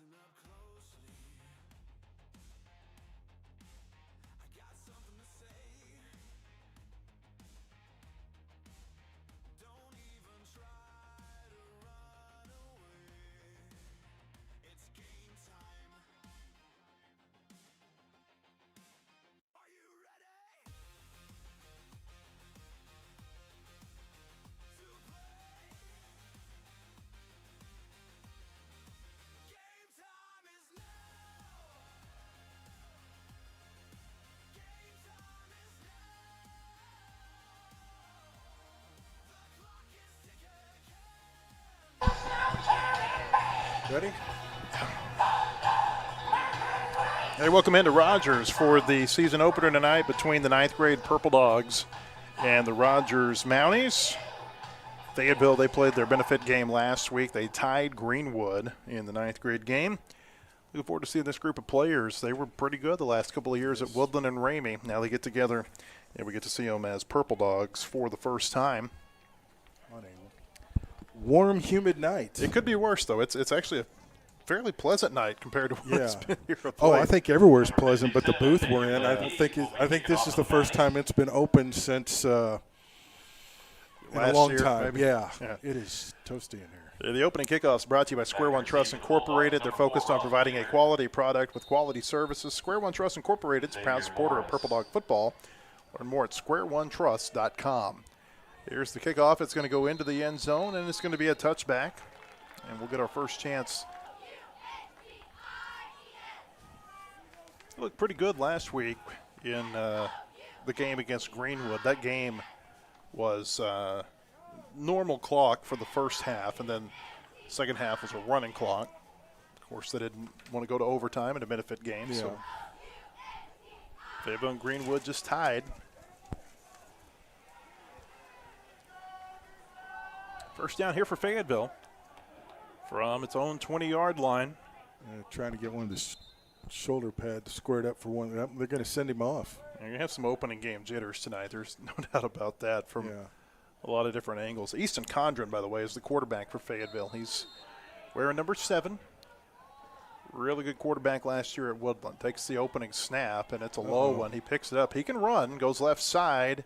Listen up closely. I got something to say. Don't even try to run away. It's game time. Are you ready to play? Game time is now. Game time is now. The clock is ticking. Ready? Hey, welcome into Rogers for the season opener tonight between the 9th grade Purple Dogs and the Rogers Mounties. Fayetteville, they played their benefit game last week. They tied Greenwood in the 9th grade game. Looking forward to seeing this group of players. They were pretty good the last couple of years at Woodland and Ramey. Now they get together, and we get to see them as Purple Dogs for the first time. On a warm, humid night. It could be worse, though. It's actually a fairly pleasant night compared to what it's been here of Oh, late. I think everywhere's pleasant, but the booth we're in, I think this is the first time it's been open since in a Last long year, time. maybe. Yeah, Yeah. it is toasty in here. The opening kickoff is brought to you by Square One Trust Incorporated. They're focused on providing a quality product with quality services. Square One Trust Incorporated is a proud supporter of Purple Dog football. Learn more at squareonetrust.com. Here's the kickoff. It's going to go into the end zone, and it's going to be a touchback. And we'll get our first chance. It looked pretty good last week in the game against Greenwood. That game was normal clock for the first half, and then second half was a running clock. Of course, they didn't want to go to overtime in a benefit game, so Fayetteville and Greenwood just tied. First down here for Fayetteville from its own 20-yard line. Trying to get one of the shoulder pads squared up for one. They're going to send him off. You're going to have some opening game jitters tonight. There's no doubt about that from a lot of different angles. Easton Condren, by the way, is the quarterback for Fayetteville. He's wearing number 7. Really good quarterback last year at Woodland. Takes the opening snap, and it's a low one. He picks it up. He can run, goes left side,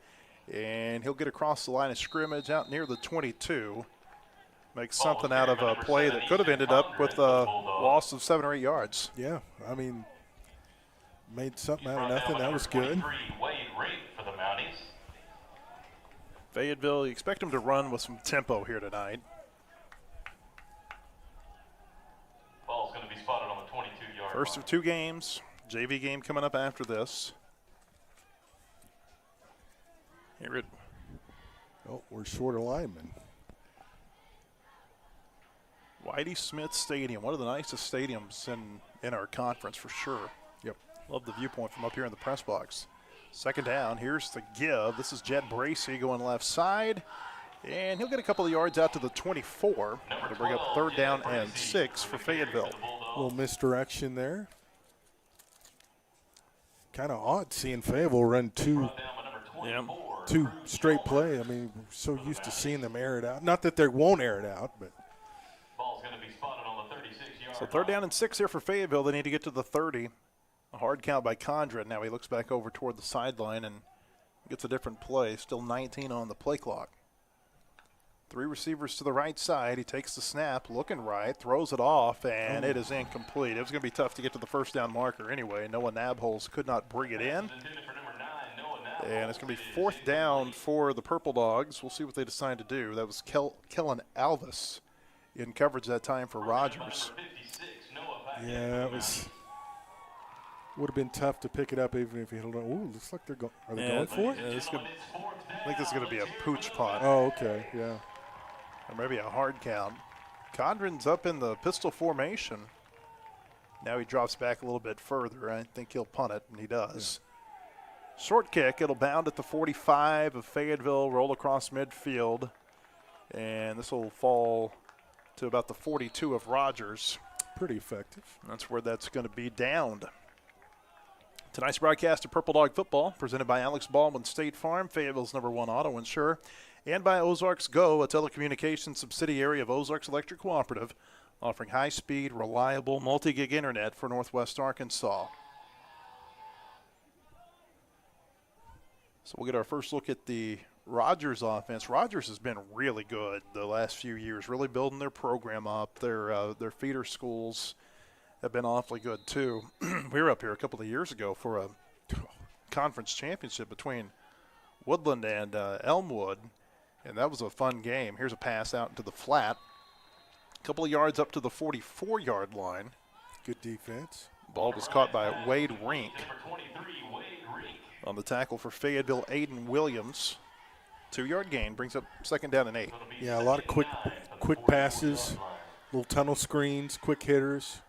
and he'll get across the line of scrimmage out near the 22. Makes something out of a play that could have ended up with a loss of 7 or 8 yards. Yeah, I mean, made something out of nothing. That was good. Fayetteville, you expect them to run with some tempo here tonight. Ball's going to be spotted on the 22-yard line. First of 2 games. JV game coming up after this. Here it. Oh, we're short of linemen. Whitey Smith Stadium, one of the nicest stadiums in our conference for sure. Yep. Love the viewpoint from up here in the press box. Second down, here's the give. This is Jed Bracey going left side, and he'll get a couple of yards out to the 24 to bring up third down and 6 for Fayetteville. A little misdirection there. Kind of odd seeing Fayetteville run two straight play. I mean, we're so used to seeing them air it out. Not that they won't air it out, but. Ball's going to be spotted on the 36-yard So third down and 6 here for Fayetteville. They need to get to the 30. A hard count by Condren. Now he looks back over toward the sideline and gets a different play. Still 19 on the play clock. 3 receivers to the right side. He takes the snap, looking right, throws it off, and it is incomplete. It was going to be tough to get to the first down marker anyway. Noah Nabholz could not bring it in. And it's going to be fourth down for the Purple Dogs. We'll see what they decide to do. That was Kellen Alvis in coverage that time for Rogers. Yeah, it would have been tough to pick it up even if he held on. Ooh, looks like they're going. Are they going for it? Yeah, I think this is going to be a pooch punt. Oh, okay, yeah. Or maybe a hard count. Condren's up in the pistol formation. Now he drops back a little bit further. I think he'll punt it, and he does. Yeah. Short kick. It'll bound at the 45 of Fayetteville, roll across midfield. And this will fall to about the 42 of Rogers. Pretty effective. That's where that's going to be downed. Tonight's broadcast of Purple Dog Football, presented by Alex Baldwin State Farm, Fayetteville's #1 auto insurer, and by Ozarks Go, a telecommunications subsidiary of Ozarks Electric Cooperative. offering high-speed, reliable, multi-gig internet for Northwest Arkansas. So we'll get our first look at the Rogers offense. Rogers has been really good the last few years, really building their program up. Their feeder schools have been awfully good too. We were up here a couple of years ago for a conference championship between Woodland and Elmwood, and that was a fun game. Here's a pass out into the flat. A couple of yards up to the 44-yard line. Good defense. Ball was caught by Wade Rink. Number 23, Wade Rink. On the tackle for Fayetteville, Aiden Williams. 2-yard gain brings up second down and 8. Yeah, a lot of quick passes, little tunnel screens, quick hitters.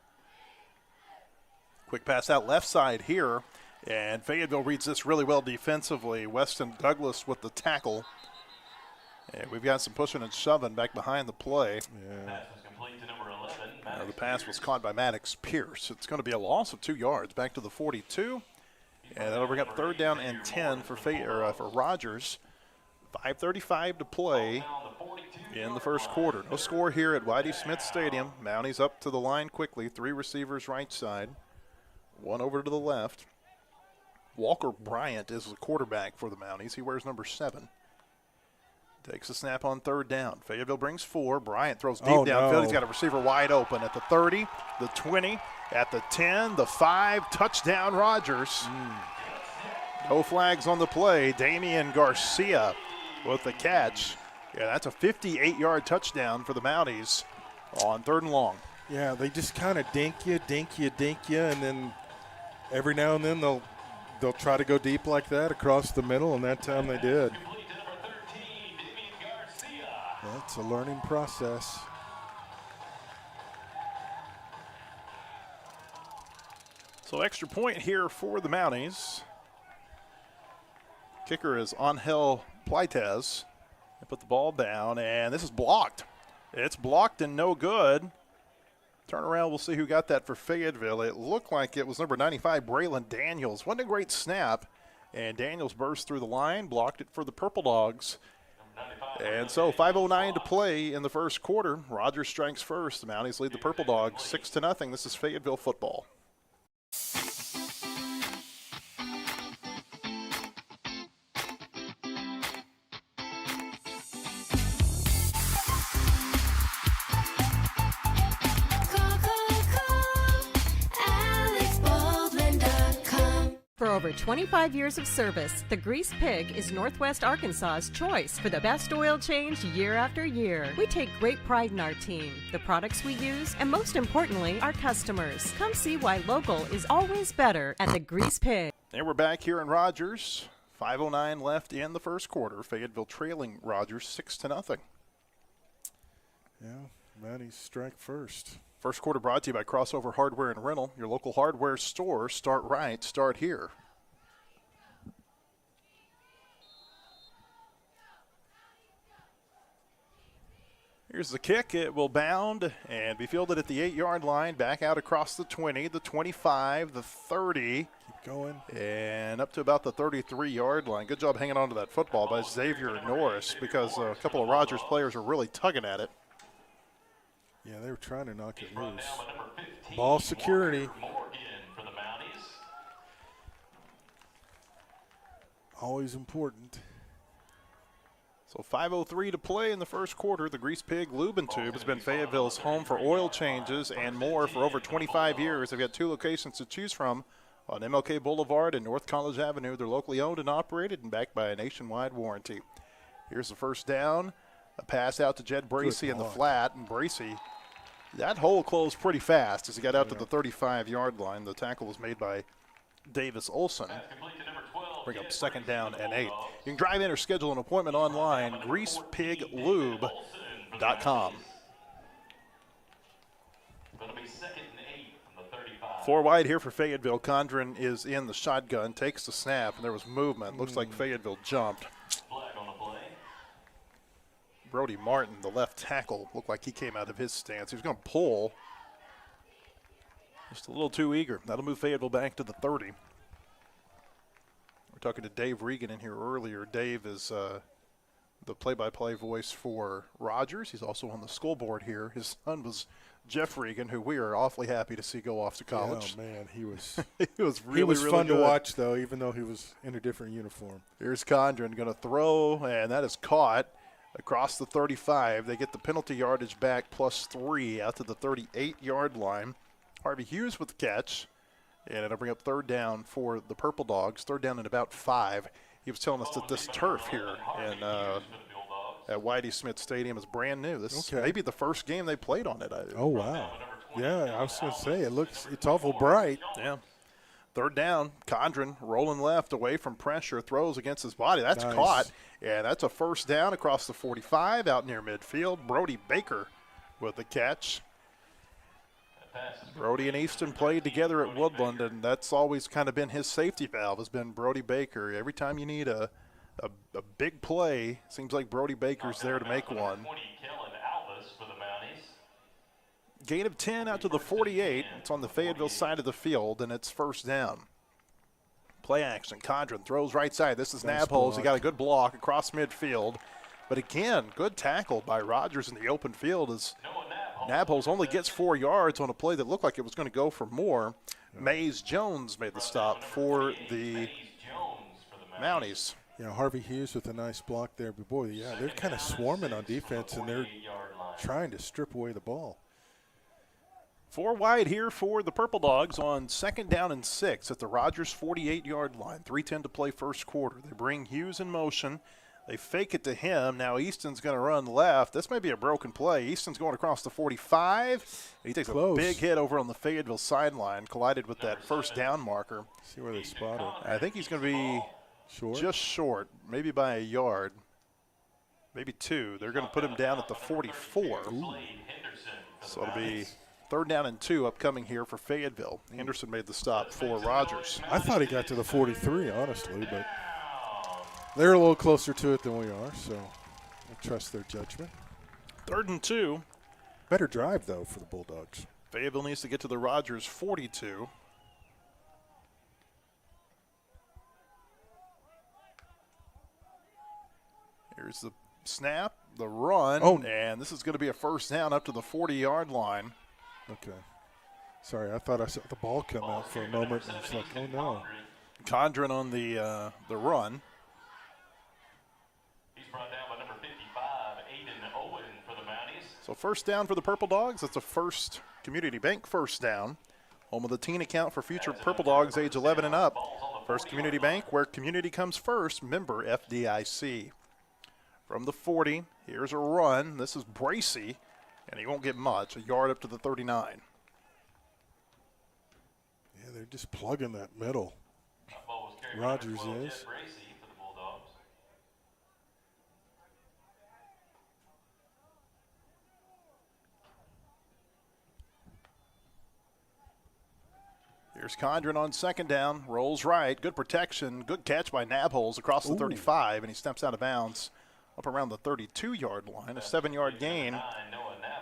Quick pass out left side here, and Fayetteville reads this really well defensively. Weston Douglas with the tackle. And we've got some pushing and shoving back behind the play. Yeah. Pass was complete to number 11, The Maddox pass was Pierce. caught by Maddox Pierce. It's going to be a loss of 2 yards back to the 42. And that'll bring up third down and 10 for Rogers. 5:35 to play in the first quarter. No score here at Whitey Smith Stadium. Mounties up to the line quickly. 3 receivers right side. 1 over to the left. Walker Bryant is the quarterback for the Mounties. He wears number 7. Takes a snap on third down. Fayetteville brings 4. Bryant throws deep downfield. No. He's got a receiver wide open at the 30, the 20, at the 10, the 5. Touchdown Rogers. No flags on the play. Damian Garcia with the catch. Yeah, that's a 58-yard touchdown for the Mounties on 3rd and long. Yeah, they just kind of dink you, and then every now and then they'll try to go deep like that across the middle, and that time they did. Complete to number 13, Damian Garcia. That's a learning process. So extra point here for the Mounties. Kicker is Angel Pleitez. They put the ball down, and this is blocked. It's blocked and no good. Turn around, we'll see who got that for Fayetteville. It looked like it was number 95, Braylon Daniels. Wasn't a great snap, and Daniels burst through the line, blocked it for the Purple Dogs. And so 5:09 to play in the first quarter. Rogers strikes first. The Mounties lead the Purple Dogs 6-0. This is Fayetteville football. For over 25 years of service, the Grease Pig is Northwest Arkansas's choice for the best oil change year after year. We take great pride in our team, the products we use, and most importantly, our customers. Come see why local is always better at the Grease Pig. And we're back here in Rogers. 5:09 left in the first quarter. Fayetteville trailing Rogers 6-0. Yeah, Mounties strike first. First quarter brought to you by Crossover Hardware and Rental, your local hardware store. Start right, start here. Here's the kick. It will bound and be fielded at the 8-yard line. Back out across the 20, the 25, the 30, Keep going. and up to about the 33-yard line. Good job hanging on to that football by Xavier Norris, because a couple of Rogers players are really tugging at it. Yeah, they were trying to knock it Brought loose. down by number 15, Ball security. Walker Morgan for the Mounties. Always important. So 5:03 to play in the first quarter. The Grease Pig Lube and Tube has been Fayetteville's home for oil changes and more for over 25 years. They've got 2 locations to choose from on MLK Boulevard and North College Avenue. They're locally owned and operated and backed by a nationwide warranty. Here's the first down. A pass out to Jed Bracey in the block. flat, and Bracey, that hole closed pretty fast as he got out to the 35-yard line. The tackle was made by Davis Olson. Pass complete to number 12, Bring up Jed second Bracey down for the and 8. Bulldogs. You can drive in or schedule an appointment online, greasepiglube.com. Going to be second and 8 from the 35. 4 wide here for Fayetteville. Condren is in the shotgun, takes the snap, and there was movement. Looks like Fayetteville jumped. Flag on the play. Brody Martin, the left tackle, looked like he came out of his stance. He was going to pull. Just a little too eager. That'll move Fayetteville back to the 30. We're talking to Dave Regan in here earlier. Dave is the play-by-play voice for Rogers. He's also on the school board here. His son was Jeff Regan, who we are awfully happy to see go off to college. Oh, man, he was he was really, he was really fun good to watch, though, even though he was in a different uniform. Here's Condren going to throw, and that is caught across the 35. They get the penalty yardage back +3 out to the 38-yard line. Harvey Hughes with the catch, and it'll bring up third down for the Purple Dogs. Third down and about 5. He was telling us that this turf here at Whitey Smith Stadium is brand new. This is maybe the first game they played on it. Oh, wow. Yeah, I was going to say, it's awful bright. Yeah. Third down, Condren rolling left away from pressure, throws against his body. That's caught, and that's a first down across the 45 out near midfield. Brody Baker with the catch. Brody and Easton played together at Woodland, and that's always kind of been his safety valve, has been Brody Baker. Every time you need a big play, seems like Brody Baker's there to make one. Gain of 10 out to the 48. It's on the Fayetteville side of the field, and it's first down. Play action. Condren throws right side. This is Nabholz. He got a good block across midfield. But again, good tackle by Rogers in the open field as Nabholz only gets 4 yards on a play that looked like it was going to go for more. Mays Jones made the stop for the Mounties. Yeah, Harvey Hughes with a nice block there. But, boy, yeah, they're kind of swarming on defense, and they're trying to strip away the ball. 4 wide here for the Purple Dogs on 2nd down and 6 at the Rogers 48-yard line. 3:10 to play first quarter. They bring Hughes in motion. They fake it to him. Now Easton's going to run left. This may be a broken play. Easton's going across the 45. He takes a big hit over on the Fayetteville sideline, collided with that first down marker. See where they spot it. I think he's going to be just short, maybe by a yard, maybe 2. They're going to put him down at the 44. So it'll be 3rd down and 2 upcoming here for Fayetteville. Henderson made the stop for Rogers. I thought he got to the 43, honestly, but they're a little closer to it than we are, so I trust their judgment. 3rd and 2. Better drive, though, for the Bulldogs. Fayetteville needs to get to the Rogers 42. Here's the snap, the run, and this is going to be a first down up to the 40-yard line. Okay. Sorry, I thought I saw the ball come out for a moment, and it's like, oh, no. Condren on the run. He's brought down by number 55, Aiden Owen for the Mounties. So first down for the Purple Dogs. That's a First Community Bank first down. Home of the teen account for future Purple Dogs age 11 and up. First Community Bank, where community comes first, member FDIC. From the 40, here's a run. This is Bracey, and he won't get much. A yard up to the 39. Yeah, they're just plugging that middle. Rogers is. Here's Condren on 2nd down. Rolls right. Good protection. Good catch by Nabholz across the 35, and he steps out of bounds up around the 32-yard line. A 7-yard gain,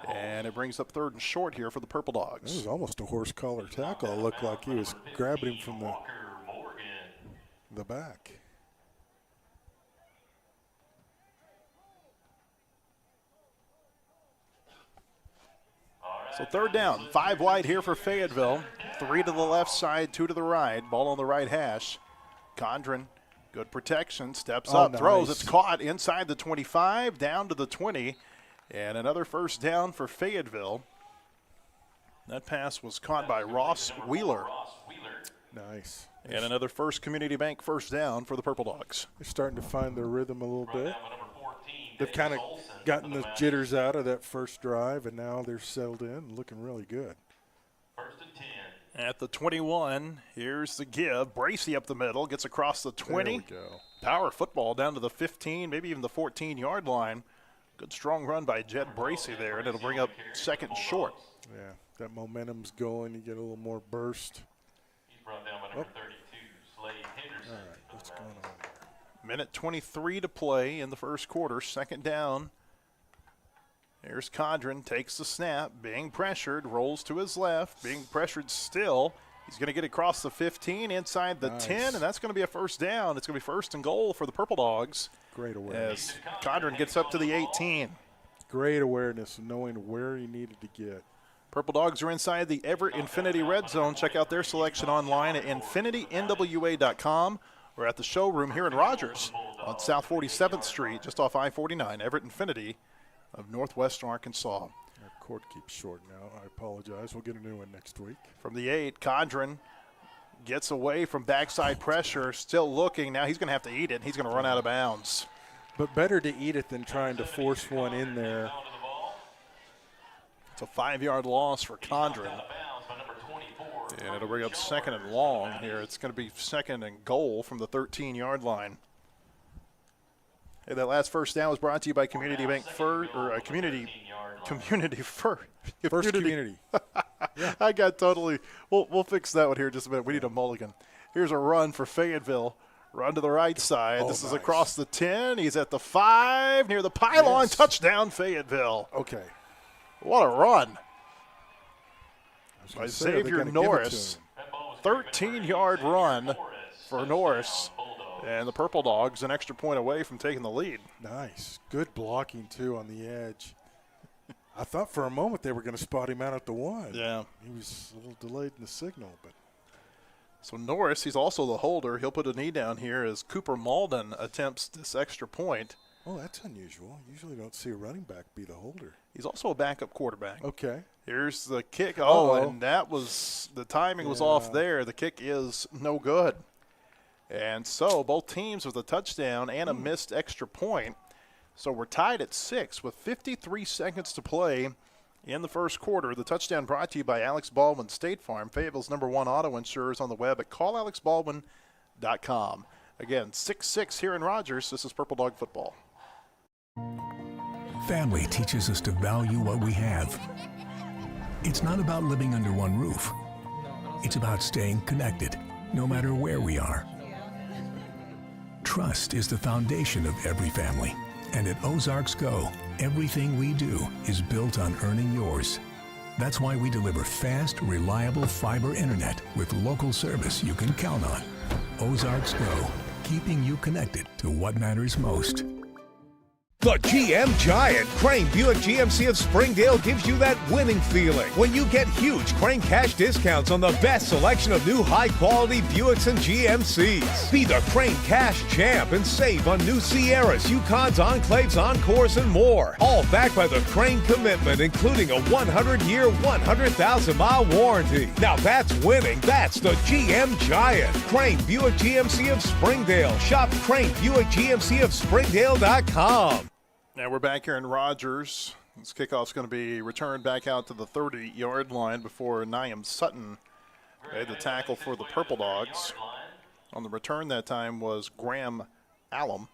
and it brings up 3rd and short here for the Purple Dogs. It was almost a horse collar tackle. It looked like he was grabbing him from the back. So 3rd down, 5 wide here for Fayetteville. 3 to the left side, 2 to the right. Ball on the right hash. Condren, good protection, steps up, throws. It's caught inside the 25, down to the 20. And another first down for Fayetteville. That pass was caught by Ross Wheeler. Nice. And another First Community Bank first down for the Purple Dogs. They're starting to find their rhythm a little bit. They've kind of gotten the jitters out of that first drive, and now they're settled in and looking really good. 1st and 10. At the 21, here's the give. Bracey up the middle, gets across the 20. There we go. Power football down to the 15, maybe even the 14-yard line. Good strong run by Jed Bracey there, and it'll bring up 2nd and short. Yeah, that momentum's going. You get a little more burst. He's brought down by number 32, Slade Henderson. All right, what's going on there? Minute 23 to play in the first quarter. 2nd down. Here's Condren, takes the snap, being pressured, rolls to his left, being pressured still, He's going to get across the 15 inside the 10, and that's going to be a first down. It's going to be first and goal for the Purple Dogs. Great awareness. As Condren gets up to the 18. Great awareness of knowing where he needed to get. Purple Dogs are inside the Everett Infinity Red Zone. Check out their selection online at infinitynwa.com or at the showroom here in Rogers on South 47th Street, just off I-49, Everett Infinity of Northwestern Arkansas. Our cord keeps short now. I apologize. We'll get a new one next week. From the 8, Condren gets away from backside pressure, still looking. Now he's going to have to eat it. He's going to run out of bounds. But better to eat it than trying to force one in there. It's a 5-yard loss for Condren. And it'll bring up second and long here. It's going to be second and goal from the 13-yard line. Hey, that last first down was brought to you by Community Bank First, or Community First. First Community. Yeah. I got totally. We'll fix that one here in just a minute. We need a mulligan. Here's a run for Fayetteville. Run to the right side. Oh, this is nice. across the 10. He's at the 5 near the pylon. Yes. Touchdown, Fayetteville. Okay. What a run I was by gonna say, are they Xavier gonna give it to Norris. him? 13-yard run for Norris. And the Purple Dogs an extra point away from taking the lead. Nice. Good blocking, too, on the edge. I thought for a moment they were going to spot him out at the 1. Yeah. He was a little delayed in the signal, but So Norris, he's also the holder. He'll put a knee down here as Cooper Malden attempts this extra point. oh, that's unusual. Usually don't see a running back be the holder. He's also a backup quarterback. Okay. Here's the kick. Uh-oh. And that was, the timing was off there. The kick is no good. And so both teams with a touchdown and a missed extra point. So we're tied at 6 with 53 seconds to play in the first quarter. The touchdown brought to you by Alex Baldwin State Farm, Fayetteville's #1 auto insurers, on the web at callalexbaldwin.com. Again, 6-6 here in Rogers. This is Purple Dog football. Family teaches us to value what we have. It's not about living under one roof. It's about staying connected, no matter where we are. Trust is the foundation of every family. And at Ozarks Go, everything we do is built on earning yours. That's why we deliver fast, reliable fiber internet with local service you can count on. Ozarks Go, keeping you connected to what matters most. The GM Giant, Crane Buick GMC of Springdale, gives you that winning feeling when you get huge Crane cash discounts on the best selection of new high-quality Buicks and GMCs. Be the Crane cash champ and save on new Sierras, Yukons, Enclaves, Encores, and more. All backed by the Crane commitment, including a 100-year, 100,000-mile warranty. Now that's winning. That's the GM Giant. Crane Buick GMC of Springdale. Shop Crane Buick GMC of Springdale.com. Now we're back here in Rogers. This kickoff's going to be returned back out to the 30-yard line before Niam Sutton made the tackle for the Purple Dogs. On the return that time was Graham Allum.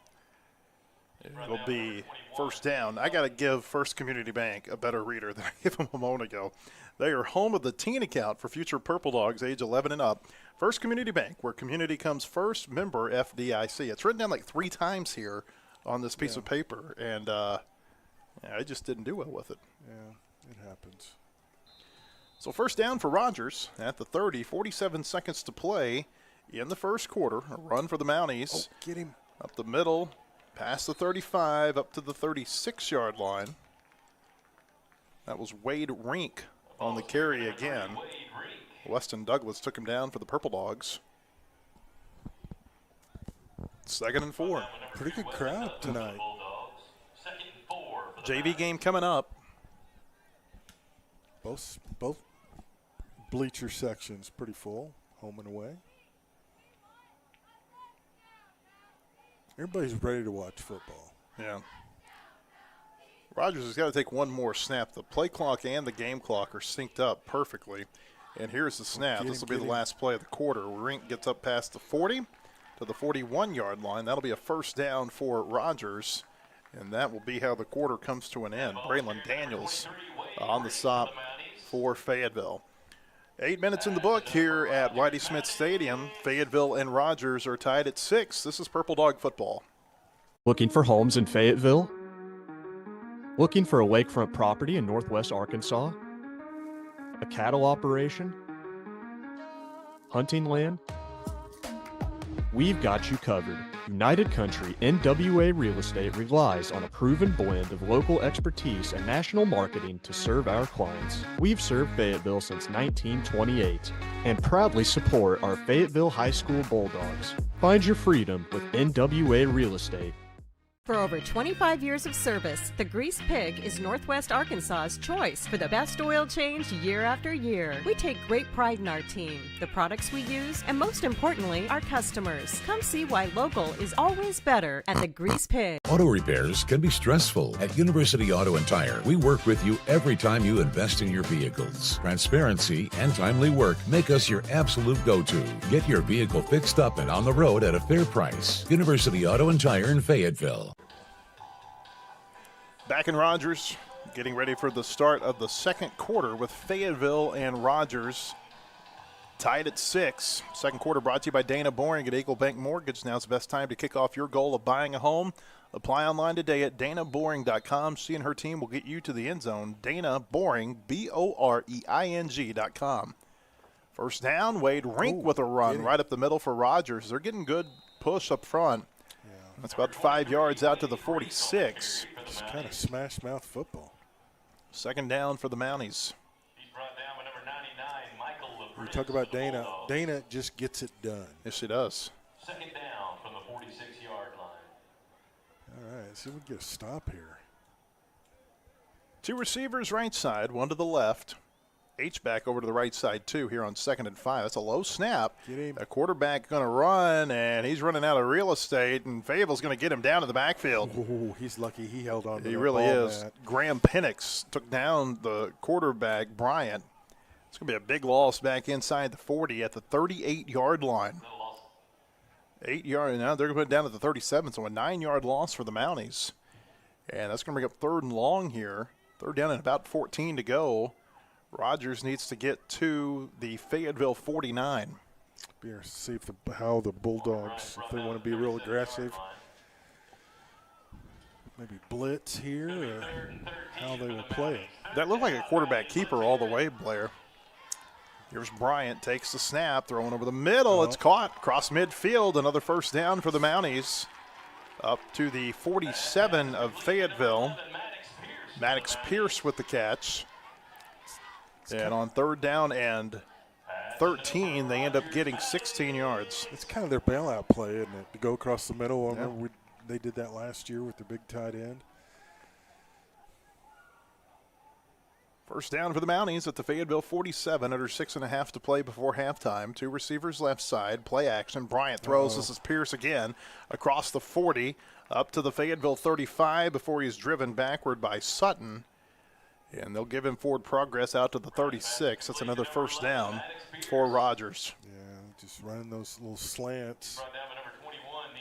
It'll be first down. I got to give First Community Bank a better reader than I gave them a moment ago. They are home of the teen account for future Purple Dogs age 11 and up. First Community Bank, where community comes first, member FDIC. It's written down like 3 times here on this piece of paper, and I just didn't do well with it. Yeah, it happens. So first down for Rogers at the 30, 47 seconds to play in the first quarter. A run for the Mounties. Oh, get him. Up the middle, past the 35, up to the 36-yard line. That was Wade Rink on the carry again. Weston Douglas took him down for the Purple Dogs. 2nd and 4. Pretty good crowd tonight. JV game coming up. Both bleacher sections pretty full, home and away. Everybody's ready to watch football. Yeah. Rogers has got to take one more snap. The play clock and the game clock are synced up perfectly. And here's the snap. This will be the last play of the quarter. Rink gets up past the 40 to the 41-yard line. That'll be a first down for Rogers. And that will be how the quarter comes to an end. Braylon Daniels on the stop for Fayetteville. 8 minutes in the book here at Whitey Smith Stadium. Fayetteville and Rogers are tied at 6. This is Purple Dog football. Looking for homes in Fayetteville? Looking for a lakefront property in northwest Arkansas? A cattle operation? hunting land? We've got you covered. United Country NWA Real Estate relies on a proven blend of local expertise and national marketing to serve our clients. We've served Fayetteville since 1928 and proudly support our Fayetteville High School Bulldogs. Find your freedom with NWA Real Estate. For over 25 years of service, the Grease Pig is Northwest Arkansas's choice for the best oil change year after year. We take great pride in our team, the products we use, and most importantly, our customers. Come see why local is always better at the Grease Pig. Auto repairs can be stressful. At University Auto and Tire, we work with you every time you invest in your vehicles. Transparency and timely work make us your absolute go-to. Get your vehicle fixed up and on the road at a fair price. University Auto and Tire in Fayetteville. Back in Rogers, getting ready for the start of the second quarter with Fayetteville and Rogers tied at 6. Second quarter brought to you by Dana Boring at Eagle Bank Mortgage. Now's the best time to kick off your goal of buying a home. Apply online today at danaboring.com. She and her team will get you to the end zone. Dana Boring, BOREING.com. First down, Wade Rink with a run right up the middle for Rogers. They're getting good push up front. That's about 5 yards out to the 46. Just kind of smash mouth football. Second down for the Mounties. He's brought down with number 99, Michael We LaBrie. talk about Dana. Dana just gets it done. Yes, she does. Second down from the 46-yard line. All right, see if we can get a stop here. Two receivers right side, one to the left. H-back over to the right side, too, here on 2nd and 5. That's a low snap. Get him. A quarterback going to run, and he's running out of real estate, and Fayetteville's going to get him down to the backfield. Oh, he's lucky he held on to He that really ball, is. Matt. Graham Penix took down the quarterback, Bryant. It's going to be a big loss back inside the 40 at the 38-yard line. 8 yard. Now they're going to put it down at the 37, so a 9-yard loss for the Mounties. And that's going to bring up 3rd and long here. 3rd down and about 14 to go. Rogers needs to get to the Fayetteville 49. Be interested to see if how the Bulldogs, if they want to be real aggressive, maybe blitz here, or how they will play it. That looked like a quarterback keeper all the way, Blair. Here's Bryant, takes the snap, throwing over the middle. It's caught across midfield. Another first down for the Mounties. Up to the 47 of Fayetteville. Maddox Pierce with the catch. And on 3rd down and 13, they end up getting 16 yards. It's kind of their bailout play, isn't it? To go across the middle. I remember they did that last year with the big tight end. First down for the Mounties at the Fayetteville 47, under 6.5 to play before halftime. Two receivers left side, play action. Bryant throws. This is Pierce again across the 40, up to the Fayetteville 35 before he's driven backward by Sutton. And they'll give him forward progress out to the 36. That's another first down for Rogers. Yeah, just running those little slants.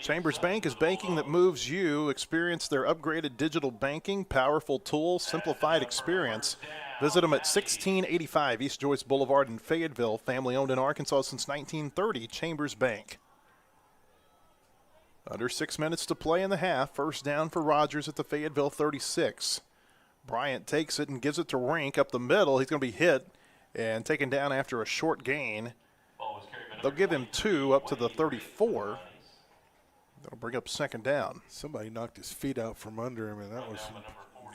Chambers Bank is banking that moves you. Experience their upgraded digital banking, powerful tools, simplified experience. Visit them at 1685 East Joyce Boulevard in Fayetteville. Family owned in Arkansas since 1930, Chambers Bank. Under 6 minutes to play in the half. First down for Rogers at the Fayetteville 36. Bryant takes it and gives it to Rink up the middle. He's going to be hit and taken down after a short gain. They'll give him 2 up to the 34. That'll bring up second down. Somebody knocked his feet out from under him, and that was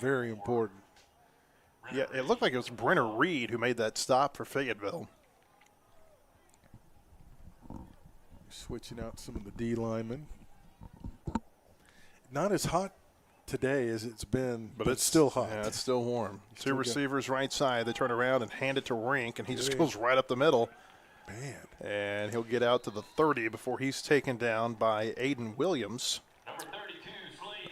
very important. Yeah, it looked like it was Brenner Reed who made that stop for Fayetteville. Switching out some of the D linemen. Not as hot today as it's been, but it's still hot. Yeah, it's still warm. Still Two got- receivers right side. They turn around and hand it to Rink, and he just goes right up the middle. Man. And he'll get out to the 30 before he's taken down by Aiden Williams.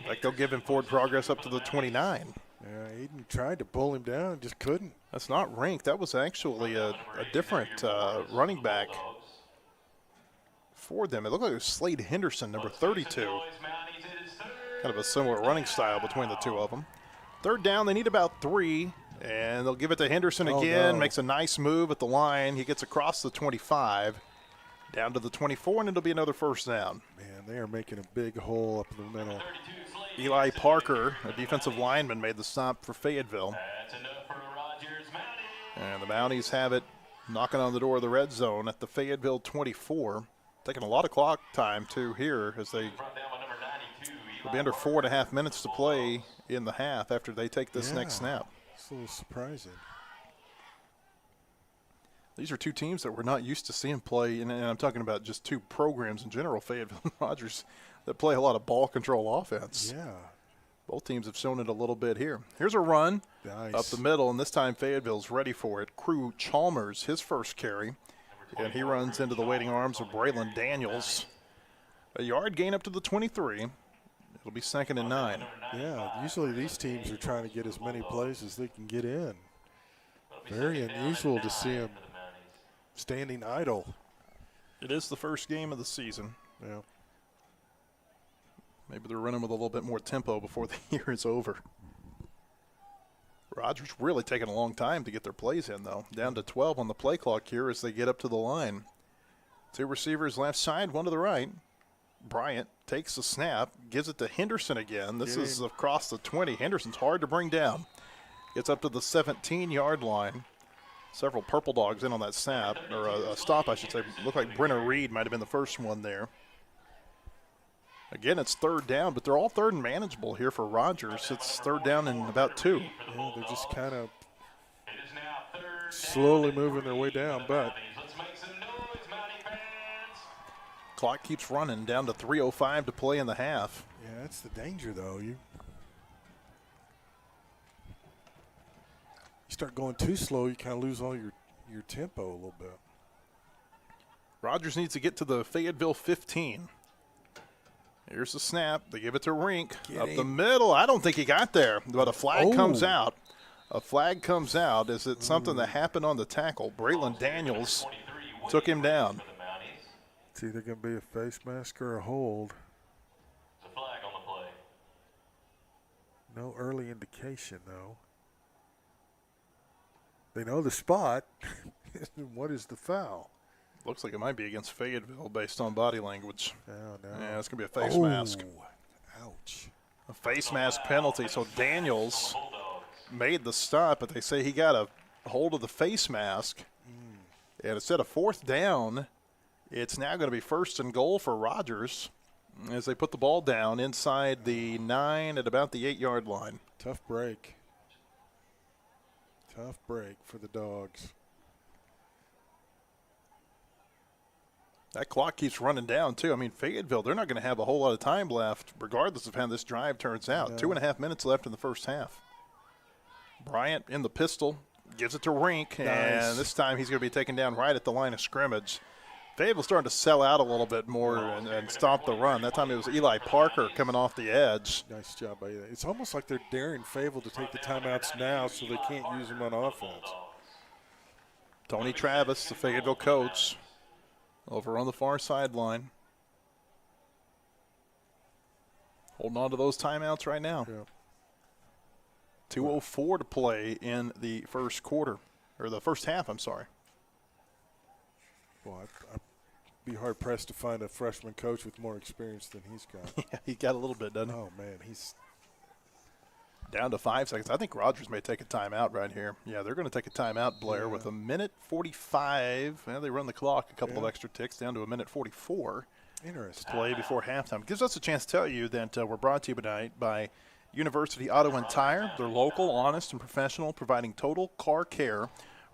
Like they'll give him forward progress up to the 29. Yeah, Aiden tried to pull him down, just couldn't. That's not Rink. That was actually a different running back for them. It looked like it was Slade Henderson, number 32. Kind of a similar running style between the two of them. Third down, they need about 3, and they'll give it to Henderson again. No. Makes a nice move at the line. He gets across the 25, down to the 24, and it'll be another first down. Man, they are making a big hole up in the middle. Eli Parker, a defensive lineman, made the stop for Fayetteville. And the Mounties have it knocking on the door of the red zone at the Fayetteville 24. Taking a lot of clock time, too, here as they will be under 4.5 minutes to play in the half after they take this next snap. It's a little surprising. These are two teams that we're not used to seeing play, and I'm talking about just two programs in general, Fayetteville and Rogers, that play a lot of ball control offense. Yeah. Both teams have shown it a little bit here. Here's a run up the middle, and this time Fayetteville's ready for it. Crew Chalmers, his first carry, and he runs into the waiting arms of Braylon Daniels. A yard gain up to the 23. It'll be 2nd and 9. Yeah, usually these teams are trying to get as many plays as they can get in. Very unusual to see them standing idle. It is the first game of the season. Yeah. Maybe they're running with a little bit more tempo before the year is over. Rogers really taking a long time to get their plays in, though. Down to 12 on the play clock here as they get up to the line. Two receivers left side, one to the right. Bryant takes the snap, gives it to Henderson again. This is across the 20. Henderson's hard to bring down. Gets up to the 17-yard line. Several Purple Dogs in on that snap, or a stop, I should say. Looked like Brenner Reed might have been the first one there. Again, it's 3rd down, but they're all 3rd and manageable here for Rogers. It's 3rd down and about 2. Yeah, they're just kind of slowly moving their way down, but clock keeps running down to 3:05 to play in the half. yeah, that's the danger, though. You start going too slow, you kind of lose all your tempo a little bit. Rogers needs to get to the Fayetteville 15. Here's the snap. They give it to Rink up the middle. I don't think he got there, but a flag comes out. A flag comes out. Is it something that happened on the tackle? Braylon Daniels took him down. It's either going to be a face mask or a hold. It's a flag on the play. No early indication, though. They know the spot. What is the foul? Looks like it might be against Fayetteville based on body language. Oh, no. Yeah, it's going to be a face mask. Ouch. A face mask penalty. So Daniels made the stop, but they say he got a hold of the face mask. And instead of 4th down, it's now going to be 1st and goal for Rogers as they put the ball down inside the 9 at about the 8-yard line. Tough break. Tough break for the Dogs. That clock keeps running down, too. I mean, Fayetteville, they're not going to have a whole lot of time left, regardless of how this drive turns out. 2.5 minutes left in the first half. Bryant in the pistol, gives it to Rink, and this time he's going to be taken down right at the line of scrimmage. Fayetteville starting to sell out a little bit more and stop the run. That time it was Eli Parker coming off the edge. Nice job by you. It's almost like they're daring Fayetteville to take the timeouts now so they can't use them on offense. Tony Travis, the Fayetteville coach, over on the far sideline. Holding on to those timeouts right now. Yeah. 2:04 to play in the first quarter, or the first half, I'm sorry. Well, I'd be hard-pressed to find a freshman coach with more experience than he's got. Yeah, he got a little bit, doesn't he? Oh, man, he's down to 5 seconds. I think Rogers may take a timeout right here. Yeah, they're going to take a timeout, Blair, with 1:45. Well, they run the clock a couple of extra ticks down to 1:44. Interesting. To play before halftime. Gives us a chance to tell you that we're brought to you tonight by University Auto and Tire. They're local, honest, and professional, providing total car care,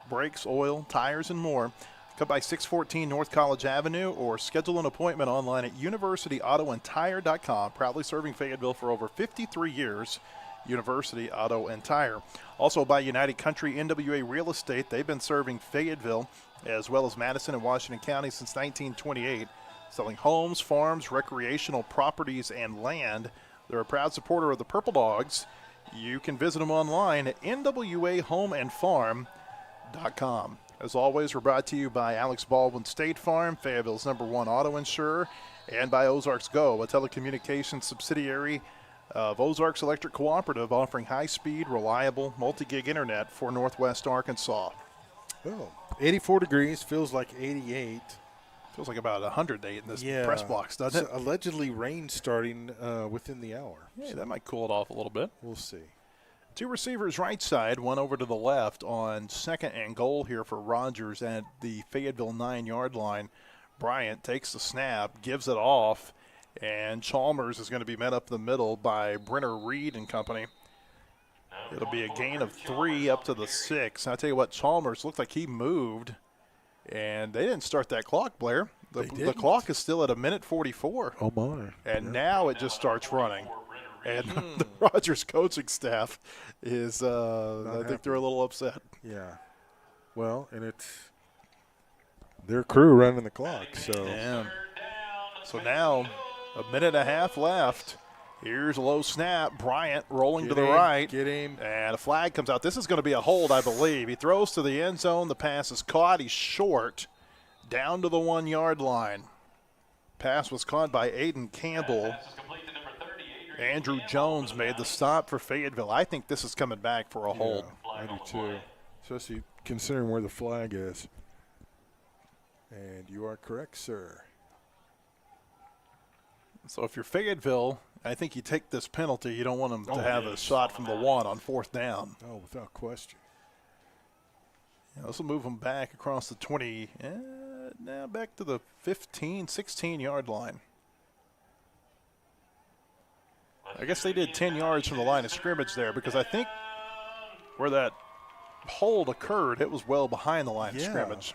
brakes, oil, tires, and more. Come by 614 North College Avenue or schedule an appointment online at universityautoandtire.com. Proudly serving Fayetteville for over 53 years. University Auto and Tire. Also by United Country NWA Real Estate. They've been serving Fayetteville as well as Madison and Washington County since 1928. Selling homes, farms, recreational properties, and land. They're a proud supporter of the Purple Dogs. You can visit them online at nwahomeandfarm.com. As always, we're brought to you by Alex Baldwin State Farm, Fayetteville's #1 auto insurer, and by Ozarks Go, a telecommunications subsidiary of Ozarks Electric Cooperative, offering high-speed, reliable, multi-gig internet for Northwest Arkansas. Oh, 84 degrees, feels like 88. Feels like about 108 in this press box, doesn't it? Allegedly rain starting within the hour. Yeah, that might cool it off a little bit. We'll see. Two receivers right side, one over to the left on 2nd and goal here for Rogers at the Fayetteville 9-yard line. Bryant takes the snap, gives it off, and Chalmers is going to be met up the middle by Brenner Reed and company. It'll be a gain of 3 up to the 6. I tell you what, Chalmers looked like he moved, and they didn't start that clock, Blair. The clock is still at 1:44. Oh, my. And now it just starts running. And the Rogers coaching staff is, I think they're a little upset. Yeah. Well, and it's their crew running the clock. So, So now a minute and a half left. Here's a low snap. Bryant rolling to the right. Get him. And a flag comes out. This is going to be a hold, I believe. He throws to the end zone. The pass is caught. He's short. Down to the 1-yard line. Pass was caught by Aiden Campbell. Andrew Jones made the stop for Fayetteville. I think this is coming back for a hold. I do too, especially considering where the flag is. And you are correct, sir. So if you're Fayetteville, I think you take this penalty. You don't want them to have a shot from the 1 on 4th down. Oh, without question. Yeah, this will move them back across the 20, now back to the 15, 16-yard line. I guess they did 10 yards from the line of scrimmage there because I think where that hold occurred, it was well behind the line of scrimmage.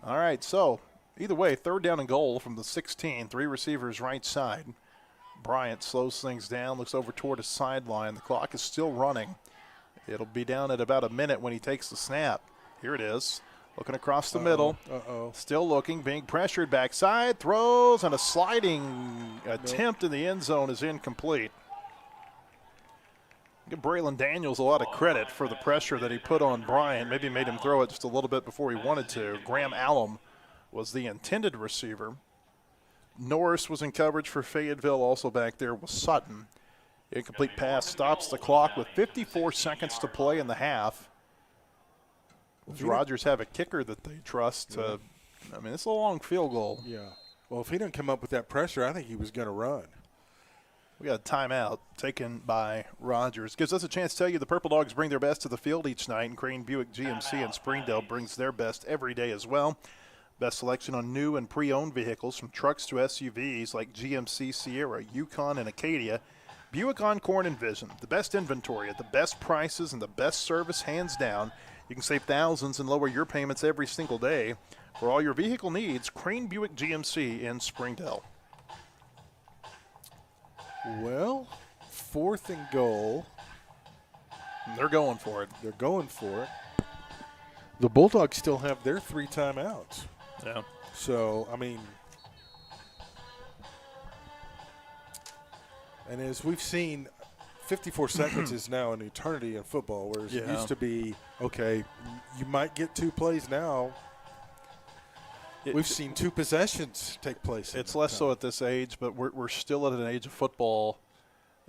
All right, so either way, 3rd down and goal from the 16, 3 receivers right side. Bryant slows things down, looks over toward his sideline. The clock is still running. It'll be down at about a minute when he takes the snap. Here it is. Looking across the middle. Still looking, being pressured backside. Throws, and a sliding attempt in the end zone is incomplete. Give Braylon Daniels a lot of credit for the pressure that he put on Bryant. Maybe made him throw it just a little bit before he wanted to. Graham Allum was the intended receiver. Norris was in coverage for Fayetteville. Also back there was Sutton. Incomplete pass stops the clock with 54 seconds to play in the half. Does Rogers have a kicker that they trust? I mean, it's a long field goal. Yeah. Well, if he didn't come up with that pressure, I think he was going to run. We got a timeout taken by Rogers. Gives us a chance to tell you the Purple Dogs bring their best to the field each night, and Crane Buick GMC in Springdale brings their best every day as well. Best selection on new and pre-owned vehicles, from trucks to SUVs like GMC Sierra, Yukon, and Acadia. Buick Encore and Vision, the best inventory at the best prices and the best service hands down. You can save thousands and lower your payments every single day. For all your vehicle needs, Crane Buick GMC in Springdale. Well, 4th and goal. They're going for it. They're going for it. The Bulldogs still have their 3 timeouts. Yeah. So, I mean, and as we've seen, 54 seconds is now an eternity in football, whereas it used to be, okay, you might get 2 plays now. We've seen 2 possessions take place. It's less so at this age, but we're still at an age of football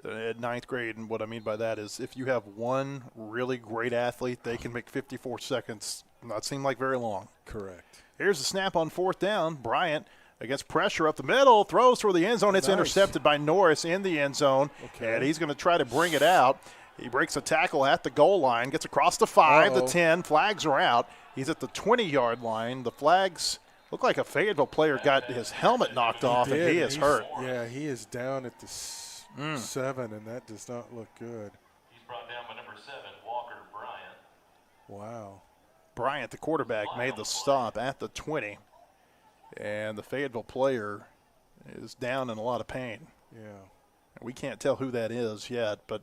at 9th grade, and what I mean by that is if you have one really great athlete, they can make 54 seconds not seem like very long. Correct. Here's the snap on 4th down. Bryant against pressure up the middle, throws for the end zone. It's intercepted by Norris in the end zone, and he's going to try to bring it out. He breaks a tackle at the goal line, gets across the 5, the 10. Flags are out. He's at the 20-yard line. The flags look like a Fayetteville player got his helmet knocked off, and he is hurt. Yeah, he is down at the 7, and that does not look good. He's brought down by number 7, Walker Bryant. Wow. Bryant, the quarterback, made the stop at the 20. And the Fayetteville player is down in a lot of pain. Yeah. We can't tell who that is yet, but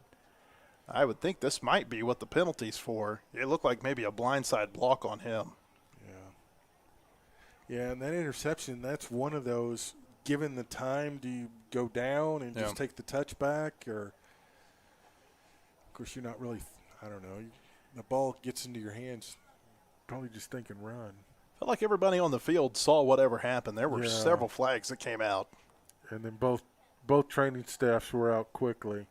I would think this might be what the penalty's for. It looked like maybe a blindside block on him. Yeah. Yeah, and that interception, that's one of those, given the time, do you go down and just take the touchback? Or, of course, you're not really, I don't know. The ball gets into your hands, probably just thinking run. Felt like everybody on the field saw whatever happened. There were several flags that came out. And then both training staffs were out quickly.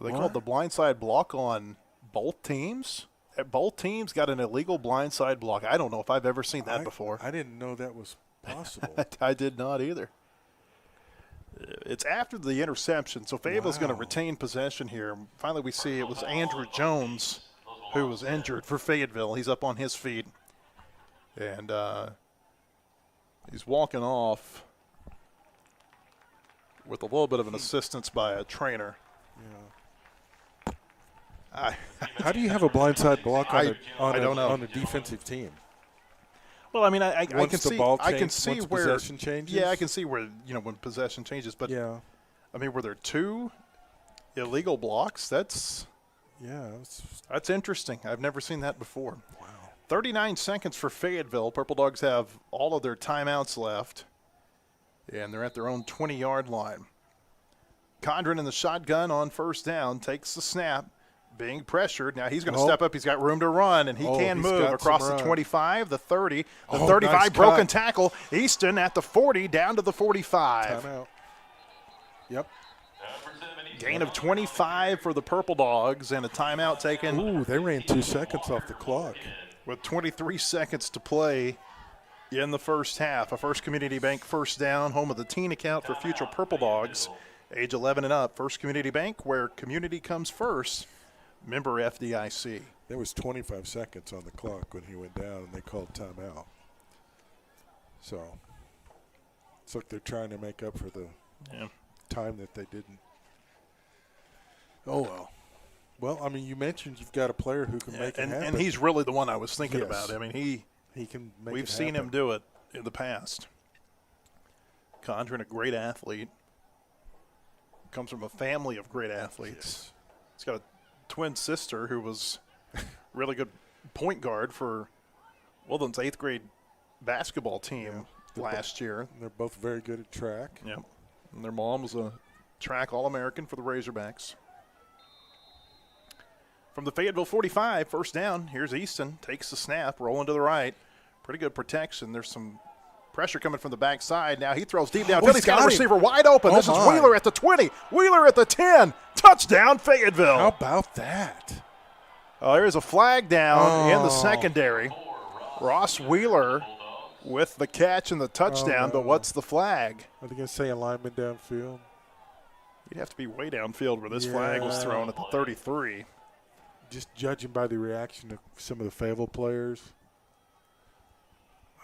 They called the blindside block on both teams. Both teams got an illegal blindside block. I don't know if I've ever seen that before. I didn't know that was possible. I did not either. It's after the interception, so Fayetteville's going to retain possession here. Finally, we see it was Andrew Jones who was injured for Fayetteville. He's up on his feet, and he's walking off with a little bit of an assistance by a trainer. Yeah. How do you have a blindside block on I don't know. on a defensive team? Well, I mean, I can Once the see, ball I can change- see once where possession changes? Yeah, I can see where when possession changes. But Yeah. I mean, were there 2 illegal blocks? That's interesting. I've never seen that before. Wow. 39 seconds for Fayetteville. Purple Dogs have all of their timeouts left, and they're at their own 20-yard line. Condren in the shotgun on first down takes the snap, being pressured. Now he's going to step up. He's got room to run, and he can he's move got across some the run. 25, the 30, the Oh, 35, nice broken cut. tackle. Easton at the 40, down to the 45. Timeout. Yep. Gain of 25 for the Purple Dogs, and a timeout taken Ooh, they ran 2 seconds off the clock. with 23 seconds to play in the first half. A First Community Bank first down, home of the teen account for future Purple Dogs, age 11 and up. First Community Bank, where community comes first. Member FDIC. There was 25 seconds on the clock when he went down, and they called timeout. So it's like they're trying to make up for the time that they didn't. Oh, well. Well, I mean, you mentioned you've got a player who can make it happen. And he's really the one I was thinking Yes. about. I mean, he can make we've it seen happen. him do it in the past. Condren, a great athlete. Comes from a family of great athletes. He's got a twin sister who was really good point guard for Woodland's 8th grade basketball team last year. They're both very good at track. Yep. And their mom was a track All-American for the Razorbacks. From the Fayetteville 45, first down, here's Easton. Takes the snap, rolling to the right. Pretty good protection. There's some pressure coming from the backside. Now he throws deep downfield. He's got a got him. receiver wide open. This is my. Wheeler at the 20. Wheeler at the 10. Touchdown, Fayetteville. How about that? Oh, there is a flag down in the secondary. Ross Wheeler with the catch and the touchdown, but what's the flag? Are they going to say a lineman downfield? You'd have to be way downfield where this flag was thrown at the 33. Just judging by the reaction of some of the Fayetteville players.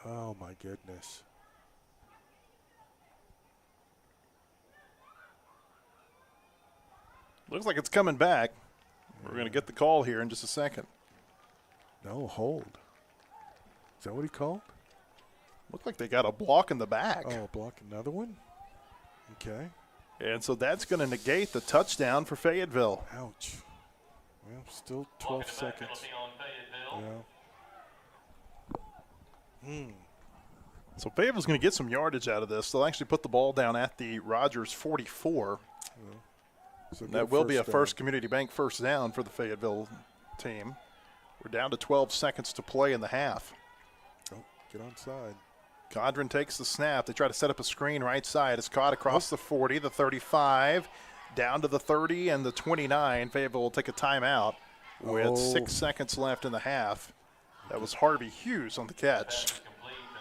Oh, my goodness. Looks like it's coming back. We're going to get the call here in just a second. No, hold. Is that what he called? Looked like they got a block in the back. Oh, block another one? Okay. And so that's going to negate the touchdown for Fayetteville. Ouch. Well, still 12 seconds. Yeah. So Fayetteville's going to get some yardage out of this. They'll actually put the ball down at the Rogers 44. So That will be a First Community Bank first down for the Fayetteville team. We're down to 12 seconds to play in the half. Oh, get onside. Condren takes the snap. They try to set up a screen right side. It's caught across the 40, the 35, down to the 30 and the 29. Fayetteville will take a timeout with 6 seconds left in the half. That was Harvey Hughes on the catch.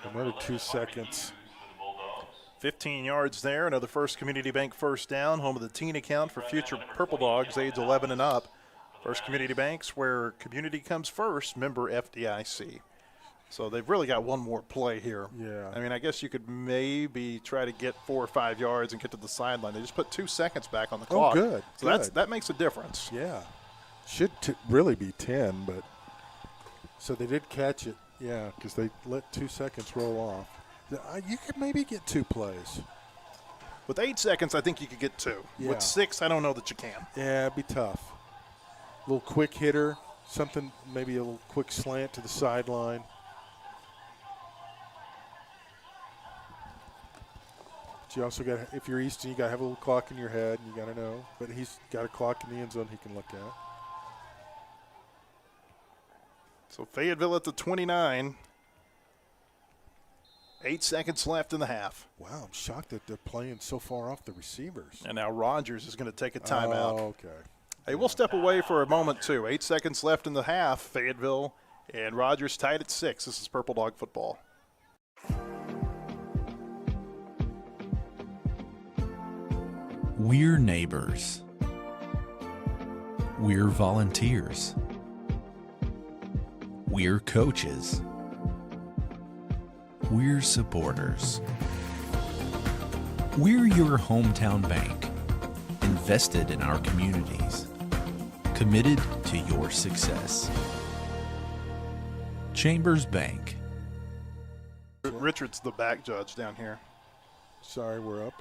Another 2 seconds. 15 yards there. Another First Community Bank first down. Home of the teen account for future Purple Dogs, age 11 and up. First Community Banks, where community comes first, member FDIC. So they've really got one more play here. Yeah. I mean, I guess you could maybe try to get 4 or 5 yards and get to the sideline. They just put 2 seconds back on the clock. good, So good. that makes a difference. Yeah. Should really be 10, but so they did catch it. Yeah, because they let 2 seconds roll off. You could maybe get 2 plays. With 8 seconds, I think you could get 2. Yeah. With 6, I don't know that you can. Yeah, it'd be tough. A little quick hitter, something, maybe a little quick slant to the sideline. But you also got, if you're Easton, you got to have a little clock in your head, and you got to know. But he's got a clock in the end zone he can look at. So Fayetteville at the 29. 8 seconds left in the half. Wow, I'm shocked that they're playing so far off the receivers. And now Rogers is going to take a timeout. Oh, okay. Hey, we'll step away for a moment, too. 8 seconds left in the half. Fayetteville and Rogers tied at 6. This is Purple Dog football. We're neighbors. We're volunteers. We're coaches. We're supporters. We're your hometown bank, invested in our communities, committed to your success. Chambers Bank. Richard's the back judge down here. Sorry, we're up.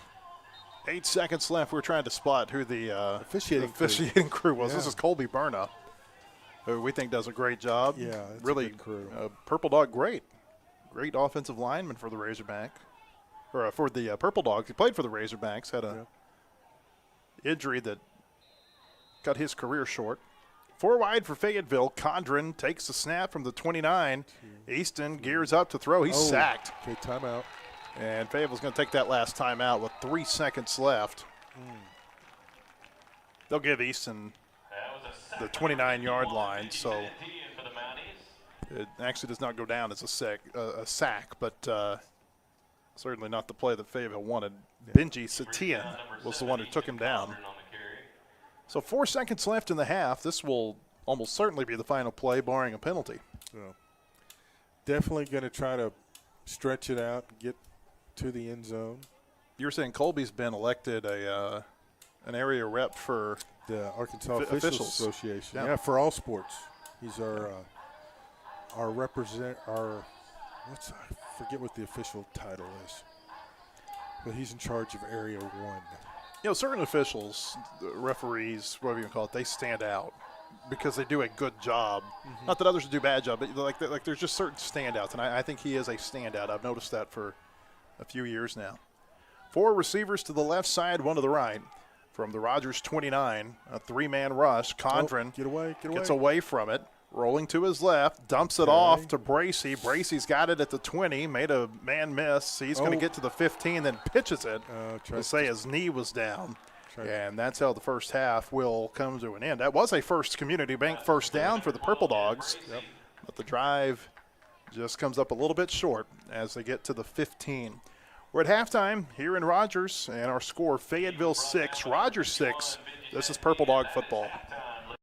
8 seconds left. We're trying to spot who the officiating crew was. Yeah. This is Colby Berna, who we think does a great job. Yeah, it's really a good crew. Purple Dog, great offensive lineman for the Razorback, or for the Purple Dogs. He played for the Razorbacks. Had a injury that cut his career short. 4 wide for Fayetteville. Condren takes the snap from the 29. Easton gears up to throw. He's sacked. Okay, timeout. And Fayetteville's going to take that last timeout with 3 seconds left. They'll give Easton the 29-yard line, so it actually does not go down as a sack, but certainly not the play that Fayetteville wanted. Benji Satian was the one who took him down. So 4 seconds left in the half. This will almost certainly be the final play, barring a penalty. So definitely going to try to stretch it out and get to the end zone. You were saying Colby's been elected an area rep for the Arkansas Officials Association. Yeah. Yeah, for all sports. He's our I forget what the official title is, but he's in charge of Area 1. You know, certain officials, referees, whatever you call it, they stand out because they do a good job. Not that others do a bad job, but like there's just certain standouts, and I think he is a standout. I've noticed that for a few years now. 4 receivers to the left side, 1 to the right. From the Rogers 29, a 3-man rush. Condren gets away from it, rolling to his left, dumps it off to Bracey. Bracey's got it at the 20, made a man miss. He's going to get to the 15, then pitches it. We'll say his knee was down. And that's how the first half will come to an end. That was a First Community Bank first down for the Purple Dogs. But the drive just comes up a little bit short as they get to the 15. We're at halftime here in Rogers, and our score, Fayetteville 6, Rogers 6. This is Purple Dog football.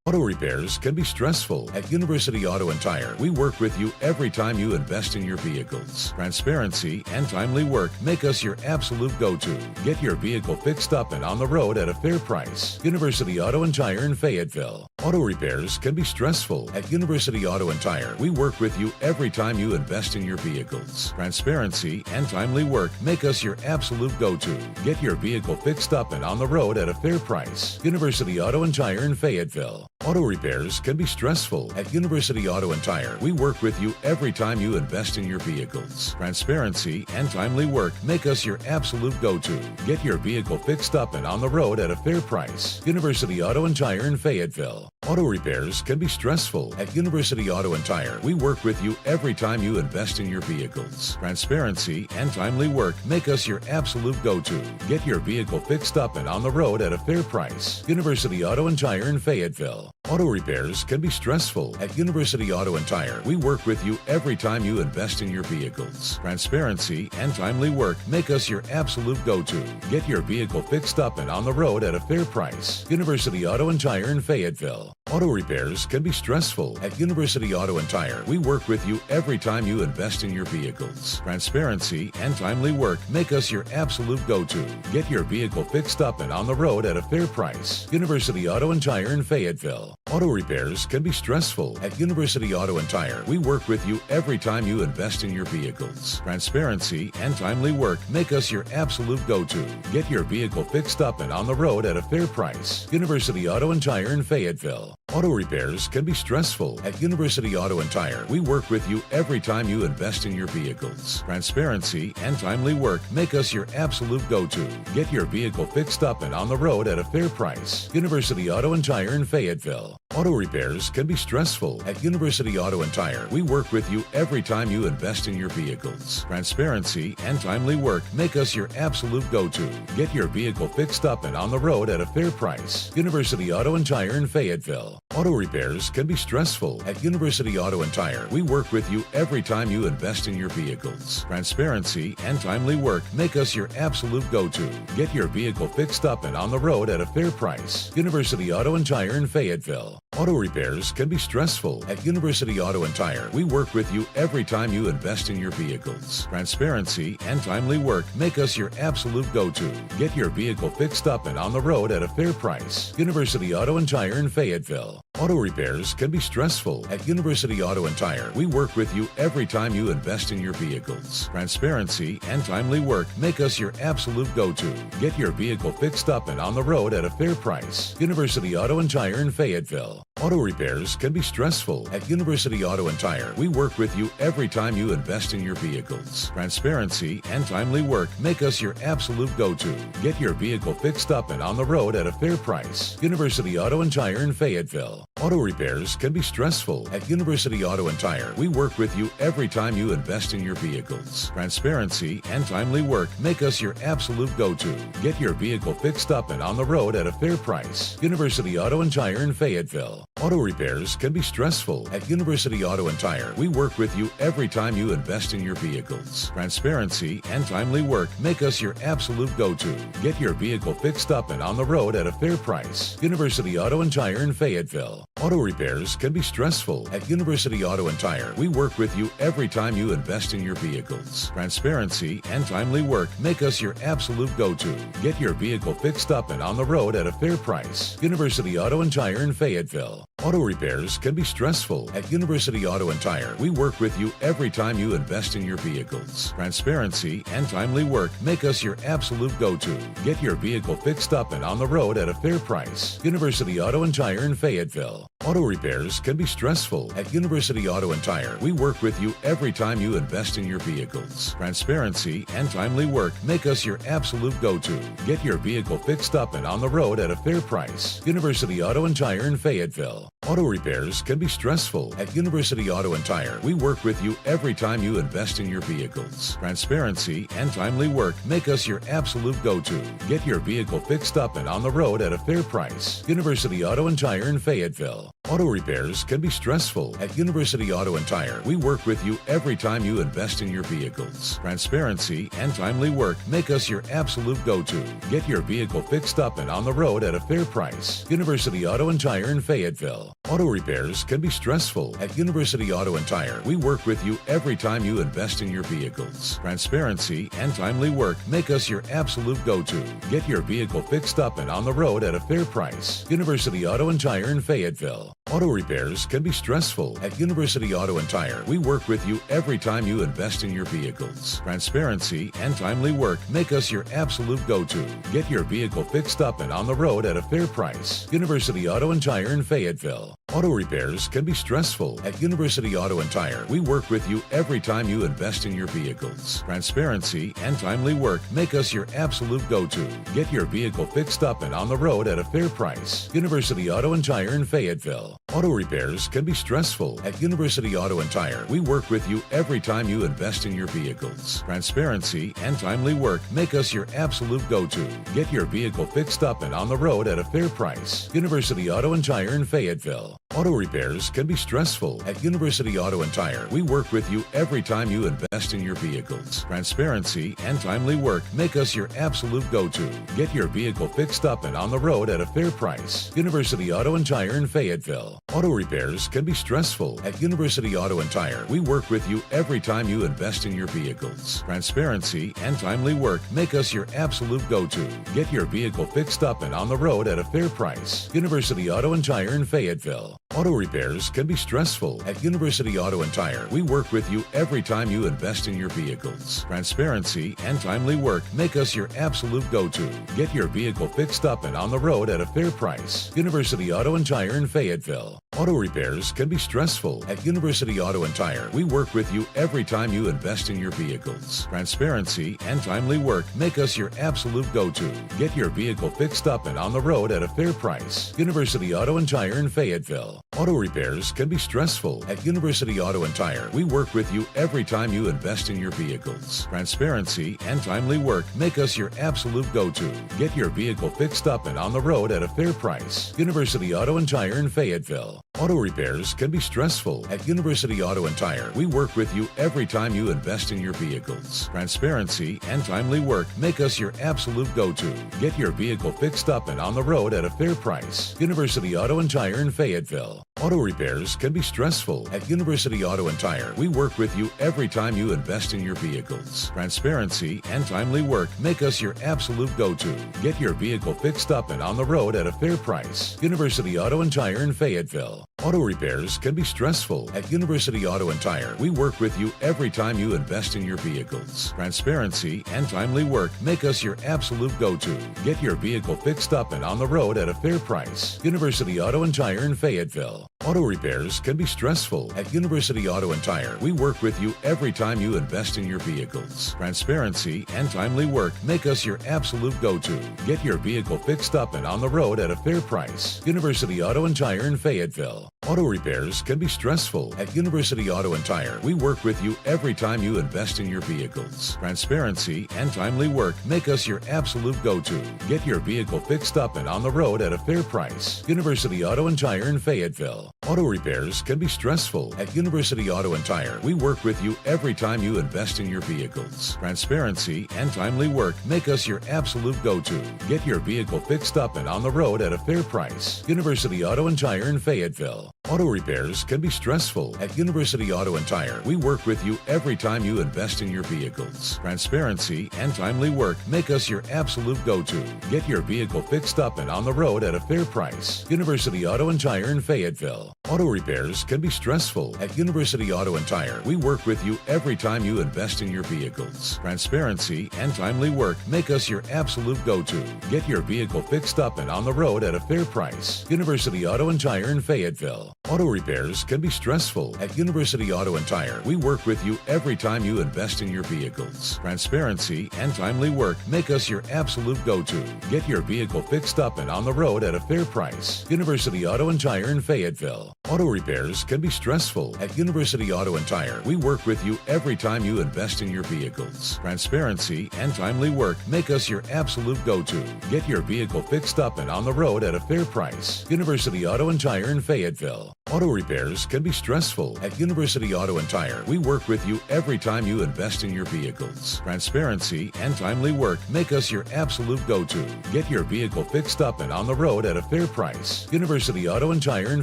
Auto repairs can be stressful. At University Auto and Tire, we work with you every time you invest in your vehicles. Transparency and timely work make us your absolute go-to. Get your vehicle fixed up and on the road at a fair price. University Auto and Tire in Fayetteville. Auto repairs can be stressful. At University Auto and Tire, we work with you every time you invest in your vehicles. Transparency and timely work make us your absolute go-to. Get your vehicle fixed up and on the road at a fair price. University Auto and Tire in Fayetteville. Auto repairs can be stressful. At University Auto and Tire, we work with you every time you invest in your vehicles. Transparency and timely work make us your absolute go-to. Get your vehicle fixed up and on the road at a fair price. University Auto and Tire in Fayetteville. Auto repairs can be stressful. At University Auto and Tire, we work with you every time you invest in your vehicles. Transparency and timely work make us your absolute go-to. Get your vehicle fixed up and on the road at a fair price. University Auto and Tire in Fayetteville. Auto repairs can be stressful. At University Auto and Tire, we work with you every time you invest in your vehicles. Transparency and timely work make us your absolute go-to. Get your vehicle fixed up and on the road at a fair price. University Auto and Tire in Fayetteville. Auto repairs can be stressful. At University Auto and Tire, we work with you every time you invest in your vehicles. Transparency and timely work make us your absolute go-to. Get your vehicle fixed up and on the road at a fair price. University Auto and Tire in Fayetteville. Auto repairs can be stressful. At University Auto and Tire, we work with you every time you invest in your vehicles. Transparency and timely work make us your absolute go-to. Get your vehicle fixed up and on the road at a fair price. University Auto and Tire in Fayetteville. Auto repairs can be stressful. At University Auto and Tire, we work with you every time you invest in your vehicles. Transparency and timely work make us your absolute go-to. Get your vehicle fixed up and on the road at a fair price. University Auto and Tire in Fayetteville. Auto repairs can be stressful. At University Auto and Tire, we work with you every time you invest in your vehicles. Transparency and timely work make us your absolute go-to. Get your vehicle fixed up and on the road at a fair price. University Auto and Tire in Fayetteville. Auto repairs can be stressful. At University Auto and Tire, we work with you every time you invest in your vehicles. Transparency and timely work make us your absolute go-to. Get your vehicle fixed up and on the road at a fair price. University Auto and Tire in Fayetteville. Auto repairs can be stressful. At University Auto and Tire, we work with you every time you invest in your vehicles. Transparency and timely work make us your absolute go-to. Get your vehicle fixed up and on the road at a fair price. University Auto and Tire in Fayetteville. Auto repairs can be stressful. At University Auto and Tire, we work with you every time you invest in your vehicles. Transparency and timely work make us your absolute go-to. Get your vehicle fixed up and on the road at a fair price. University Auto and Tire in Fayetteville. Auto repairs can be stressful. At University Auto and Tire, we work with you every time you invest in your vehicles. Transparency and timely work make us your absolute go-to. Get your vehicle fixed up and on the road at a fair price. University Auto and Tire in Fayetteville. Auto repairs can be stressful. At University Auto and Tire, we work with you every time you invest in your vehicles. Transparency and timely work make us your absolute go-to. Get your vehicle fixed up and on the road at a fair price. University Auto and Tire in Fayetteville. Auto repairs can be stressful. At University Auto and Tire, we work with you every time you invest in your vehicles. Transparency and timely work make us your absolute go-to. Get your vehicle fixed up and on the road at a fair price. University Auto and Tire in Fayetteville. Auto repairs can be stressful. At University Auto and Tire, we work with you every time you invest in your vehicles. Transparency and timely work make us your absolute go-to. Get your vehicle fixed up and on the road at a fair price. University Auto and Tire in Fayetteville. Auto repairs can be stressful. At University Auto and Tire, we work with you every time you invest in your vehicles. Transparency and timely work make us your absolute go-to. Get your vehicle fixed up and on the road at a fair price. University Auto and Tire in Fayetteville. Auto repairs can be stressful. At University Auto and Tire, we work with you every time you invest in your vehicles. Transparency and timely work make us your absolute go-to. Get your vehicle fixed up and on the road at a fair price. University Auto and Tire in Fayetteville. Auto repairs can be stressful. At University Auto and Tire, we work with you every time you invest in your vehicles. Transparency and timely work make us your absolute go-to. Get your vehicle fixed up and on the road at a fair price. University Auto and Tire in Fayetteville. Auto repairs can be stressful. At University Auto and Tire, we work with you every time you invest in your vehicles. Transparency and timely work make us your absolute go-to. Get your vehicle fixed up and on the road at a fair price. University Auto and Tire in Fayetteville. Auto repairs can be stressful. At University Auto and Tire, we work with you every time you invest in your vehicles. Transparency and timely work make us your absolute go-to. Get your vehicle fixed up and on the road at a fair price. University Auto and Tire in Fayetteville. Auto repairs can be stressful. At University Auto and Tire, we work with you every time you invest in your vehicles. Transparency and timely work make us your absolute go-to. Get your vehicle fixed up and on the road at a fair price. University Auto and Tire in Fayetteville. Auto repairs can be stressful. At University Auto and Tire, we work with you every time you invest in your vehicles. Transparency and timely work make us your absolute go-to. Get your vehicle fixed up and on the road at a fair price. University Auto and Tire in Fayetteville. Auto repairs can be stressful. At University Auto and Tire, we work with you every time you invest in your vehicles. Transparency and timely work make us your absolute go-to. Get your vehicle fixed up and on the road at a fair price. University Auto and Tire in Fayetteville. Auto repairs can be stressful. At University Auto and Tire, we work with you every time you invest in your vehicles. Transparency and timely work make us your absolute go-to. Get your vehicle fixed up and on the road at a fair price. University Auto and Tire in Fayetteville. Auto repairs can be stressful. At University Auto and Tire, we work with you every time you invest in your vehicles. Transparency and timely work make us your absolute go-to. Get your vehicle fixed up and on the road at a fair price. University Auto and Tire in Fayetteville. Auto repairs can be stressful. At University Auto and Tire, we work with you every time you invest in your vehicles. Transparency and timely work make us your absolute go-to. Get your vehicle fixed up and on the road at a fair price. University Auto and Tire in Fayetteville. Auto repairs can be stressful. At University Auto and Tire, we work with you every time you invest in your vehicles. Transparency and timely work make us your absolute go-to. Get your vehicle fixed up and on the road at a fair price. University Auto and Tire in Fayetteville. Auto repairs can be stressful. At University Auto and Tire, we work with you every time you invest in your vehicles. Transparency and timely work make us your absolute go-to. Get your vehicle fixed up and on the road at a fair price. University Auto and Tire in Fayetteville. Auto repairs can be stressful. At University Auto and Tire, we work with you every time you invest in your vehicles. Transparency and timely work make us your absolute go-to. Get your vehicle fixed up and on the road at a fair price. University Auto and Tire in Fayetteville. Auto repairs can be stressful. At University Auto and Tire, we work with you every time you invest in your vehicles. Transparency and timely work make us your absolute go-to. Get your vehicle fixed up and on the road at a fair price. University Auto and Tire in Fayetteville. Auto repairs can be stressful. At University Auto and Tire, we work with you every time you invest in your vehicles. Transparency and timely work make us your absolute go-to. Get your vehicle fixed up and on the road at a fair price. University Auto and Tire in Fayetteville. Auto repairs can be stressful. At University Auto and Tire, we work with you every time you invest in your vehicles. Transparency and timely work make us your absolute go-to. Get your vehicle fixed up and on the road at a fair price. University Auto and Tire in Fayetteville. Auto repairs can be stressful. At University Auto and Tire, we work with you every time you invest in your vehicles. Transparency and timely work make us your absolute go-to. Get your vehicle fixed up and on the road at a fair price. University Auto and Tire in Fayetteville. Auto repairs can be stressful. At University Auto and Tire, we work with you every time you invest in your vehicles. Transparency and timely work make us your absolute go-to. Get your vehicle fixed up and on the road at a fair price. University Auto and Tire in Fayetteville. Auto repairs can be stressful. At University Auto and Tire, we work with you every time you invest in your vehicles. Transparency and timely work make us your absolute go-to. Get your vehicle fixed up and on the road at a fair price. University Auto and Tire in Fayetteville. Auto repairs can be stressful. At University Auto and Tire, we work with you every time you invest in your vehicles. Transparency and timely work make us your absolute go-to. Get your vehicle fixed up and on the road at a fair price. University Auto and Tire in Fayetteville. Auto repairs can be stressful. At University Auto and Tire, we work with you every time you invest in your vehicles. Transparency and timely work make us your absolute go-to. Get your vehicle fixed up and on the road at a fair price. University Auto and Tire in Fayetteville. Auto repairs can be stressful. At University Auto and Tire, we work with you every time you invest in your vehicles. Transparency and timely work make us your absolute go-to. Get your vehicle fixed up and on the road at a fair price. University Auto and Tire in Fayetteville. Auto repairs can be stressful. At University Auto and Tire, we work with you every time you invest in your vehicles. Transparency and timely work make us your absolute go-to. Get your vehicle fixed up and on the road at a fair price. University Auto and Tire in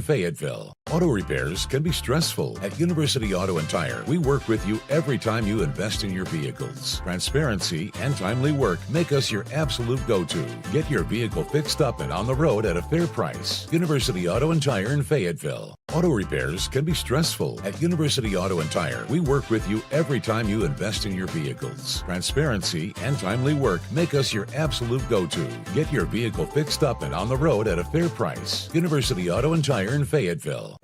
Fayetteville. Auto repairs can be stressful. At University Auto and Tire, we work with you every time you invest in your vehicles. Transparency and timely work make us your absolute go-to. Get your vehicle fixed up and on the road at a fair price. University Auto and Tire in Fayetteville. Auto repairs can be stressful. At University Auto and Tire, we work with you every time you invest in your vehicles. Transparency and timely work make us your absolute go-to. Get your vehicle fixed up and on the road at a fair price. University Auto and Tire in Fayetteville.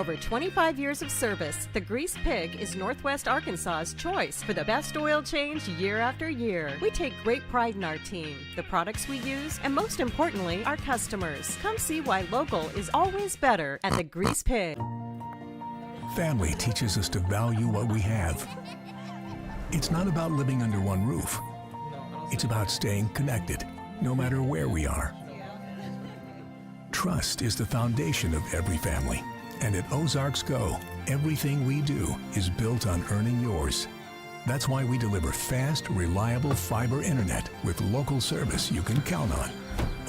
over 25 years of service, the Grease Pig is Northwest Arkansas's choice for the best oil change year after year. We take great pride in our team, the products we use, and most importantly, our customers. Come see why local is always better at the Grease Pig. Family teaches us to value what we have. It's not about living under one roof. It's about staying connected, no matter where we are. Trust is the foundation of every family. And at Ozarks Go, everything we do is built on earning yours. That's why we deliver fast, reliable fiber internet with local service you can count on.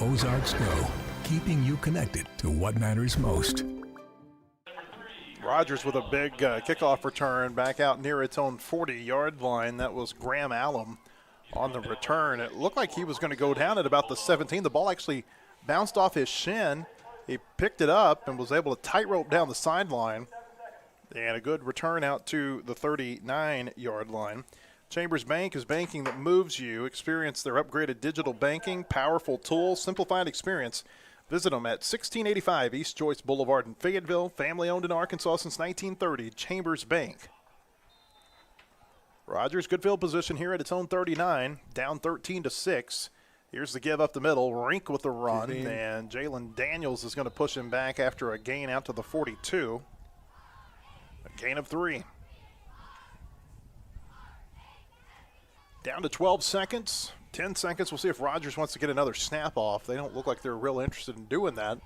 Ozarks Go, keeping you connected to what matters most. Rogers with a big kickoff return back out near its own 40-yard line. That was Graham Allum on the return. It looked like he was going to go down at about the 17. The ball actually bounced off his shin. He picked it up and was able to tightrope down the sideline. And a good return out to the 39-yard line. Chambers Bank is banking that moves you. Experience their upgraded digital banking, powerful tools, simplified experience. Visit them at 1685 East Joyce Boulevard in Fayetteville. Family owned in Arkansas since 1930. Chambers Bank. Rogers, good field position here at its own 39, down 13-6. Here's the give up the middle. Rink with the run, and Jalen Daniels is going to push him back after a gain out to the 42. A gain of 3. Down to 12 seconds. 10 seconds. We'll see if Rogers wants to get another snap off. They don't look like they're real interested in doing that.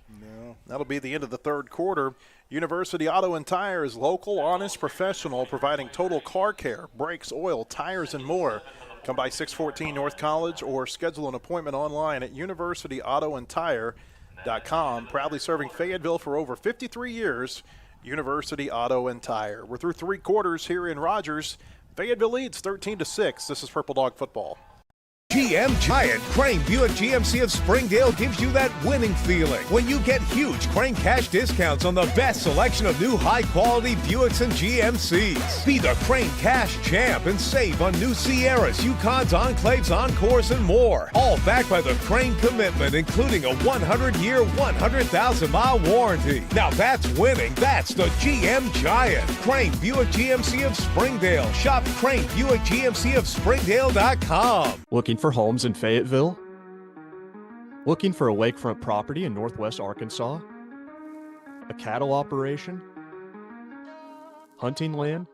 No. That'll be the end of the third quarter. University Auto and Tire is local, honest, professional, providing total car care, brakes, oil, tires, and more. Come by 614 North College or schedule an appointment online at universityautoandtire.com. Proudly serving Fayetteville for over 53 years, University Auto and Tire. We're through 3 quarters here in Rogers. Fayetteville leads 13-6. This is Purple Dog Football. GM Giant Crane Buick GMC of Springdale gives you that winning feeling when you get huge Crane cash discounts on the best selection of new high-quality Buicks and GMCs. Be the Crane cash champ and save on new Sierras, Yukons, Enclaves, Encores, and more. All backed by the Crane commitment, including a 100-year, 100,000-mile warranty. Now that's winning. That's the GM Giant. Crane Buick GMC of Springdale. Shop Crane Buick GMC of Springdale.com. Looking for homes in Fayetteville? Looking for a lakefront property in Northwest Arkansas? A cattle operation? Hunting land?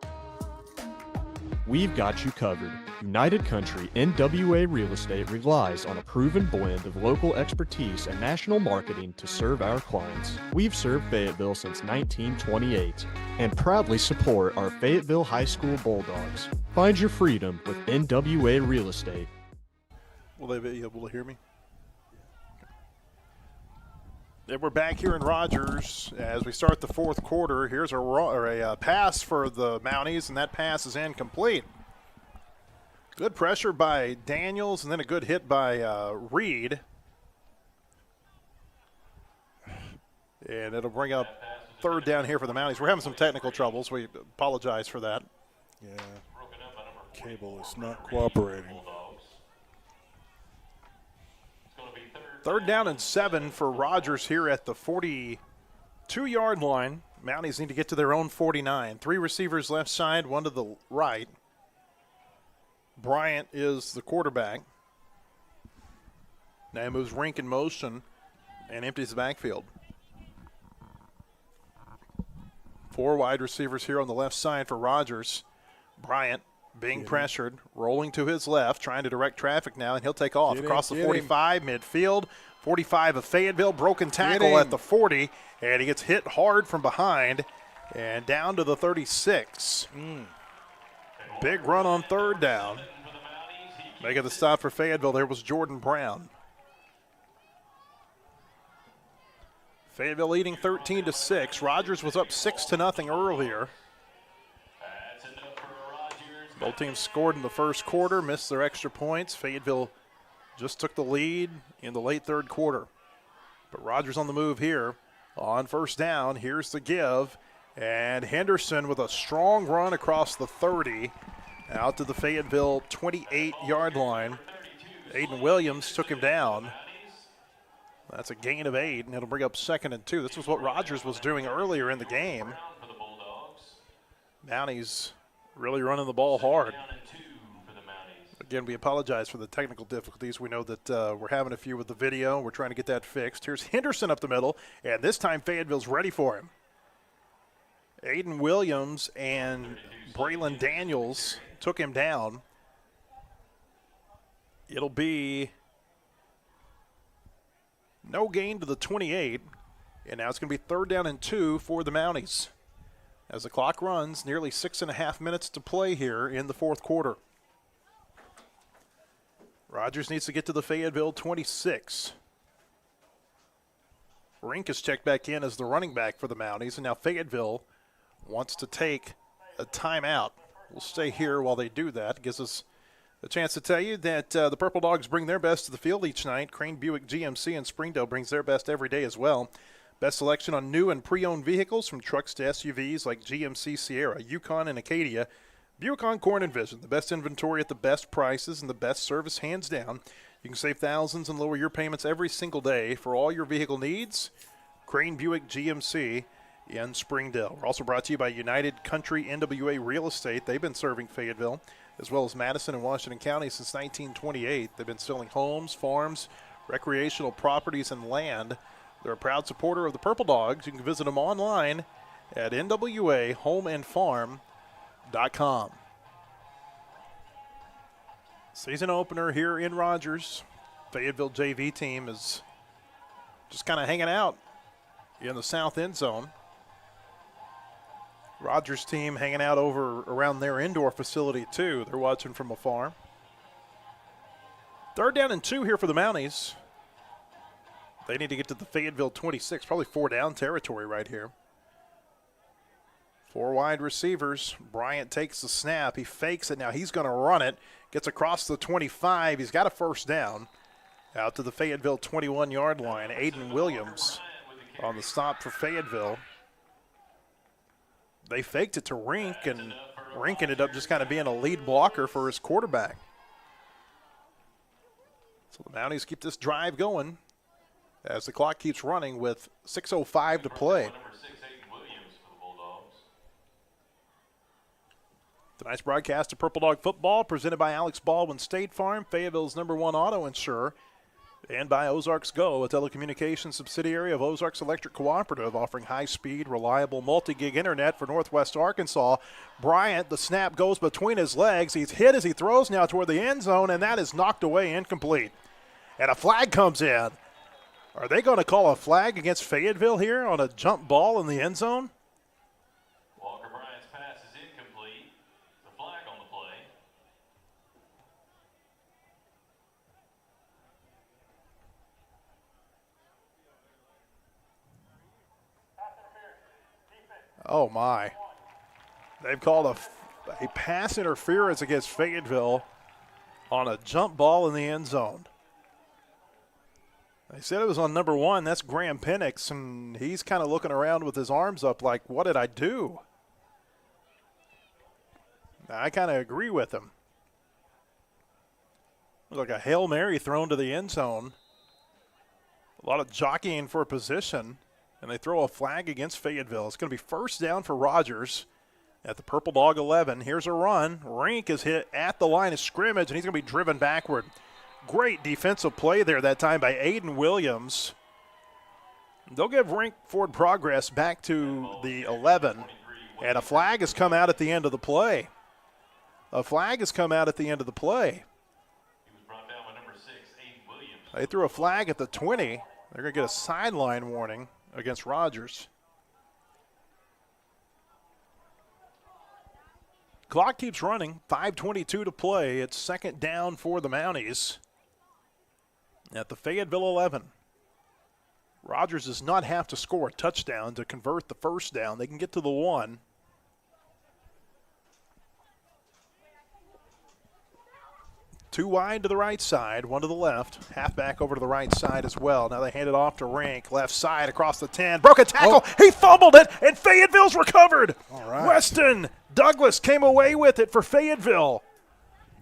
We've got you covered. United Country NWA Real Estate relies on a proven blend of local expertise and national marketing to serve our clients. We've served Fayetteville since 1928 and proudly support our Fayetteville High School Bulldogs. Find your freedom with NWA Real Estate. Will they be able to hear me? And we're back here in Rogers as we start the fourth quarter. Here's a pass for the Mounties, and that pass is incomplete. Good pressure by Daniels, and then a good hit by Reed. And it'll bring up third down here for the Mounties. We're having some technical troubles. We apologize for that. Yeah. Cable is not cooperating. Third down and 7 for Rogers here at the 42-yard line. Mounties need to get to their own 49. 3 receivers left side, 1 to the right. Bryant is the quarterback. Now he moves Rink in motion and empties the backfield. 4 wide receivers here on the left side for Rogers. Bryant being pressured, rolling to his left, trying to direct traffic now, and he'll take off across the 45, midfield. 45 of Fayetteville, broken tackle at the 40, and he gets hit hard from behind and down to the 36. Big run on third down. Making the stop for Fayetteville, there was Jordan Brown. Fayetteville leading 13-6. Rogers was up 6-0 earlier. Both teams scored in the first quarter, missed their extra points. Fayetteville just took the lead in the late third quarter. But Rogers on the move here on first down. Here's the give. And Henderson with a strong run across the 30 out to the Fayetteville 28-yard line. Aiden Williams took him down. That's a gain of 8, and it'll bring up 2nd and 2. This was what Rogers was doing earlier in the game. For the Bulldogs. Mounties really running the ball hard. Down and 2 for the Mounties. Again, we apologize for the technical difficulties. We know that we're having a few with the video. We're trying to get that fixed. Here's Henderson up the middle, and this time Fayetteville's ready for him. Aiden Williams and Braylon Daniels took him down. It'll be no gain to the 28, and now it's going to be 3rd down and 2 for the Mounties. As the clock runs, nearly 6.5 minutes to play here in the 4th quarter. Rogers needs to get to the Fayetteville 26. Rink is checked back in as the running back for the Mounties, and now Fayetteville wants to take a timeout. We'll stay here while they do that. Gives us a chance to tell you that the Purple Dogs bring their best to the field each night. Crane Buick GMC in Springdale brings their best every day as well. Best selection on new and pre-owned vehicles, from trucks to SUVs like GMC Sierra, Yukon, and Acadia. Buick Encore and Envision, the best inventory at the best prices and the best service hands down. You can save thousands and lower your payments every single day for all your vehicle needs. Crane Buick GMC in Springdale. We're also brought to you by United Country NWA Real Estate. They've been serving Fayetteville as well as Madison and Washington County since 1928. They've been selling homes, farms, recreational properties, and land. They're a proud supporter of the Purple Dogs. You can visit them online at nwahomeandfarm.com. Season opener here in Rogers. Fayetteville JV team is just kind of hanging out in the south end zone. Rogers team hanging out over around their indoor facility too. They're watching from afar. 3rd down and 2 here for the Mounties. They need to get to the Fayetteville 26, probably 4 down territory right here. 4 wide receivers. Bryant takes the snap. He fakes it. Now he's going to run it. Gets across the 25. He's got a 1st down. Out to the Fayetteville 21-yard line. Aiden Williams on the stop for Fayetteville. They faked it to Rink, and Rink ended up just kind of being a lead blocker for his quarterback. So the Mounties keep this drive going as the clock keeps running with 6:05 to play. Number 6, Aiden Williams for the Bulldogs. Tonight's broadcast of Purple Dog Football presented by Alex Baldwin State Farm, Fayetteville's #1 auto insurer, and by Ozarks Go, a telecommunications subsidiary of Ozarks Electric Cooperative, offering high-speed, reliable, multi-gig internet for Northwest Arkansas. Bryant, the snap goes between his legs. He's hit as he throws now toward the end zone, and that is knocked away, incomplete. And a flag comes in. Are they going to call a flag against Fayetteville here on a jump ball in the end zone? Walker Bryant's pass is incomplete. The flag on the play. Oh, my. They've called a pass interference against Fayetteville on a jump ball in the end zone. They said it was on number 1. That's Graham Penix, and he's kind of looking around with his arms up like, what did I do? I kind of agree with him. It was like a Hail Mary thrown to the end zone. A lot of jockeying for position, and they throw a flag against Fayetteville. It's going to be 1st down for Rogers at the Purple Dog 11. Here's a run. Rink is hit at the line of scrimmage, and he's going to be driven backward. Great defensive play there that time by Aiden Williams. They'll give Rink forward progress back to the 11, and a flag has come out at the end of the play. A flag has come out at the end of the play. He was brought down by number 6, Aiden Williams. They threw a flag at the 20. They're going to get a sideline warning against Rogers. Clock keeps running. 5:22 to play. It's 2nd down for the Mounties at the Fayetteville 11. Rogers does not have to score a touchdown to convert the 1st down. They can get to the 1. Two wide to the right side, 1 to the left. Halfback over to the right side as well. Now they hand it off to Rink. Left side across the 10. Broke a tackle. He fumbled it, and Fayetteville's recovered. All right. Weston Douglas came away with it for Fayetteville.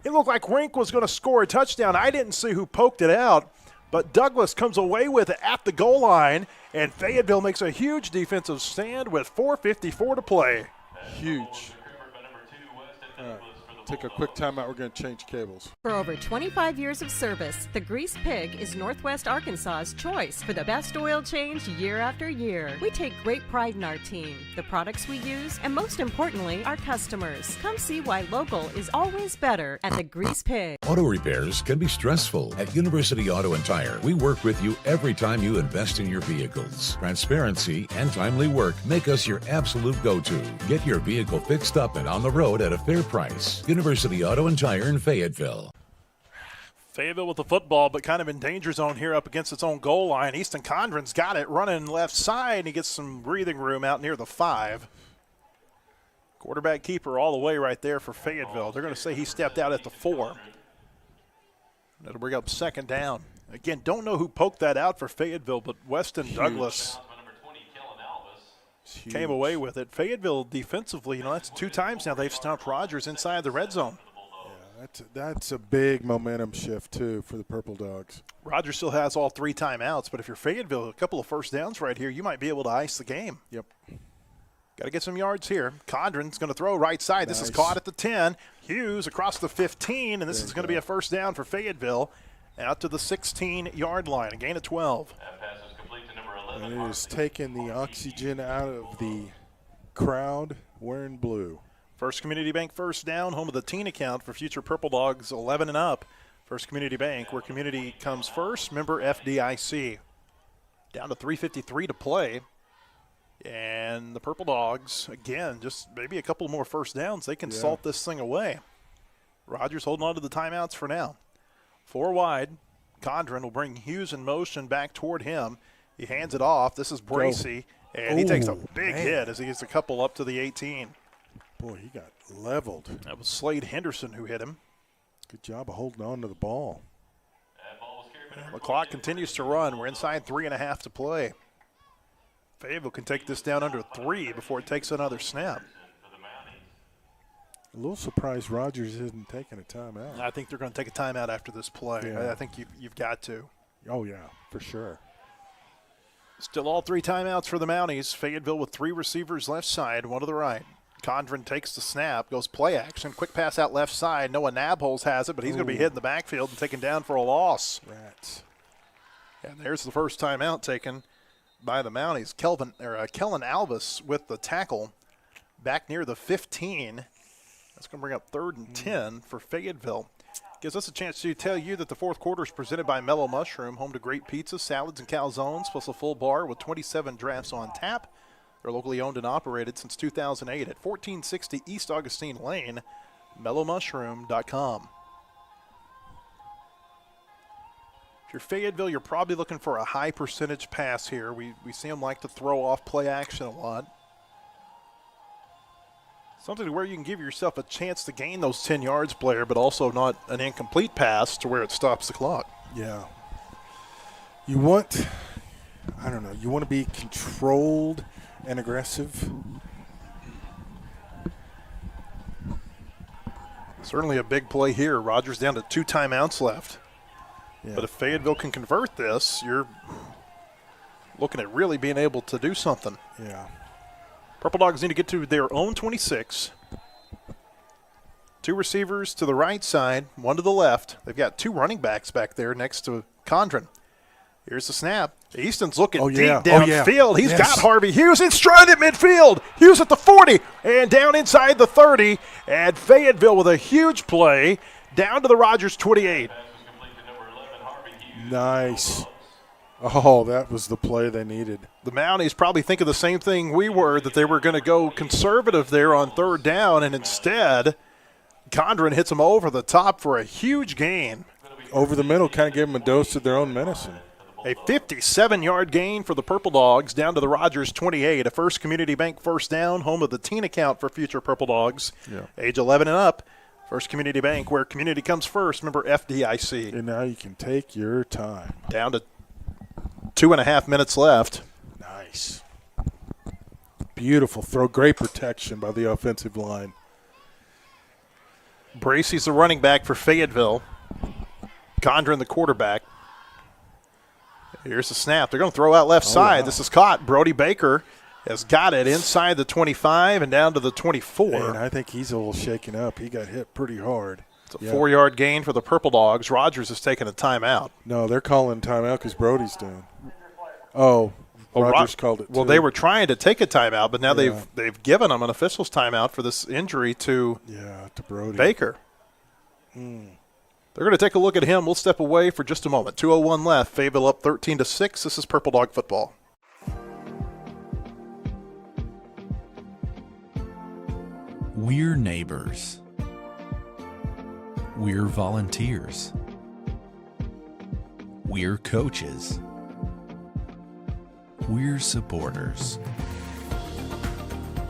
It looked like Rink was going to score a touchdown. I didn't see who poked it out, but Douglas comes away with it at the goal line, and Fayetteville makes a huge defensive stand with 4:54 to play. Huge. Take a quick timeout. We're going to change cables. For over 25 years of service, the Grease Pig is Northwest Arkansas's choice for the best oil change year after year. We take great pride in our team, the products we use, and most importantly, our customers. Come see why local is always better at the Grease Pig. Auto repairs can be stressful. At University Auto and Tire, we work with you every time you invest in your vehicles. Transparency and timely work make us your absolute go-to. Get your vehicle fixed up and on the road at a fair price. University Auto and Tire in Fayetteville. Fayetteville with the football, but kind of in danger zone here up against its own goal line. Easton Condren's got it running left side, and he gets some breathing room out near the 5. Quarterback keeper all the way right there for Fayetteville. They're going to say he stepped out at the 4. That'll bring up second down. Again, don't know who poked that out for Fayetteville, but Weston Douglas came away with it. Fayetteville defensively, that's 2 times now they've stopped Rogers inside the red zone. Yeah, that's a big momentum shift, too, for the Purple Dogs. Rogers still has all 3 timeouts, but if you're Fayetteville, a couple of first downs right here, you might be able to ice the game. Yep. Got to get some yards here. Condren's going to throw right side. This is caught at the 10. Hughes across the 15, and this is going to be a first down for Fayetteville out to the 16-yard line, a gain of 12. And it is taking the oxygen out of the crowd wearing blue. First Community Bank first down, home of the teen account for future Purple Dogs 11 and up. First Community Bank, where community comes first, member FDIC. Down to 3:53 to play. And the Purple Dogs, again, just maybe a couple more first downs. They can salt this thing away. Rogers holding on to the timeouts for now. 4 wide. Condren will bring Hughes in motion back toward him. He hands it off. This is Bracey, and he takes a big hit as he gets a couple up to the 18. Boy, he got leveled. That was Slade Henderson who hit him. Good job of holding on to the ball. The clock continues to run. We're inside 3.5 to play. Fayetteville can take this down under 3 before it takes another snap. A little surprised Rogers isn't taking a timeout. I think they're going to take a timeout after this play. Yeah. I think you've got to. Oh, yeah, for sure. Still all 3 timeouts for the Mounties. Fayetteville with 3 receivers left side, 1 to the right. Condren takes the snap, goes play action, quick pass out left side. Noah Nabholz has it, but he's going to be hit in the backfield and taken down for a loss. Rats. And there's the first timeout taken by the Mounties. Kellen Alvis with the tackle back near the 15. That's going to bring up 3rd and 10 for Fayetteville. Gives us a chance to tell you that the fourth quarter is presented by Mellow Mushroom, home to great pizza, salads, and calzones, plus a full bar with 27 drafts on tap. They're locally owned and operated since 2008 at 1460 East Augustine Lane, mellowmushroom.com. If you're Fayetteville, you're probably looking for a high percentage pass here. We see them like to throw off play action a lot. Something to where you can give yourself a chance to gain those 10 yards, Blair, but also not an incomplete pass to where it stops the clock. Yeah. You want, you want to be controlled and aggressive. Certainly a big play here. Rogers down to 2 timeouts left. Yeah. But if Fayetteville can convert this, you're looking at really being able to do something. Yeah. Purple Dogs need to get to their own 26. 2 receivers to the right side, 1 to the left. They've got 2 running backs back there next to Condren. Here's the snap. Easton's looking deep downfield. He's got Harvey Hughes in stride at midfield. Hughes at the 40 and down inside the 30. And Fayetteville with a huge play down to the Rogers 28. Nice. Oh, that was the play they needed. The Mounties probably think of the same thing we were, that they were going to go conservative there on 3rd down, and instead Condren hits them over the top for a huge gain. Over the middle, kind of gave them a dose of their own medicine. A 57-yard gain for the Purple Dogs down to the Rogers 28. A First Community Bank first down, home of the teen account for future Purple Dogs. Yeah. Age 11 and up. First Community Bank, where community comes first. Remember, FDIC. And now you can take your time. Down to 2.5 minutes left. Nice. Beautiful throw. Great protection by the offensive line. Bracey's the running back for Fayetteville. Condren the quarterback. Here's the snap. They're going to throw out left side. Wow. This is caught. Brody Baker has got it inside the 25 and down to the 24. And I think he's a little shaken up. He got hit pretty hard. It's a 4-yard gain for the Purple Dogs. Rogers has taken a timeout. No, they're calling timeout because Brody's done. Oh, Rogers called it. Well, too. they were trying to take a timeout, but now they've given them an official's timeout for this injury to Brody Baker. They're going to take a look at him. We'll step away for just a moment. 2:01 left. Fayetteville up 13-6. This is Purple Dog football. We're neighbors. We're volunteers. We're coaches. We're supporters.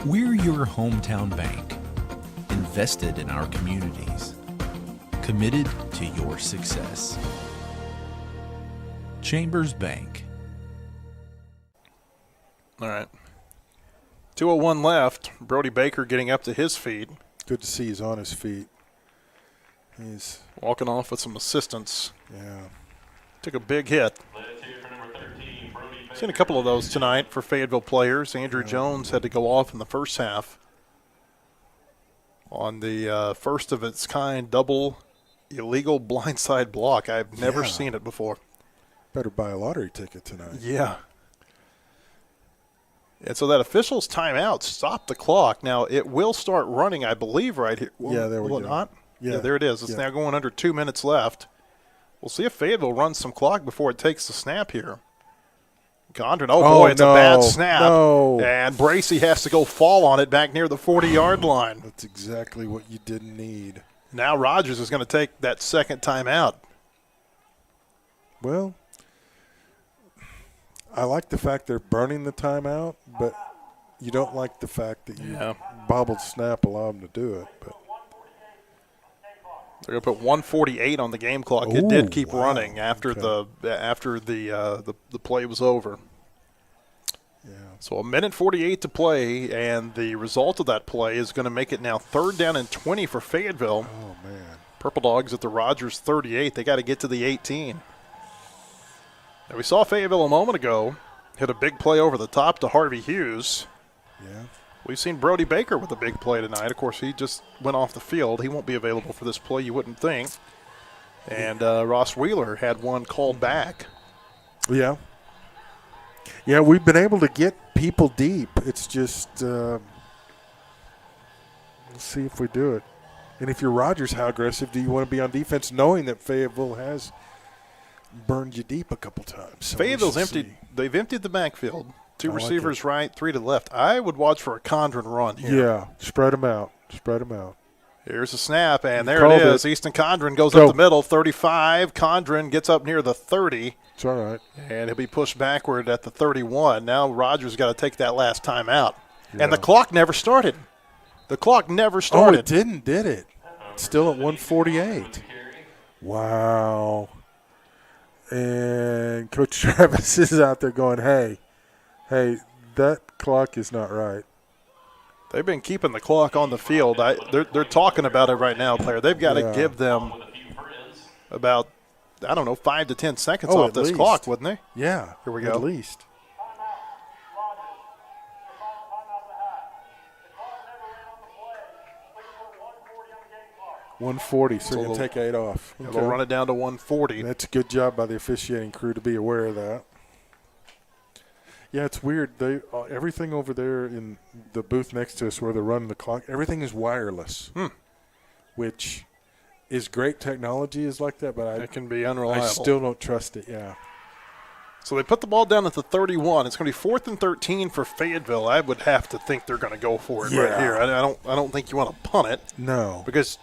We're your hometown bank, invested in our communities, committed to your success. Chambers Bank. All right. 2:01 left. Brody Baker getting up to his feet. Good to see he's on his feet. He's walking off with some assistance. Yeah. Took a big hit. Seen a couple of those tonight for Fayetteville players. Andrew Jones had to go off in the first half on the first of its kind double illegal blindside block. I've never seen it before. Better buy a lottery ticket tonight. Yeah. And so that official's timeout stopped the clock. Now it will start running, I believe, right here. Yeah, there we go. Will it not? Yeah. There it is. It's now going under 2 minutes left. We'll see if Fayetteville runs some clock before it takes the snap here. Condren, boy, it's a bad snap. No. And Bracey has to go fall on it back near the 40-yard line. That's exactly what you didn't need. Now Rogers is going to take that second timeout. Well, I like the fact they're burning the timeout, but you don't like the fact that you bobbled snap allow them to do it. But they're going to put 1:48 on the game clock. It did keep running after the play was over. Yeah. So 1:48 to play, and the result of that play is going to make it now 3rd down and 20 for Fayetteville. Oh man. Purple Dogs at the Rogers 38. They got to get to the 18. And we saw Fayetteville a moment ago hit a big play over the top to Harvey Hughes. Yeah. We've seen Brody Baker with a big play tonight. Of course, he just went off the field. He won't be available for this play, you wouldn't think. And Ross Wheeler had one called back. Yeah. Yeah, we've been able to get people deep. It's just let's see if we do it. And if you're Rogers, how aggressive do you want to be on defense knowing that Fayetteville has burned you deep a couple times? So Fayetteville's emptied. They've emptied the backfield. 2 receivers right, 3 to the left. I would watch for a Condren run here. Yeah, spread them out. Spread them out. Here's a snap, and there it is. Easton Condren goes up the middle, 35. Condren gets up near the 30. It's all right. And he'll be pushed backward at the 31. Now Rogers got to take that last time out. Yeah. And the clock never started. The clock never started. Oh, it didn't, did it? It's still at 1:48. Wow. And Coach Travis is out there going, hey, that clock is not right. They've been keeping the clock on the field. They're talking about it right now, player. They've got to give them about, 5 to 10 seconds off this clock, wouldn't they? Yeah. Here we go. At least. 140, so you're going to take 8 off. Okay. They'll run it down to 140. That's a good job by the officiating crew to be aware of that. Yeah, it's weird. Everything over there in the booth next to us where they're running the clock, everything is wireless, which is great technology is like that, but it can be unreliable. I still don't trust it, yeah. So they put the ball down at the 31. It's going to be 4th and 13 for Fayetteville. I would have to think they're going to go for it right here. I don't think you want to punt it. No. Because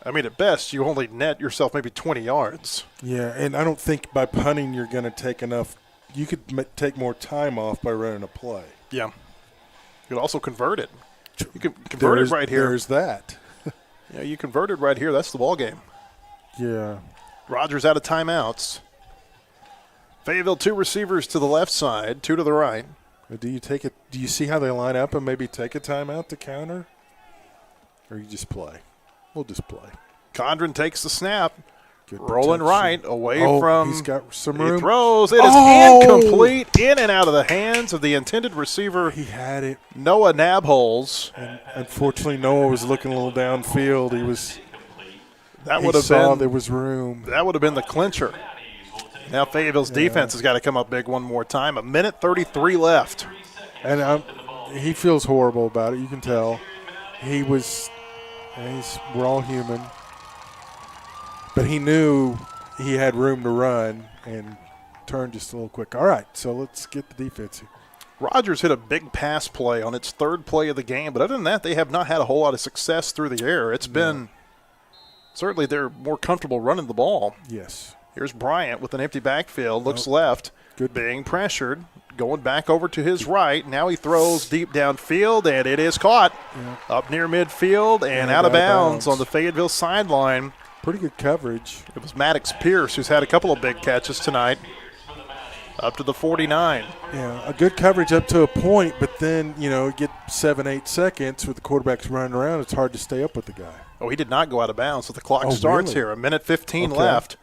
at best, you only net yourself maybe 20 yards. Yeah, and I don't think by punting you're going to take enough. You could take more time off by running a play. Yeah. You could also convert it. You can convert it right here. There's that. Yeah, you convert it right here. That's the ball game. Yeah. Rogers out of timeouts. Fayetteville 2 receivers to the left side, 2 to the right. Do you take it? Do you see how they line up and maybe take a timeout to counter? Or you just play? We'll just play. Condren takes the snap. Good Rolling protection. right, away Oh, from. he's got some He room. throws. It is Oh! incomplete. In and out of the hands of the intended receiver, He had it. Noah Nabholz. And unfortunately, Noah was looking a little downfield. He Would have saw been there was room. That would have been the clincher. Now Fayetteville's defense has got to come up big one more time. 1:33 left. And he feels horrible about it. You can tell. We're all human. But he knew he had room to run and turned just a little quick. All right, so let's get the defense here. Rogers hit a big pass play on its third play of the game, but other than that, they have not had a whole lot of success through the air. It's been certainly they're more comfortable running the ball. Yes. Here's Bryant with an empty backfield, looks left, being pressured, going back over to his right. Now he throws deep downfield, and it is caught up near midfield and out of bounds on the Fayetteville sideline. Pretty good coverage. It was Maddox Pierce who's had a couple of big catches tonight. Up to the 49. Yeah, a good coverage up to a point, but then, get 7-8 seconds with the quarterbacks running around. It's hard to stay up with the guy. Oh, he did not go out of bounds, so the clock really? starts here. 1:15 left.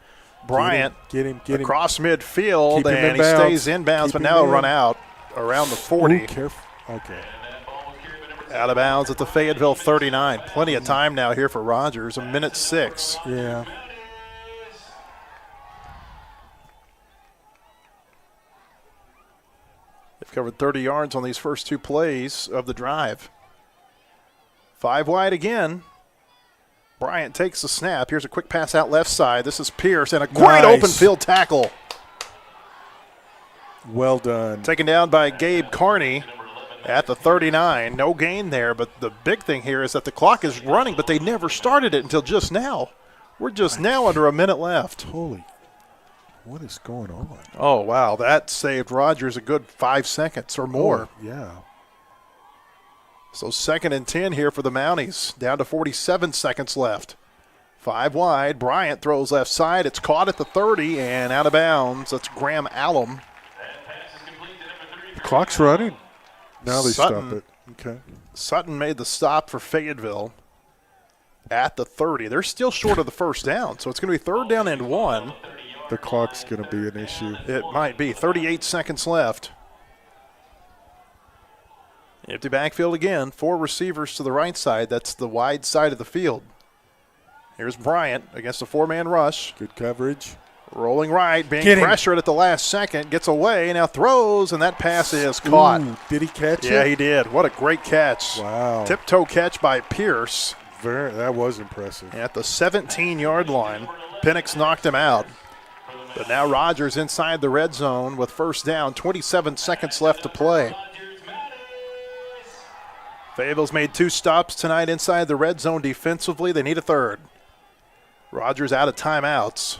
Bryant get him across midfield, Keep him and in he bounds. stays in bounds, Keep but him now he'll in. run out around the 40. Ooh, careful. Okay. Out of bounds at the Fayetteville 39. Plenty of time now here for Rogers. 1:06. Yeah. They've covered 30 yards on these first two plays of the drive. 5 wide again. Bryant takes the snap. Here's a quick pass out left side. This is Pierce, and a great open field tackle. Well done. Taken down by Gabe Carney at the 39. No gain there, but the big thing here is that the clock is running, but they never started it until just now. We're just now under a minute left. Holy, what is going on? Oh, wow. That saved Rogers a good 5 seconds or more. Oh, yeah. So 2nd and 10 here for the Mounties. Down to 47 seconds left. 5 wide. Bryant throws left side. It's caught at the 30 and out of bounds. That's Graham Allum. The clock's running. Now they Sutton. stop it. Okay. Sutton made the stop for Fayetteville at the 30. They're still short of the first down, so it's going to be 3rd down and 1. The clock's going to be an issue. It might be. 38 seconds left. Empty backfield again. 4 receivers to the right side. That's the wide side of the field. Here's Bryant against a 4-man rush. Good coverage. Rolling right, being pressured at the last second. Gets away, now throws, and that pass is caught. Ooh, did he catch it? Yeah, he did. What a great catch. Wow. Tiptoe catch by Pierce. That was impressive. At the 17-yard line, Penix knocked him out. But now Rogers inside the red zone with first down, 27 seconds left to play. Fayetteville's made 2 stops tonight inside the red zone defensively. They need a 3rd. Rogers out of timeouts.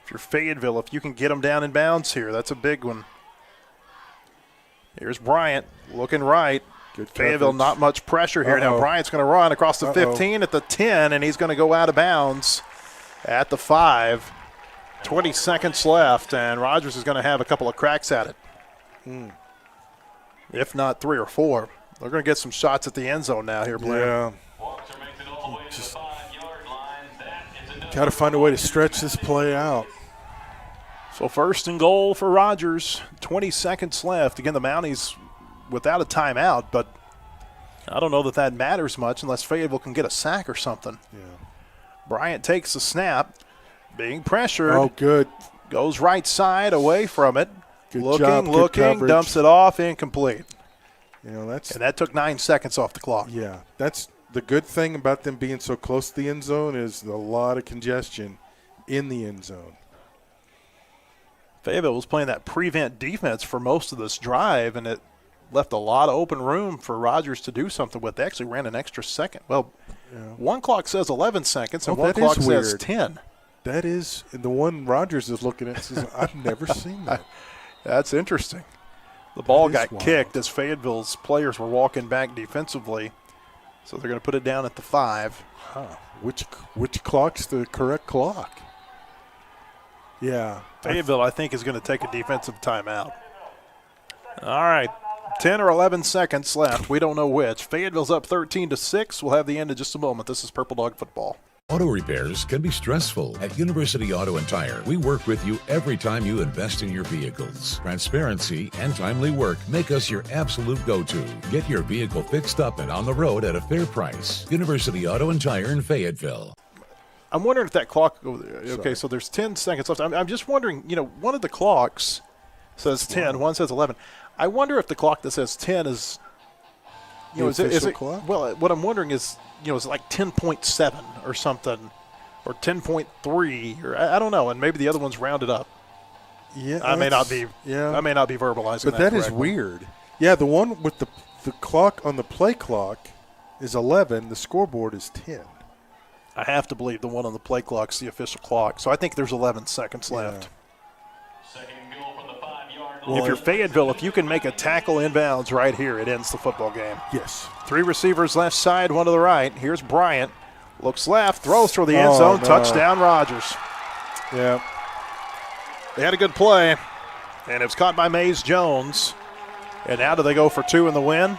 If you're Fayetteville, if you can get them down in bounds here, that's a big one. Here's Bryant looking right. Good Fayetteville, coverage. not much pressure here. Now Bryant's going to run across the 15 at the 10, and he's going to go out of bounds at the 5. 20 seconds left, and Rogers is going to have a couple of cracks at it. If not 3 or 4. They're going to get some shots at the end zone now here, Blair. Yeah. Just got to find a way to stretch this play out. So 1st and goal for Rogers. 20 seconds left. Again, the Mounties without a timeout, but I don't know that matters much unless Fayetteville can get a sack or something. Yeah. Bryant takes the snap, being pressured. Oh, good. Goes right side, away from it. Good job, good Looking, coverage. dumps it off, incomplete. And that took 9 seconds off the clock. Yeah, that's the good thing about them being so close to the end zone is a lot of congestion in the end zone. Fayetteville was playing that prevent defense for most of this drive, and it left a lot of open room for Rogers to do something with. They actually ran an extra second. Well, one clock says 11 seconds, and one clock says 10. That is, the one Rogers is looking at says, I've never seen that. That's interesting. The ball got wild. kicked as Fayetteville's players were walking back defensively. So they're going to put it down at the 5. Huh. Which clock's the correct clock? Yeah. Fayetteville, I think, is going to take a defensive timeout. All right. 10 or 11 seconds left. We don't know which. Fayetteville's up 13-6. We'll have the end in just a moment. This is Purple Dog Football. Auto repairs can be stressful. At University Auto and Tire, we work with you every time you invest in your vehicles. Transparency and timely work make us your absolute go-to. Get your vehicle fixed up and on the road at a fair price. University Auto and Tire in Fayetteville. I'm wondering if that clock – okay, so there's 10 seconds left. I'm just wondering, one of the clocks says 10, one says 11. I wonder if the clock that says 10 is – is it clock? Well, what I'm wondering is – is it like 10.7 or something, or 10.3, or I don't know, and maybe the other one's rounded up. Yeah, I may not be verbalizing that. But that is weird. Yeah, the one with the clock on the play clock is 11. The scoreboard is 10. I have to believe the one on the play clock's the official clock. So I think there's 11 seconds left. Second and goal from the 5-yard If you're Fayetteville, if you can make a tackle inbounds right here, it ends the football game. Yes. 3 receivers left side, 1 to the right. Here's Bryant. Looks left, throws for the end zone. No. Touchdown, Rogers. Yeah. They had a good play, and it was caught by Mays Jones. And now do they go for 2 in the win?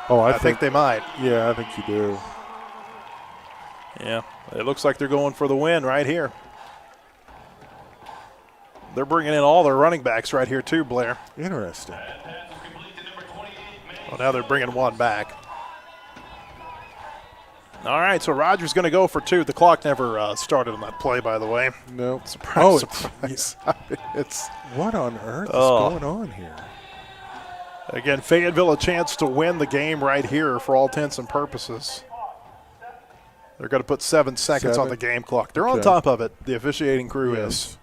Oh, I think they might. Yeah, I think you do. Yeah, it looks like they're going for the win right here. They're bringing in all their running backs right here too, Blair. Interesting. Well, now they're bringing 1 back. All right, so Rogers going to go for 2. The clock never started on that play, by the way. No. Surprise. It's what on earth is going on here? Again, Fayetteville a chance to win the game right here for all intents and purposes. They're going to put 7 seconds on the game clock. They're on top of it, the officiating crew is.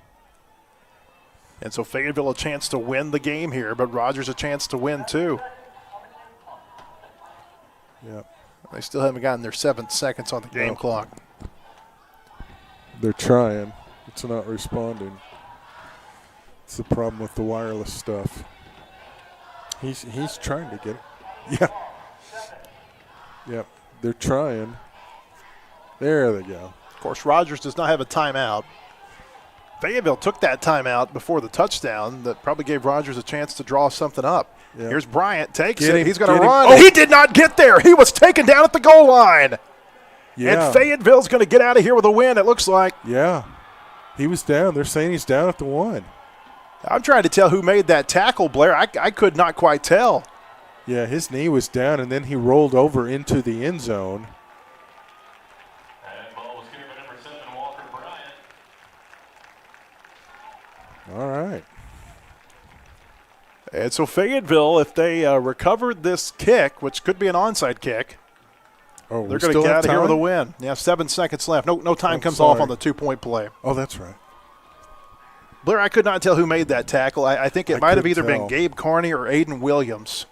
And so Fayetteville a chance to win the game here, but Rogers a chance to win too. Yep. They still haven't gotten their 7 seconds on the game clock. They're trying. It's not responding. It's the problem with the wireless stuff. He's trying to get it. Yeah. Yep. They're trying. There they go. Of course, Rogers does not have a timeout. Fayetteville took that timeout before the touchdown that probably gave Rogers a chance to draw something up. Yep. Here's Bryant, takes it. He's going to run. Oh, he did not get there. He was taken down at the goal line. Yeah. And Fayetteville's going to get out of here with a win, it looks like. Yeah. He was down. They're saying he's down at the 1. I'm trying to tell who made that tackle, Blair. I could not quite tell. Yeah, his knee was down, and then he rolled over into the end zone. And ball was given to number 7, Walker Bryant. All right. And so Fayetteville, if they recovered this kick, which could be an onside kick, they're going to get out of here with a win. Yeah, 7 seconds left. No time comes off on the 2-point play. Oh, that's right. Blair, I could not tell who made that tackle. I think it might have either been Gabe Carney or Aiden Williams.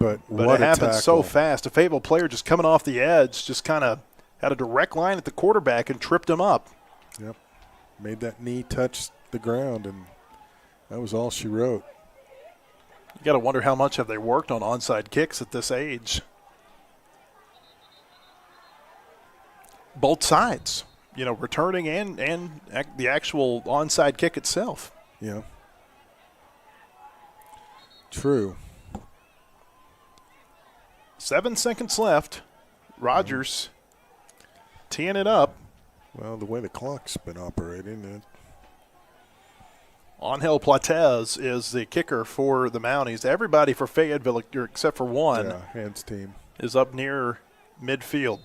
But it happened so fast. A Fayetteville player just coming off the edge just kind of had a direct line at the quarterback and tripped him up. Yep. Made that knee touch the ground, and that was all she wrote. You got to wonder how much have they worked on onside kicks at this age. Both sides, returning and the actual onside kick itself. Yeah. True. 7 seconds left. Rogers teeing it up. Well, the way the clock's been operating, Angel Platez is the kicker for the Mounties. Everybody for Fayetteville, except for one, hands team, is up near midfield.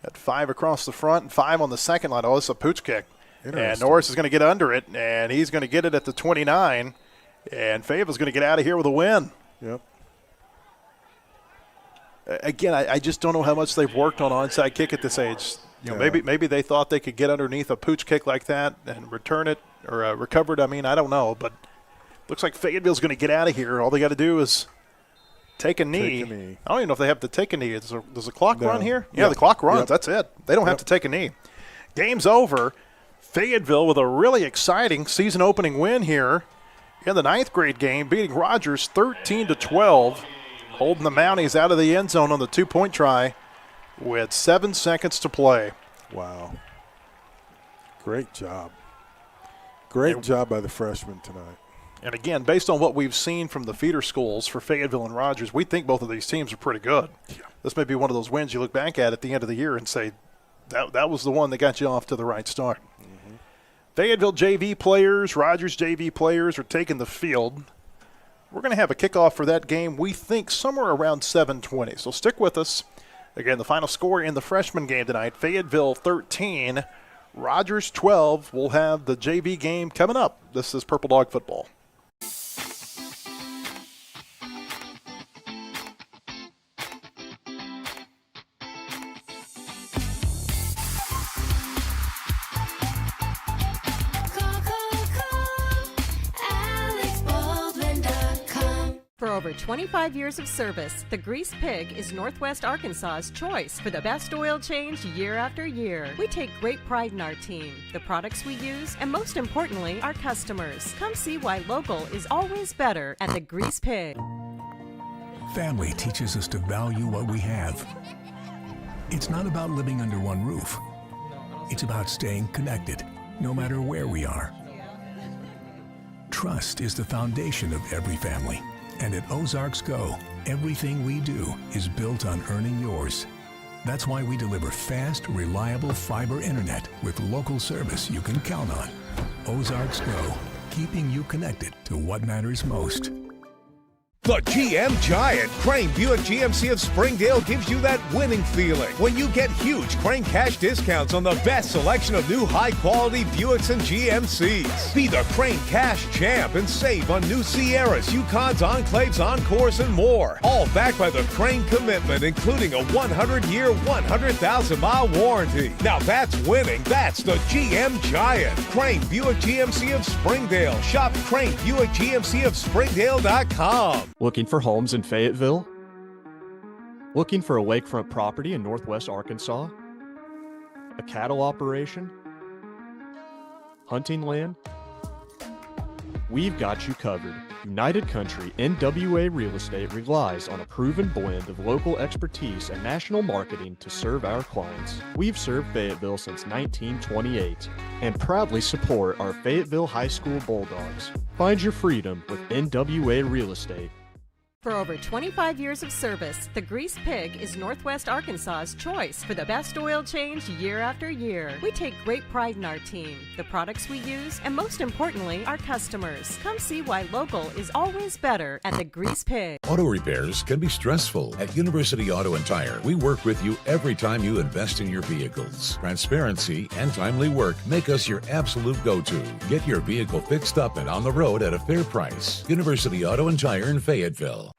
At 5 across the front and 5 on the second line. Oh, it's a pooch kick. And Norris is going to get under it, and he's going to get it at the 29. And Fayetteville's going to get out of here with a win. Yep. Again, I just don't know how much they've worked on onside kick at this age. Maybe they thought they could get underneath a pooch kick like that and return it or recover it. I don't know, but looks like Fayetteville's going to get out of here. All they got to do is take a knee. I don't even know if they have to take a knee. Does the clock run here? Yeah, the clock runs. Yep. That's it. They don't have to take a knee. Game's over. Fayetteville with a really exciting season opening win here in the 9th grade game, beating Rogers 13-12, holding the Mounties out of the end zone on the 2-point try with 7 seconds to play. Wow. Great job. Great job by the freshmen tonight. And again, based on what we've seen from the feeder schools for Fayetteville and Rogers, we think both of these teams are pretty good. Yeah. This may be one of those wins you look back at the end of the year and say, That was the one that got you off to the right start. Fayetteville JV players, Rogers JV players are taking the field. We're going to have a kickoff for that game, we think, somewhere around 7:20. So stick with us. Again, the final score in the freshman game tonight, Fayetteville 13, Rogers 12. We'll have the JV game coming up. This is Purple Dog Football. For over 25 years of service, the Grease Pig is Northwest Arkansas's choice for the best oil change year after year. We take great pride in our team, the products we use, and most importantly, our customers. Come see why local is always better at the Grease Pig. Family teaches us to value what we have. It's not about living under one roof. It's about staying connected, no matter where we are. Trust is the foundation of every family. And at Ozarks Go, everything we do is built on earning yours. That's why we deliver fast, reliable fiber internet with local service you can count on. Ozarks Go, keeping you connected to what matters most. The GM Giant, Crane Buick GMC of Springdale gives you that winning feeling when you get huge Crane cash discounts on the best selection of new high-quality Buicks and GMCs. Be the Crane cash champ and save on new Sierras, Yukons, Enclaves, Encores, and more. All backed by the Crane commitment, including a 100-year, 100,000-mile warranty. Now that's winning. That's the GM Giant. Crane Buick GMC of Springdale. Shop Crane Buick GMC of Springdale.com. Looking for homes in Fayetteville? Looking for a lakefront property in Northwest Arkansas? A cattle operation? Hunting land? We've got you covered. United Country NWA Real Estate relies on a proven blend of local expertise and national marketing to serve our clients. We've served Fayetteville since 1928 and proudly support our Fayetteville High School Bulldogs. Find your freedom with NWA Real Estate. For over 25 years of service, the Grease Pig is Northwest Arkansas's choice for the best oil change year after year. We take great pride in our team, the products we use, and most importantly, our customers. Come see why local is always better at the Grease Pig. Auto repairs can be stressful. At University Auto and Tire, we work with you every time you invest in your vehicles. Transparency and timely work make us your absolute go-to. Get your vehicle fixed up and on the road at a fair price. University Auto and Tire in Fayetteville.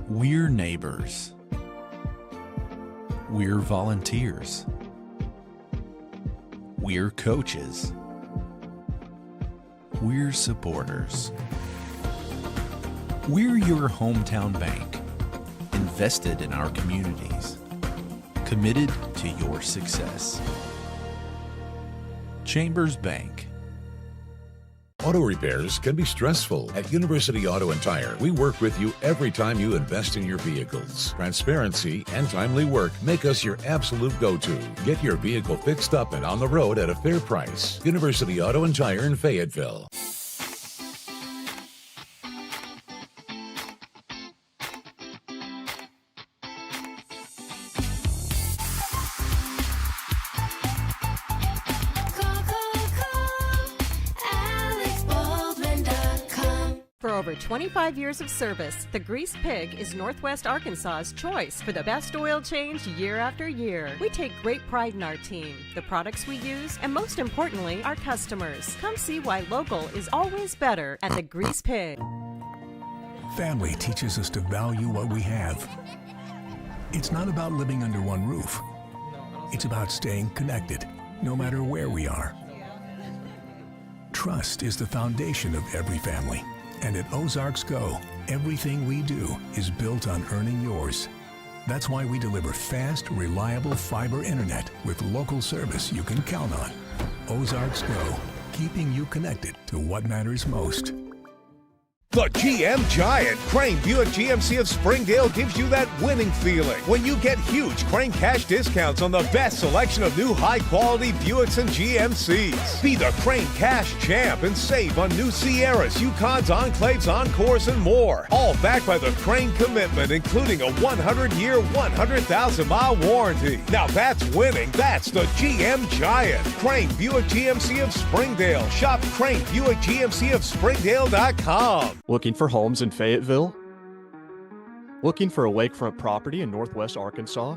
We're neighbors. We're volunteers. We're coaches. We're supporters. We're your hometown bank, invested in our communities, committed to your success. Chambers Bank. Auto repairs can be stressful. At University Auto and Tire, we work with you every time you invest in your vehicles. Transparency and timely work make us your absolute go-to. Get your vehicle fixed up and on the road at a fair price. University Auto and Tire in Fayetteville. For over 25 years of service, the Grease Pig is Northwest Arkansas's choice for the best oil change year after year. We take great pride in our team, the products we use, and most importantly, our customers. Come see why local is always better at the Grease Pig. Family teaches us to value what we have. It's not about living under one roof. It's about staying connected, no matter where we are. Trust is the foundation of every family. And at Ozarks Go, everything we do is built on earning yours. That's why we deliver fast, reliable fiber internet with local service you can count on. Ozarks Go, keeping you connected to what matters most. The GM Giant, Crane Buick GMC of Springdale gives you that winning feeling when you get huge Crane cash discounts on the best selection of new high-quality Buicks and GMCs. Be the Crane Cash champ and save on new Sierras, Yukons, Enclaves, Encores, and more. All backed by the Crane commitment, including a 100-year, 100,000-mile warranty. Now that's winning. That's the GM Giant. Crane Buick GMC of Springdale. Shop Crane Buick GMC of Springdale.com. Looking for homes in Fayetteville? Looking for a lakefront property in northwest Arkansas?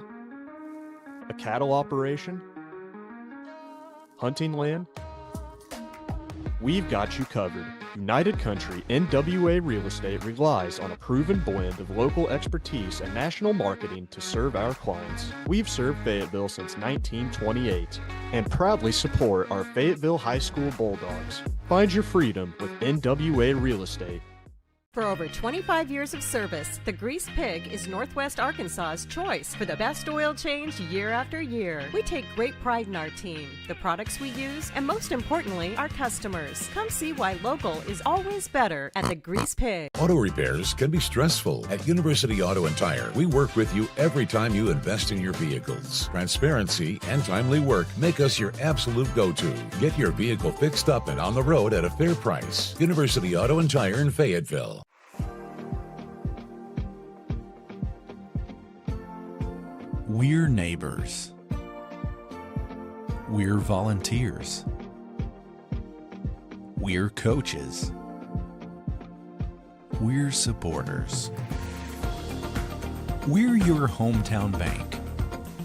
A cattle operation? Hunting land? We've got you covered. United Country NWA Real Estate relies on a proven blend of local expertise and national marketing to serve our clients. We've served Fayetteville since 1928 and proudly support our Fayetteville High School Bulldogs. Find your freedom with NWA Real Estate. For over 25 years of service, the Grease Pig is Northwest Arkansas's choice for the best oil change year after year. We take great pride in our team, the products we use, and most importantly, our customers. Come see why local is always better at the Grease Pig. Auto repairs can be stressful. At University Auto and Tire, we work with you every time you invest in your vehicles. Transparency and timely work make us your absolute go-to. Get your vehicle fixed up and on the road at a fair price. University Auto and Tire in Fayetteville. We're neighbors. We're volunteers. We're coaches. We're supporters. We're your hometown bank,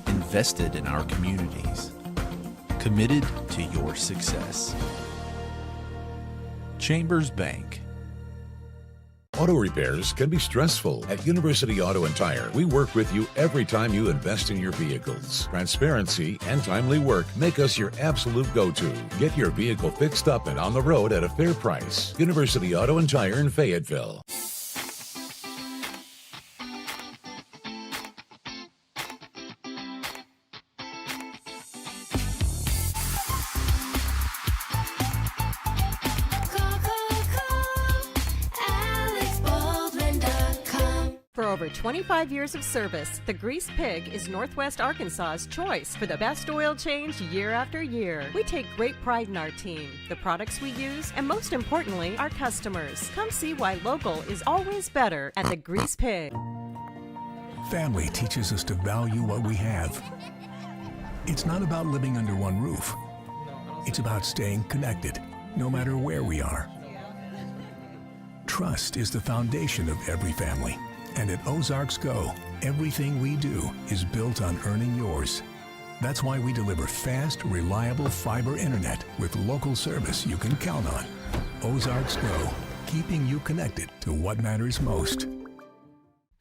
invested in our communities, committed to your success. Chambers Bank. Auto repairs can be stressful. At University Auto and Tire, we work with you every time you invest in your vehicles. Transparency and timely work make us your absolute go-to. Get your vehicle fixed up and on the road at a fair price. University Auto and Tire in Fayetteville. For over 25 years of service, the Grease Pig is Northwest Arkansas's choice for the best oil change year after year. We take great pride in our team, the products we use, and most importantly, our customers. Come see why local is always better at the Grease Pig. Family teaches us to value what we have. It's not about living under one roof. It's about staying connected, no matter where we are. Trust is the foundation of every family. And at Ozarks Go, everything we do is built on earning yours. That's why we deliver fast, reliable fiber internet with local service you can count on. Ozarks Go, keeping you connected to what matters most.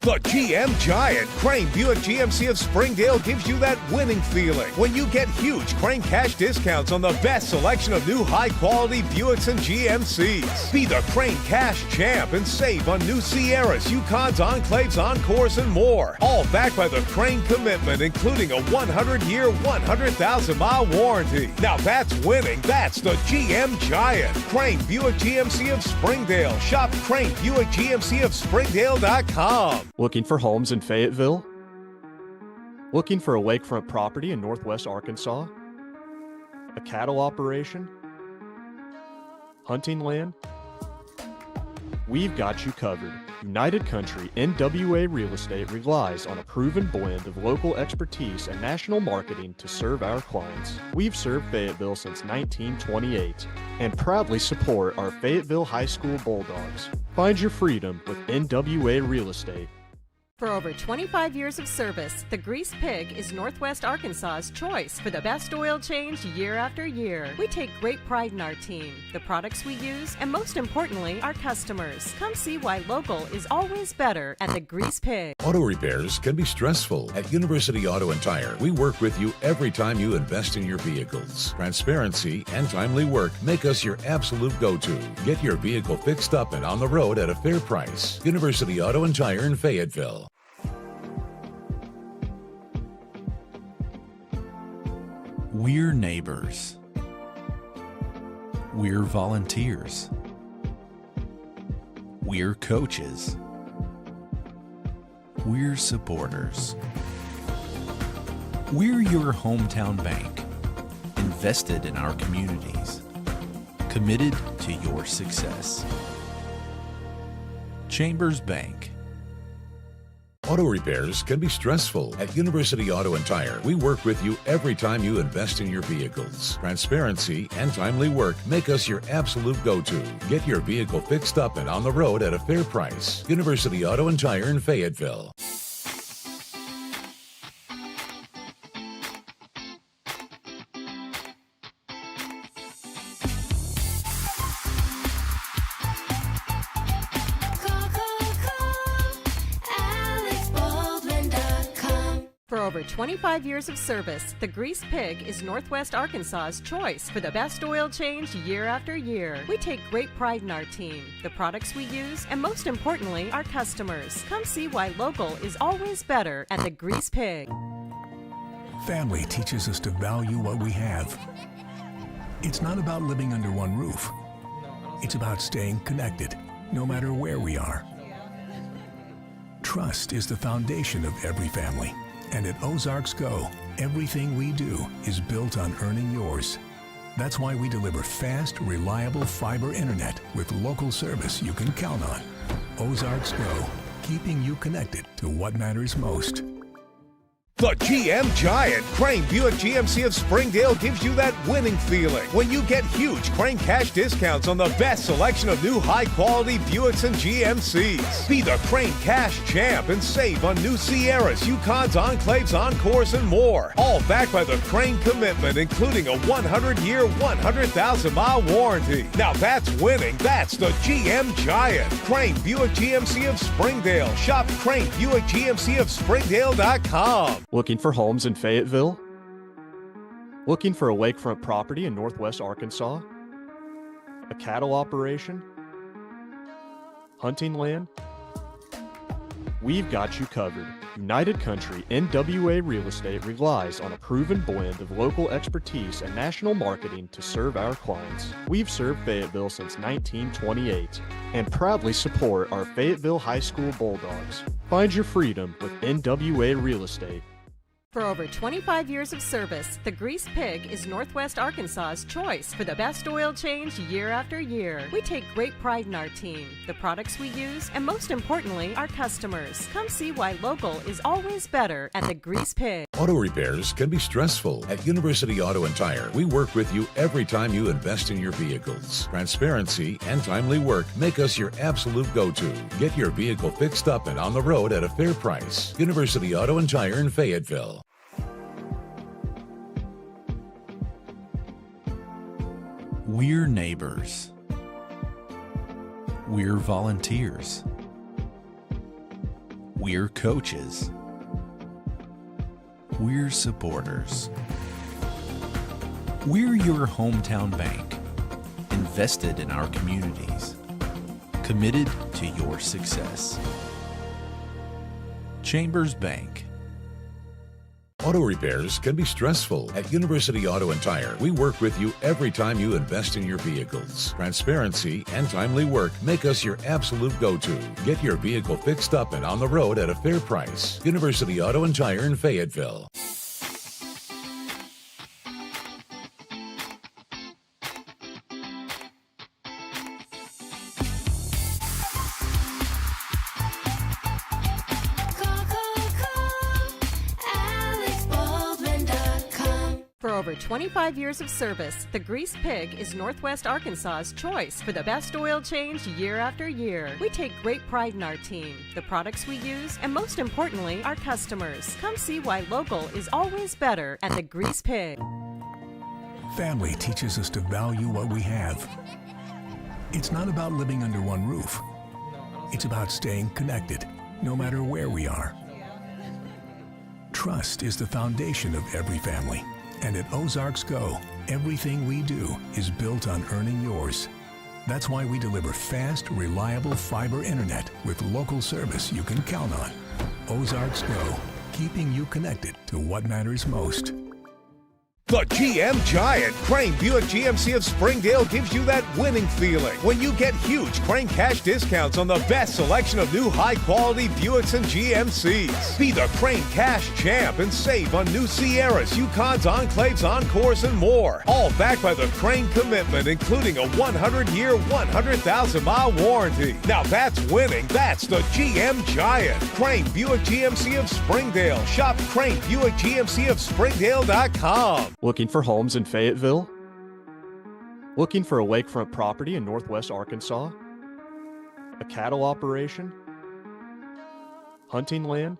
The GM Giant, Crane Buick GMC of Springdale gives you that winning feeling when you get huge Crane cash discounts on the best selection of new high-quality Buicks and GMCs. Be the Crane Cash champ and save on new Sierras, Yukons, Enclaves, Encores, and more. All backed by the Crane commitment, including a 100-year, 100,000-mile warranty. Now that's winning. That's the GM Giant. Crane Buick GMC of Springdale. Shop Crane Buick GMC of Springdale.com. Looking for homes in Fayetteville? Looking for a lakefront property in northwest Arkansas? A cattle operation? Hunting land? We've got you covered. United Country NWA Real Estate relies on a proven blend of local expertise and national marketing to serve our clients. We've served Fayetteville since 1928 and proudly support our Fayetteville High School Bulldogs. Find your freedom with NWA Real Estate. For over 25 years of service, the Grease Pig is Northwest Arkansas's choice for the best oil change year after year. We take great pride in our team, the products we use, and most importantly, our customers. Come see why local is always better at the Grease Pig. Auto repairs can be stressful. At University Auto and Tire, we work with you every time you invest in your vehicles. Transparency and timely work make us your absolute go-to. Get your vehicle fixed up and on the road at a fair price. University Auto and Tire in Fayetteville. We're neighbors. We're volunteers. We're coaches. We're supporters. We're your hometown bank, invested in our communities, committed to your success. Chambers Bank. Auto repairs can be stressful. At University Auto and Tire, we work with you every time you invest in your vehicles. Transparency and timely work make us your absolute go-to. Get your vehicle fixed up and on the road at a fair price. University Auto and Tire in Fayetteville. For over 25 years of service, the Grease Pig is Northwest Arkansas's choice for the best oil change year after year. We take great pride in our team, the products we use, and most importantly, our customers. Come see why local is always better at the Grease Pig. Family teaches us to value what we have. It's not about living under one roof. It's about staying connected, no matter where we are. Trust is the foundation of every family. And at Ozarks Go, everything we do is built on earning yours. That's why we deliver fast, reliable fiber internet with local service you can count on. Ozarks Go, keeping you connected to what matters most. The GM Giant, Crane Buick GMC of Springdale gives you that winning feeling when you get huge Crane cash discounts on the best selection of new high-quality Buicks and GMCs. Be the Crane cash champ and save on new Sierras, Yukons, Enclaves, Encores, and more. All backed by the Crane commitment, including a 100-year, 100,000-mile warranty. Now that's winning. That's the GM Giant, Crane Buick GMC of Springdale. Shop Crane Buick GMC of Springdale.com. Looking for homes in Fayetteville? Looking for a lakefront property in Northwest Arkansas? A cattle operation? Hunting land? We've got you covered. United Country NWA Real Estate relies on a proven blend of local expertise and national marketing to serve our clients. We've served Fayetteville since 1928 and proudly support our Fayetteville High School Bulldogs. Find your freedom with NWA Real Estate. For over 25 years of service, the Grease Pig is Northwest Arkansas's choice for the best oil change year after year. We take great pride in our team, the products we use, and most importantly, our customers. Come see why local is always better at the Grease Pig. Auto repairs can be stressful. At University Auto and Tire, we work with you every time you invest in your vehicles. Transparency and timely work make us your absolute go-to. Get your vehicle fixed up and on the road at a fair price. University Auto and Tire in Fayetteville. We're neighbors. We're volunteers. We're coaches. We're supporters. We're your hometown bank, invested in our communities, committed to your success. Chambers Bank. Auto repairs can be stressful. At University Auto and Tire, we work with you every time you invest in your vehicles. Transparency and timely work make us your absolute go-to. Get your vehicle fixed up and on the road at a fair price. University Auto and Tire in Fayetteville. For over 25 years of service, the Grease Pig is Northwest Arkansas's choice for the best oil change year after year. We take great pride in our team, the products we use, and most importantly, our customers. Come see why local is always better at the Grease Pig. Family teaches us to value what we have. It's not about living under one roof. It's about staying connected, no matter where we are. Trust is the foundation of every family. And at Ozarks Go, everything we do is built on earning yours. That's why we deliver fast, reliable fiber internet with local service you can count on. Ozarks Go, keeping you connected to what matters most. The GM Giant, Crane Buick GMC of Springdale gives you that winning feeling when you get huge Crane cash discounts on the best selection of new high-quality Buicks and GMCs. Be the Crane cash champ and save on new Sierras, Yukons, Enclaves, Encores, and more. All backed by the Crane commitment, including a 100-year, 100,000-mile warranty. Now that's winning. That's the GM Giant. Crane Buick GMC of Springdale. Shop Crane Buick GMC of Springdale.com. Looking for homes in Fayetteville? Looking for a lakefront property in northwest Arkansas? A cattle operation? Hunting land?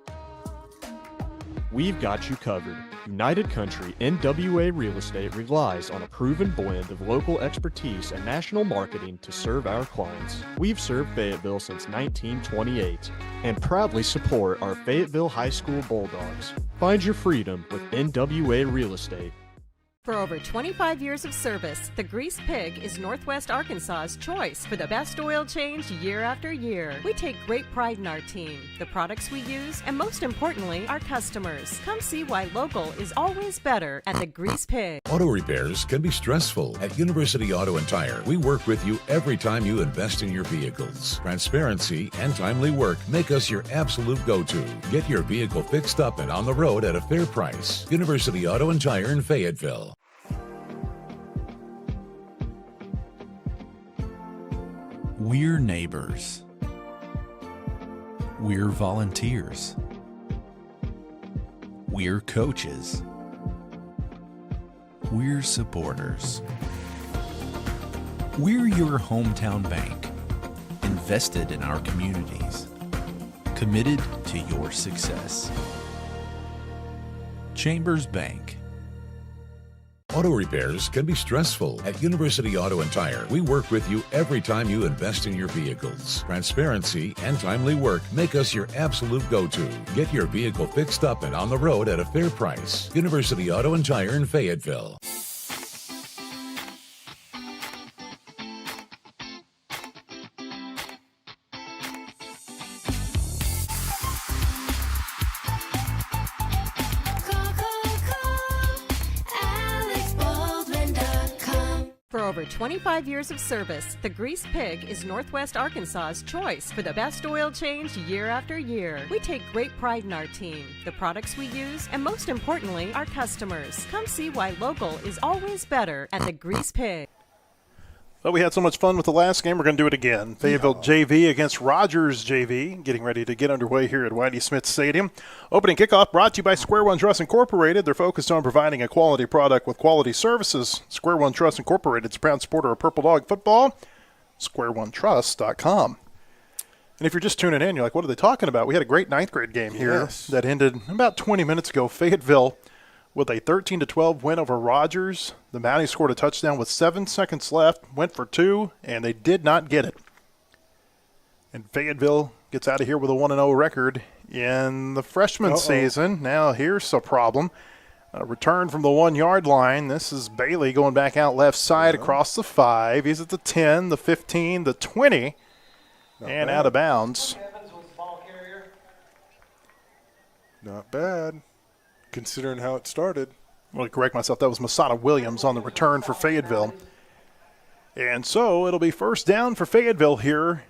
We've got you covered. United Country NWA Real Estate relies on a proven blend of local expertise and national marketing to serve our clients. We've served Fayetteville since 1928 and proudly support our Fayetteville High School Bulldogs. Find your freedom with NWA Real Estate. For over 25 years of service, the Grease Pig is Northwest Arkansas's choice for the best oil change year after year. We take great pride in our team, the products we use, and most importantly, our customers. Come see why local is always better at the Grease Pig. Auto repairs can be stressful. At University Auto and Tire, we work with you every time you invest in your vehicles. Transparency and timely work make us your absolute go-to. Get your vehicle fixed up and on the road at a fair price. University Auto and Tire in Fayetteville. We're neighbors. We're volunteers. We're coaches. We're supporters. We're your hometown bank, invested in our communities, committed to your success. Chambers Bank. Auto repairs can be stressful. At University Auto and Tire, we work with you every time you invest in your vehicles. Transparency and timely work make us your absolute go-to. Get your vehicle fixed up and on the road at a fair price. University Auto and Tire in Fayetteville. For over 25 years of service, the Grease Pig is Northwest Arkansas's choice for the best oil change year after year. We take great pride in our team, the products we use, and most importantly, our customers. Come see why local is always better at the Grease Pig. Well, we had so much fun with the last game, we're going to do it again. Fayetteville JV against Rogers JV, getting ready to get underway here at Whitey Smith Stadium. Opening kickoff brought to you by Square One Trust Incorporated. They're focused on providing a quality product with quality services. Square One Trust Incorporated is a proud supporter of Purple Dog football. SquareOneTrust.com. And if you're just tuning in, you're like, what are they talking about? We had a great ninth grade game here that ended about 20 minutes ago. Fayetteville with a 13-12 win over Rogers. The Mounties scored a touchdown with 7 seconds left, went for 2, and they did not get it. And Fayetteville gets out of here with a 1-0 record in the freshman season. Now here's a problem. A return from the 1-yard line. This is Bailey going back out left side across the 5. He's at the 10, the 15, the 20, and out of bounds. Not bad, considering how it started. Well, to correct myself, that was Masada Williams on the return for Fayetteville. And so it'll be first down for Fayetteville here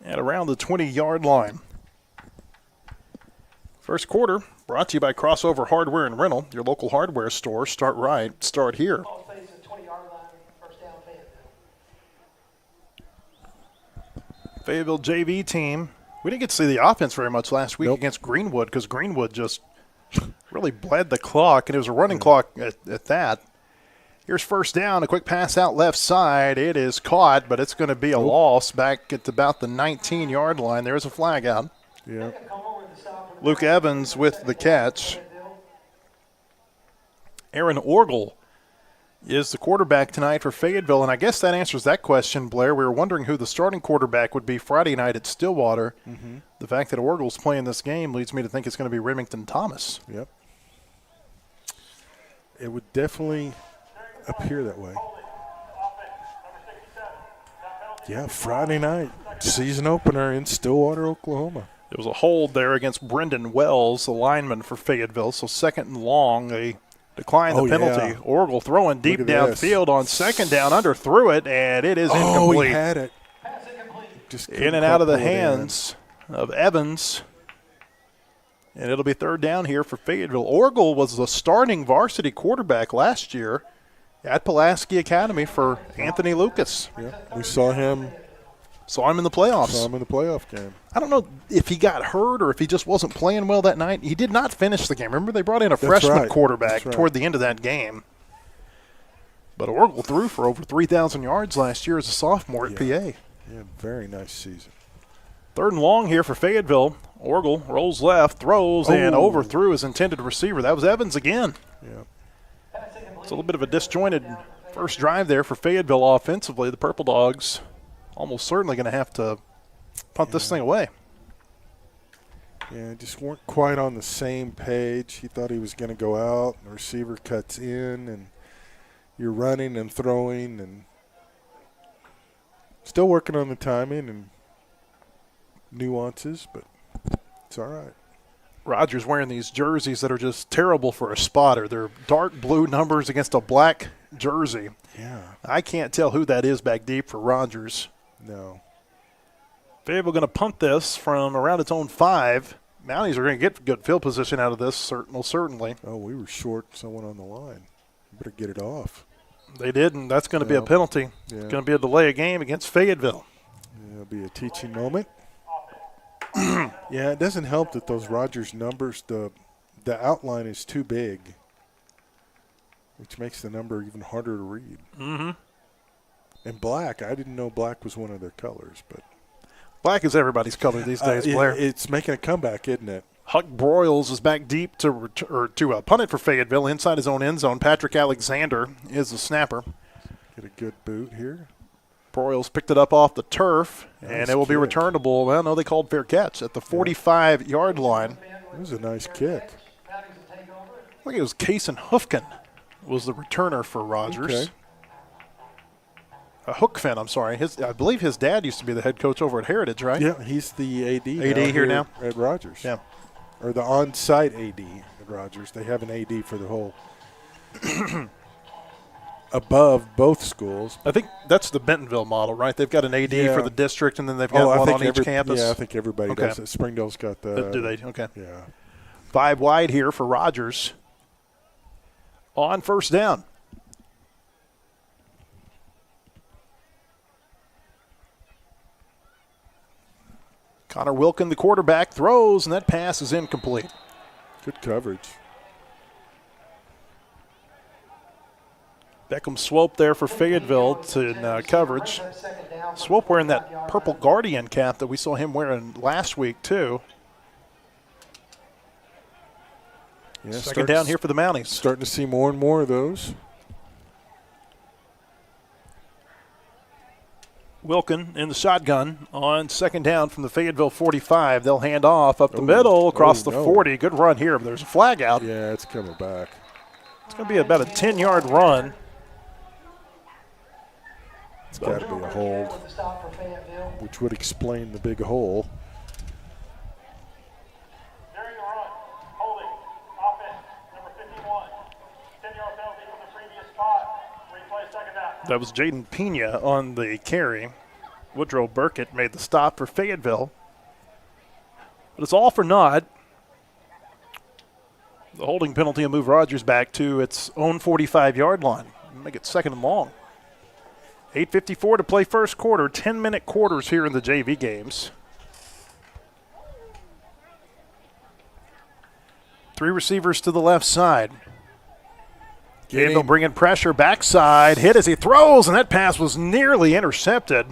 at around the 20-yard line. First quarter brought to you by Crossover Hardware and Rental, your local hardware store. Start right, start here. Fayetteville JV team. We didn't get to see the offense very much last week against Greenwood because Greenwood just really bled the clock, and it was a running clock at that. Here's first down, a quick pass out left side. It is caught, but it's going to be a loss back at about the 19-yard line. There's a flag out. Yeah. Luke Evans with the catch. Aaron Orgel is the quarterback tonight for Fayetteville, and I guess that answers that question, Blair. We were wondering who the starting quarterback would be Friday night at Stillwater. Mm-hmm. The fact that Orgel's playing this game leads me to think it's going to be Remington Thomas. Yep. It would definitely appear that way. Yeah, Friday night, season opener in Stillwater, Oklahoma. There was a hold there against Brendan Wells, the lineman for Fayetteville. So second and long, a declined the Oh, penalty. yeah. Orgel throwing deep Look at this. downfield on second down, underthrew it, and it is incomplete. Oh, he had it. Just In and out of the hands of Evans. And it'll be third down here for Fayetteville. Orgel was the starting varsity quarterback last year at Pulaski Academy for Anthony Lucas. Yeah, we saw him in the playoffs. Saw him in the playoff game. I don't know if he got hurt or if he just wasn't playing well that night. He did not finish the game. Remember, they brought in a freshman quarterback toward the end of that game. But Orgel threw for over 3,000 yards last year as a sophomore at PA. Yeah, very nice season. Third and long here for Fayetteville. Orgel rolls left, throws, and overthrew his intended receiver. That was Evans again. Yeah. It's a little bit of a disjointed first drive there for Fayetteville offensively. The Purple Dogs almost certainly going to have to punt this thing away. Yeah, just weren't quite on the same page. He thought he was going to go out, and the receiver cuts in, and you're running and throwing, and still working on the timing and nuances, but it's all right. Rogers wearing these jerseys that are just terrible for a spotter. They're dark blue numbers against a black jersey. Yeah. I can't tell who that is back deep for Rogers. No. Fayetteville going to punt this from around its own 5. Mounties are going to get good field position out of this, certainly. Oh, we were short someone on the line. Better get it off. They did, and that's going to be a penalty. Yeah. It's going to be a delay of game against Fayetteville. It'll be a teaching moment. Yeah, it doesn't help that those Rogers numbers, the outline is too big, which makes the number even harder to read. Mm-hmm. And black, I didn't know black was one of their colors, but black is everybody's color these days, Blair. It's making a comeback, isn't it? Huck Broyles is back deep to punt it for Fayetteville inside his own end zone. Patrick Alexander is the snapper. Get a good boot here. Broyles picked it up off the turf, and Nice it will be kick. returnable. Well, no, they called fair catch at the 45-yard line. It was a nice kick. I think it was Kason Hoofkin was the returner for Rogers. Okay. Hookfin, I'm sorry. I believe his dad used to be the head coach over at Heritage, right? Yeah, he's the AD here now? at Rogers. Yeah. Or the on-site AD at Rogers. They have an AD for the whole above both schools. I think that's the Bentonville model, right? They've got an AD for the district, and then they've got one on each campus. Yeah, I think everybody does it. Springdale's got that. Do they? Okay. Yeah. 5 wide here for Rogers on first down. Connor Wilkin, the quarterback, throws, and that pass is incomplete. Good coverage. Beckham Swope there for Fayetteville in coverage. Swope wearing that purple Guardian cap that we saw him wearing last week, too. Yeah, Second down here for the Mounties. Starting to see more and more of those. Wilkin in the shotgun on second down from the Fayetteville 45. They'll hand off up the middle across the 40. Good run here, but there's a flag out. Yeah, it's coming back. It's going to be about a 10-yard run. It's got to be a hold, which would explain the big hole. During the run, holding, offense, number 51. 10-yard penalty from the previous spot. Replay second down. That was Jaden Pena on the carry. Woodrow Burkett made the stop for Fayetteville. But it's all for naught. The holding penalty will move Rogers back to its own 45-yard line. Make it second and long. 8:54 to play first quarter. 10-minute quarters here in the JV games. 3 receivers to the left side. Fayetteville bringing pressure backside. Hit as he throws, and that pass was nearly intercepted.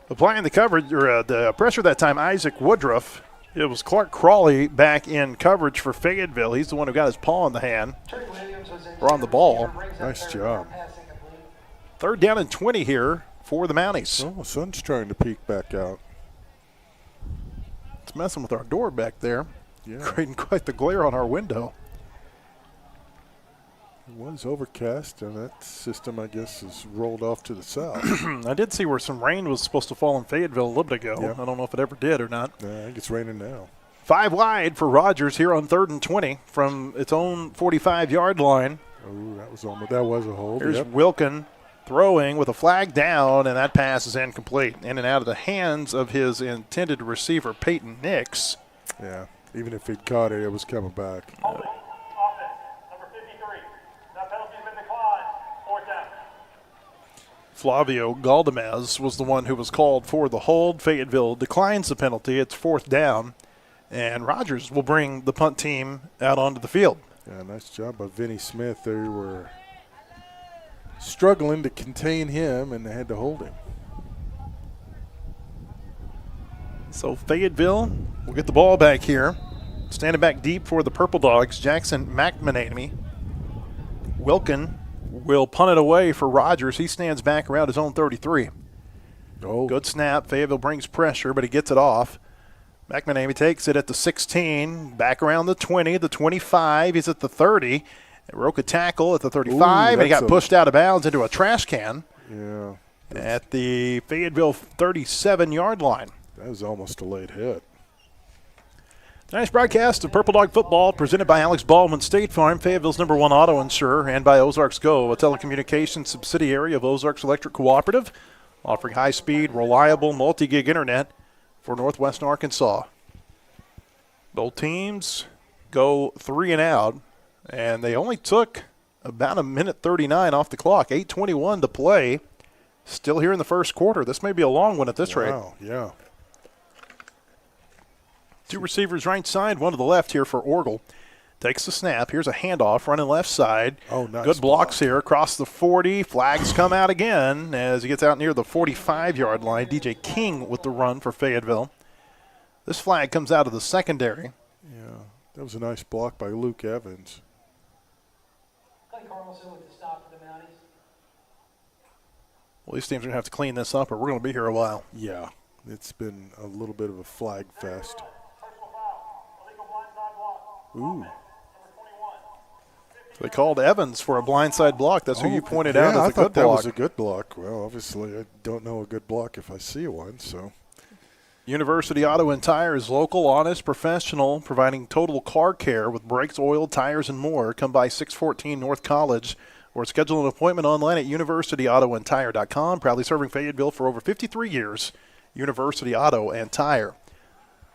Applying the coverage or the pressure that time, Isaac Woodruff. It was Clark Crawley back in coverage for Fayetteville. He's the one who got his paw in the hand or on the ball. Nice job. Third down and 20 here for the Mounties. Oh, the sun's trying to peek back out. It's messing with our door back there. Yeah. Creating quite the glare on our window. It was overcast, and that system, I guess, is rolled off to the south. I did see where some rain was supposed to fall in Fayetteville a little bit ago. Yeah. I don't know if it ever did or not. I think it's raining now. 5 wide for Rogers here on 3rd and 20 from its own 45-yard line. Oh, that was a hold. Here's Yep. Wilkin throwing with a flag down, and that pass is incomplete. In and out of the hands of his intended receiver, Peyton Nix. Yeah, even if he'd caught it, it was coming back. Holding. Offense. Number 53. That penalty's been declined. 4th down. Flavio Galdamez was the one who was called for the hold. Fayetteville declines the penalty. It's 4th down, and Rogers will bring the punt team out onto the field. Yeah, nice job by Vinny Smith. They were struggling to contain him, and they had to hold him. So Fayetteville will get the ball back here. Standing back deep for the Purple Dogs, Jackson McManamy. Wilkin will punt it away for Rogers. He stands back around his own 33. Oh. Good snap. Fayetteville brings pressure, but he gets it off. McManamy takes it at the 16, back around the 20, the 25. He's at the 30. They broke a tackle at the 35, and he got pushed out of bounds into a trash can. Yeah. At the Fayetteville 37-yard line. That was almost a late hit. Tonight's broadcast of Purple Dog Football presented by Alex Baldwin State Farm, Fayetteville's #1 auto insurer, and by Ozarks Go, a telecommunications subsidiary of Ozarks Electric Cooperative, offering high-speed, reliable, multi-gig internet for Northwest Arkansas. Both teams go 3 and out, and they only took about a minute 39 off the clock, 8:21 to play. Still here in the first quarter. This may be a long one at this rate. Wow, yeah. 2 receivers right side, 1 to the left here for Orgel. Takes the snap. Here's a handoff running left side. Oh, nice. Good blocks here across the 40. Flags come out again as he gets out near the 45-yard line. DJ King with the run for Fayetteville. This flag comes out of the secondary. Yeah, that was a nice block by Luke Evans. Clay Carlson with the stop for the Mounties. Well, these teams are going to have to clean this up or we're going to be here a while. Yeah, it's been a little bit of a flag fest. Personal foul. Illegal blindside block. Ooh. Number 21. They called Evans for a blindside block. That's who you pointed yeah, out as I a thought good that block. was a good block. Well, obviously, I don't know a good block if I see one, so. University Auto and Tire is local, honest, professional, providing total car care with brakes, oil, tires, and more. Come by 614 North College or schedule an appointment online at universityautoandtire.com. Proudly serving Fayetteville for over 53 years. University Auto and Tire.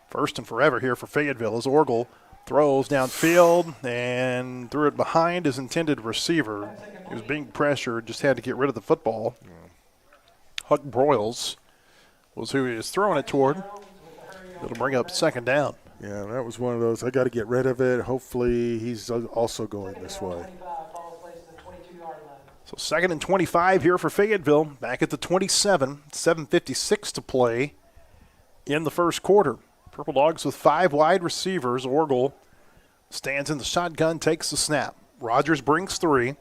First and forever here for Fayetteville as Orgel throws downfield and threw it behind his intended receiver. He was being pressured, just had to get rid of the football. Huck Broyles was who he was throwing it toward. It'll bring up 2nd down. Yeah, that was one of those. I got to get rid of it. Hopefully, he's also going this way. So 2nd and 25 here for Fayetteville. Back at the 27, 7:56 to play in the first quarter. Purple Dogs with 5 wide receivers. Orgel stands in the shotgun, takes the snap. Rogers brings 3.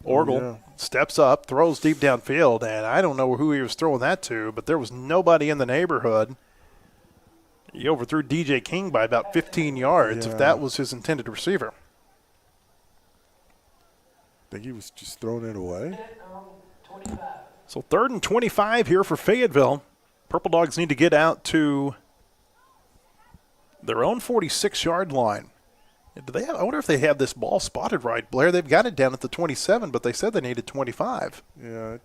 Orgel steps up, throws deep downfield, and I don't know who he was throwing that to, but there was nobody in the neighborhood. He overthrew DJ King by about 15 yards if that was his intended receiver. I think he was just throwing it away. So 3rd and 25 here for Fayetteville. Purple Dogs need to get out to their own 46-yard line. Do they have, I wonder if they have this ball spotted right, Blair. They've got it down at the 27, but they said they needed 25. Yeah,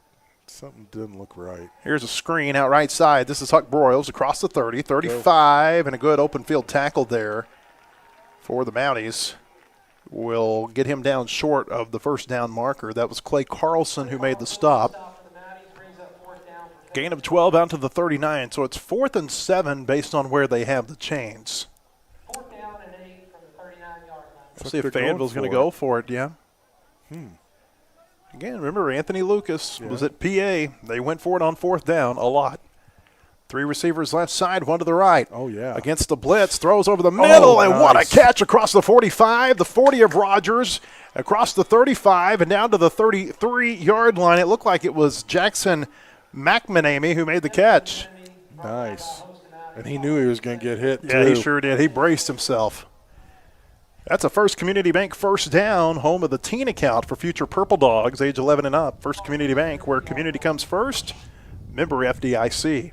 something didn't look right. Here's a screen out right side. This is Huck Broyles across the 30, 35, and a good open field tackle there for the Mounties. Will get him down short of the first down marker. That was Clay Carlson who made the stop. Gain of 12 out to the 39, so it's 4th and 7 based on where they have the chains. 4th down and 8 from the 39-yard line. We'll see if Fayetteville's going to go for it, yeah. Again, remember, Anthony Lucas was at PA. They went for it on 4th down a lot. 3 receivers left side, 1 to the right. Oh, yeah. Against the blitz, throws over the middle, and what a catch across the 45, the 40 of Rogers, across the 35, and down to the 33-yard line. It looked like it was Jackson McManamy who made the catch. Nice. And he knew he was going to get hit, Yeah, too. he sure did. He braced himself. That's a First Community Bank first down, home of the teen account for future Purple Dogs, age 11 and up. First Community Bank, where community comes first. Member FDIC.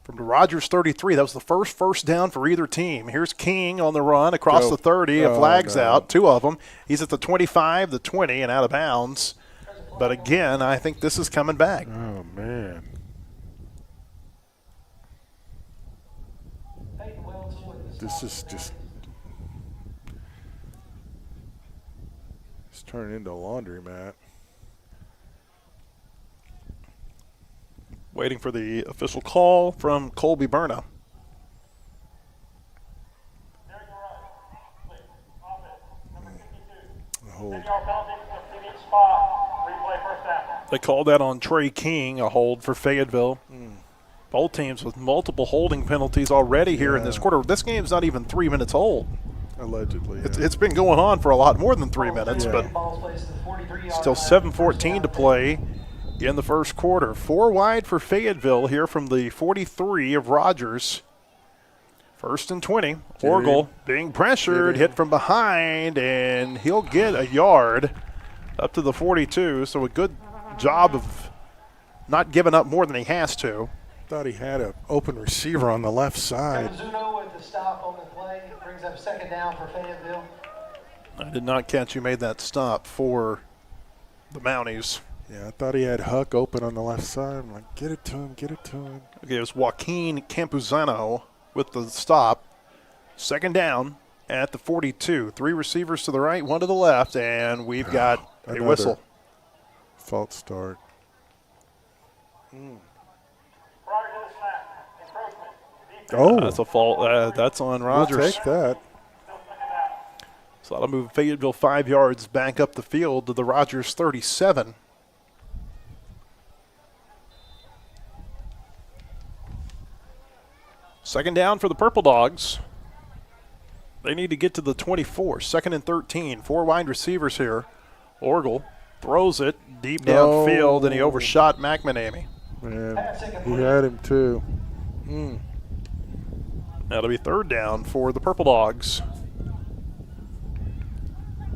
From the Rogers 33, that was the first down for either team. Here's King on the run across the 30. A flag's out, 2 of them. He's at the 25, the 20, and out of bounds. But again, I think this is coming back. Oh, man. This is just it's turning into a laundromat. Waiting for the official call from Colby Berna. Hold. They called that on Trey King, a hold for Fayetteville. Both teams with multiple holding penalties already here in this quarter. This game's not even 3 minutes old. Allegedly. It's been going on for a lot more than 3 minutes, but still 7:14 to play in the first quarter. 4 wide for Fayetteville here from the 43 of Rogers. 1st and 20. Orgel being pressured, hit from behind, and he'll get a yard up to the 42. So a good job of not giving up more than he has to. Thought he had an open receiver on the left side. Zuno with the stop on the play brings up 2nd down for Fayetteville. I did not catch you made that stop for the Mounties. Yeah, I thought he had Huck open on the left side. I'm like, get it to him, get it to him. Okay, it was Joaquin Campuzano with the stop. 2nd down at the 42. 3 receivers to the right, 1 to the left, and we've got a whistle. False start. Oh, that's a fault. That's on Rogers. We'll take that. So that'll move Fayetteville 5 yards back up the field to the Rogers 37. Second down for the Purple Dogs. They need to get to the 24. 2nd and 13. 4 wide receivers here. Orgel throws it deep downfield, and he overshot McManamy. Man, he had him too. That'll be 3rd down for the Purple Dogs.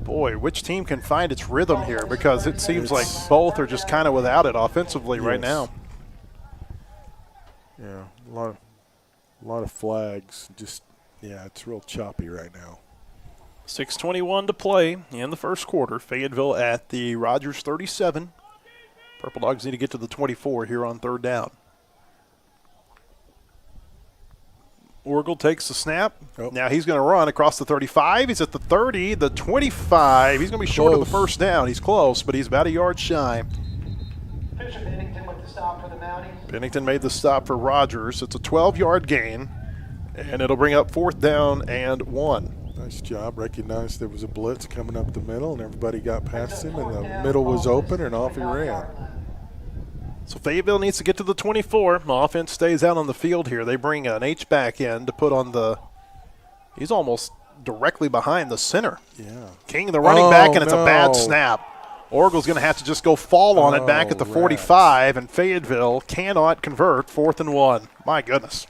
Boy, which team can find its rhythm here? Because it seems like both are just kind of without it offensively right now. Yeah, a lot of flags. Just, yeah, it's real choppy right now. 6:21 to play in the first quarter. Fayetteville at the Rogers 37. Purple Dogs need to get to the 24 here on 3rd down. Orgel takes the snap. Now he's going to run across the 35. He's at the 30, the 25. He's going to be short of the first down. He's close, but he's about a yard shy. Fisher Bennington with the stop for the Mounties. Bennington made the stop for Rogers. It's a 12-yard gain, and it'll bring up 4th down and 1. Nice job. Recognized there was a blitz coming up the middle, and everybody got past him, and the middle was open, and off he ran. So Fayetteville needs to get to the 24. Offense stays out on the field here. They bring an H-back in to put on the – he's almost directly behind the center. Yeah. King, the running back, and it's a bad snap. Orgel's going to have to just go fall on it back at the 45, and Fayetteville cannot convert. 4th and 1. My goodness.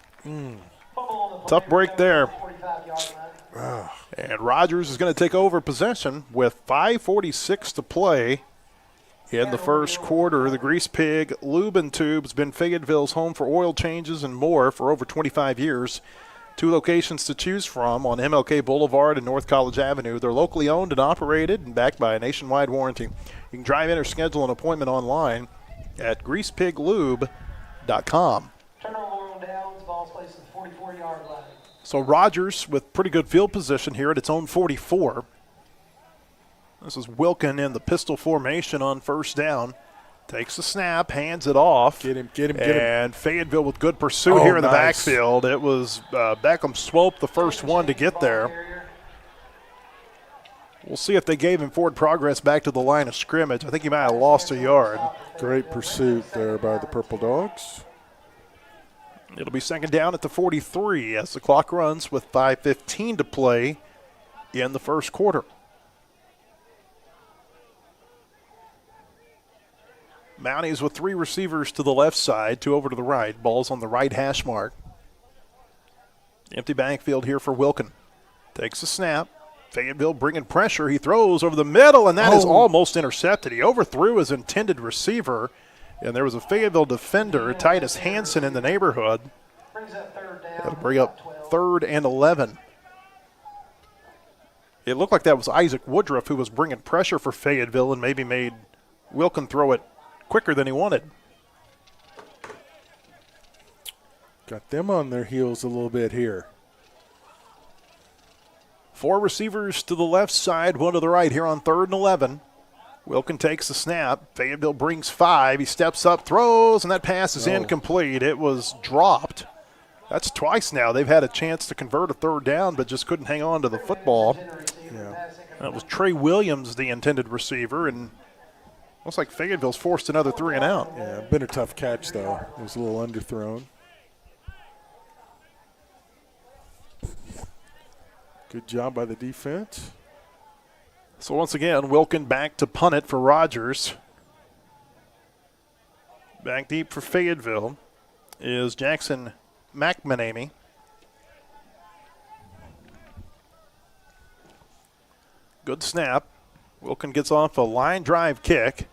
Tough break there. And Rogers is going to take over possession with 5:46 to play in the first quarter. The Grease Pig Lube and Tube has been Fayetteville's home for oil changes and more for over 25 years. 2 locations to choose from on MLK Boulevard and North College Avenue. They're locally owned and operated and backed by a nationwide warranty. You can drive in or schedule an appointment online at greasepiglube.com. Turnover on downs, ball's placed at the 44-yard line. So Rogers with pretty good field position here at its own 44. This is Wilkin in the pistol formation on 1st down. Takes the snap, hands it off. Get him. And Fayetteville with good pursuit here in the backfield. It was Beckham Swope, the first one to get there. We'll see if they gave him forward progress back to the line of scrimmage. I think he might have lost a yard. Great pursuit there by the Purple Dogs. It'll be 2nd down at the 43 as the clock runs with 5:15 to play in the first quarter. Mounties with 3 receivers to the left side, 2 over to the right. Ball's on the right hash mark. Empty backfield here for Wilkin. Takes the snap. Fayetteville bringing pressure. He throws over the middle, and that is almost intercepted. He overthrew his intended receiver, and there was a Fayetteville defender, Titus Hansen, in the neighborhood. Brings up third down. That'll bring up 3rd and 11. It looked like that was Isaac Woodruff who was bringing pressure for Fayetteville and maybe made Wilkin throw it quicker than he wanted. Got them on their heels a little bit here. 4 receivers to the left side, 1 to the right here on 3rd and 11. Wilkin takes the snap. Fayetteville brings 5. He steps up, throws, and that pass is incomplete. It was dropped. That's twice now. They've had a chance to convert a 3rd down, but just couldn't hang on to the football. Yeah. That was Trey Williams, the intended receiver, and looks like Fayetteville's forced another 3 and out. Yeah, been a tough catch, though. It was a little underthrown. Good job by the defense. So once again, Wilkin back to punt it for Rogers. Back deep for Fayetteville is Jackson McManamy. Good snap. Wilkin gets off a line drive kick,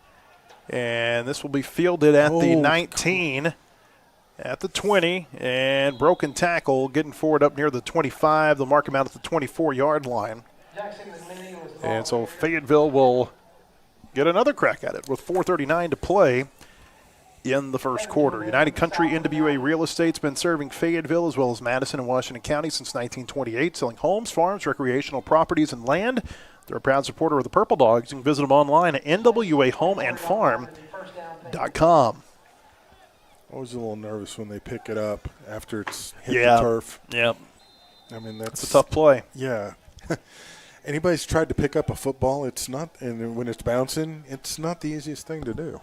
and this will be fielded at the 19, at the 20, and broken tackle getting forward up near the 25. They'll mark him out at the 24-yard line. And so Fayetteville will get another crack at it with 4:39 to play in the first quarter. United Country NWA Real Estate's been serving Fayetteville as well as Madison and Washington County since 1928, selling homes, farms, recreational properties, and land. They're a proud supporter of the Purple Dogs. You can visit them online at nwahomeandfarm.com. Always a little nervous when they pick it up after it's hit the turf. Yep. I mean, that's a tough play. Yeah. Anybody's tried to pick up a football, it's not, and when it's bouncing, it's not the easiest thing to do.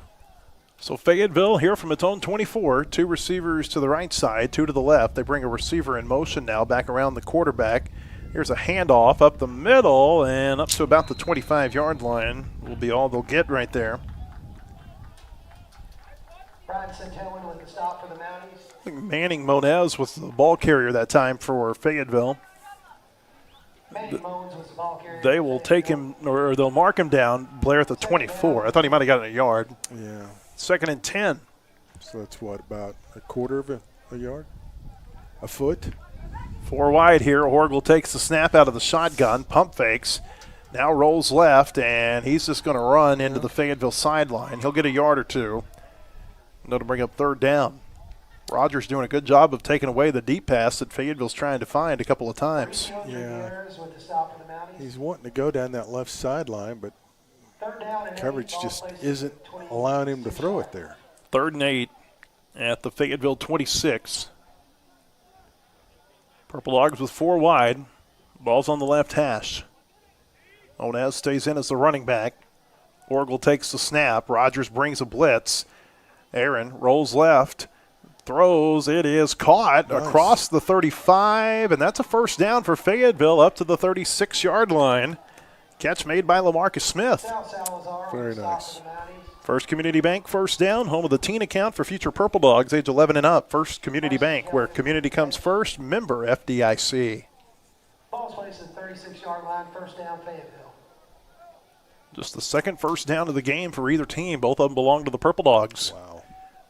So Fayetteville here from its own 24, 2 receivers to the right side, 2 to the left. They bring a receiver in motion now back around the quarterback. Here's a handoff up the middle and up to about the 25-yard line will be all they'll get right there. Brian Centellan with the stop for the Mounties. I think Manning Monez was the ball carrier that time for Fayetteville. They will take him, or they'll mark him down, Blair at the 24. I thought he might have gotten a yard. Yeah. 2nd and 10. So that's what, about a quarter of a yard? A foot? 4 wide here. Horgel takes the snap out of the shotgun, pump fakes, now rolls left, and he's just going to run into the Fayetteville sideline. He'll get a yard or 2. And that'll bring up 3rd down. Rogers doing a good job of taking away the deep pass that Fayetteville's trying to find a couple of times. Yeah. He's wanting to go down that left sideline, but coverage just isn't allowing him to throw it there. 3rd and 8 at the Fayetteville 26. Purple Dogs with 4 wide. Ball's on the left hash. Onez stays in as the running back. Orgel takes the snap. Rogers brings a blitz. Aaron rolls left. Throws. It is caught across the 35, and that's a 1st down for Fayetteville up to the 36-yard line. Catch made by LaMarcus Smith. Very nice. First Community Bank 1st down, home of the teen account for future Purple Dogs, age 11 and up. First Community Bank, where community comes first, member FDIC. Ball's placed at the 36-yard line, 1st down Fayetteville. Just the 2nd 1st down of the game for either team. Both of them belong to the Purple Dogs. Wow.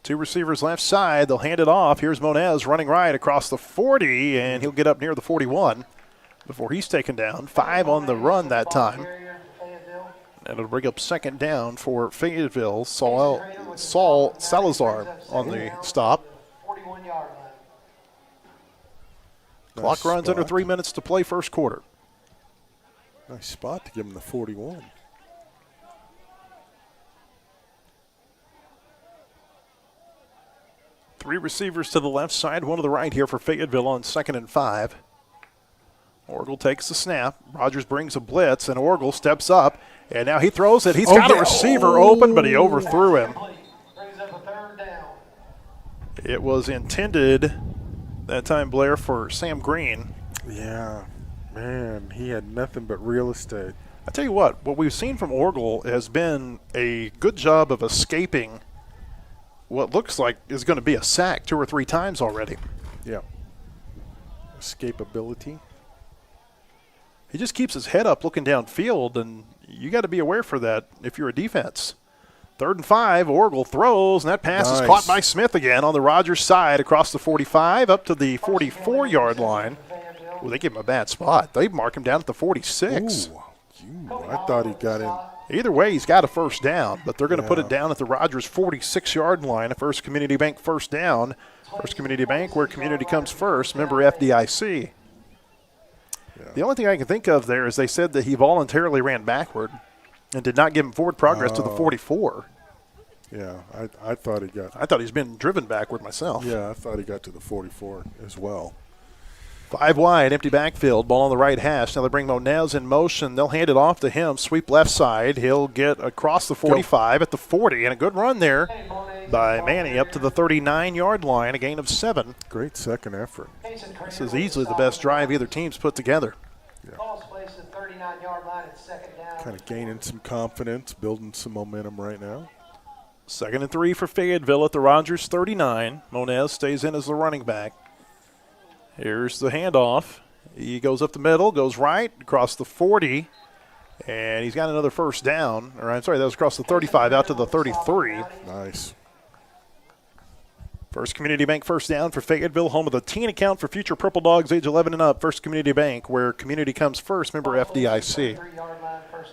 2 receivers left side. They'll hand it off. Here's Monez running right across the 40, and he'll get up near the 41 before he's taken down. 5 on the run that time. And it'll bring up 2nd down for Fayetteville. Saul Salazar on the stop. 41-yard line. Clock runs under 3 minutes to play first quarter. Nice spot to give him the 41. Three receivers to the left side, 1 to the right here for Fayetteville on 2nd and 5. Orgel takes the snap. Rogers brings a blitz, and Orgel steps up, and now he throws it. He's got a receiver open, but he overthrew him. Brings up a 3rd down. It was intended that time, Blair, for Sam Green. Yeah, man, he had nothing but real estate. I tell you what we've seen from Orgel has been a good job of escaping what looks like is going to be a sack 2 or 3 times already. Yeah. Escapability. He just keeps his head up looking downfield, and you got to be aware for that if you're a defense. 3rd and 5, Orgel throws, and that pass is caught by Smith again on the Rogers side across the 45 up to the 44-yard line. Well, they give him a bad spot. They mark him down at the 46. Ooh, I thought he got in. Either way, he's got a first down, but they're going to put it down at the Rogers 46-yard line. A First Community Bank first down. First Community Bank, where community comes first. Member FDIC. Yeah. The only thing I can think of there is they said that he voluntarily ran backward and did not give him forward progress to the 44. Yeah, I thought he got. I thought he's been driven backward myself. Yeah, I thought he got to the 44 as well. 5 wide, empty backfield, ball on the right hash. Now they bring Monez in motion. They'll hand it off to him. Sweep left side. He'll get across the 45 at the 40, and a good run there by Manny up to the 39-yard line, a gain of 7. Great second effort. This is easily the best drive either team's put together. Yeah. Kind of gaining some confidence, building some momentum right now. 2nd and 3 for Fayetteville at the Rogers 39. Monez stays in as the running back. Here's the handoff. He goes up the middle, goes right, across the 40, and he's got another first down. Or I'm sorry, that was across the 35 out to the 33. Nice. First Community Bank first down for Fayetteville, home of the teen account for future Purple Dogs age 11 and up. First Community Bank, where community comes first, member FDIC.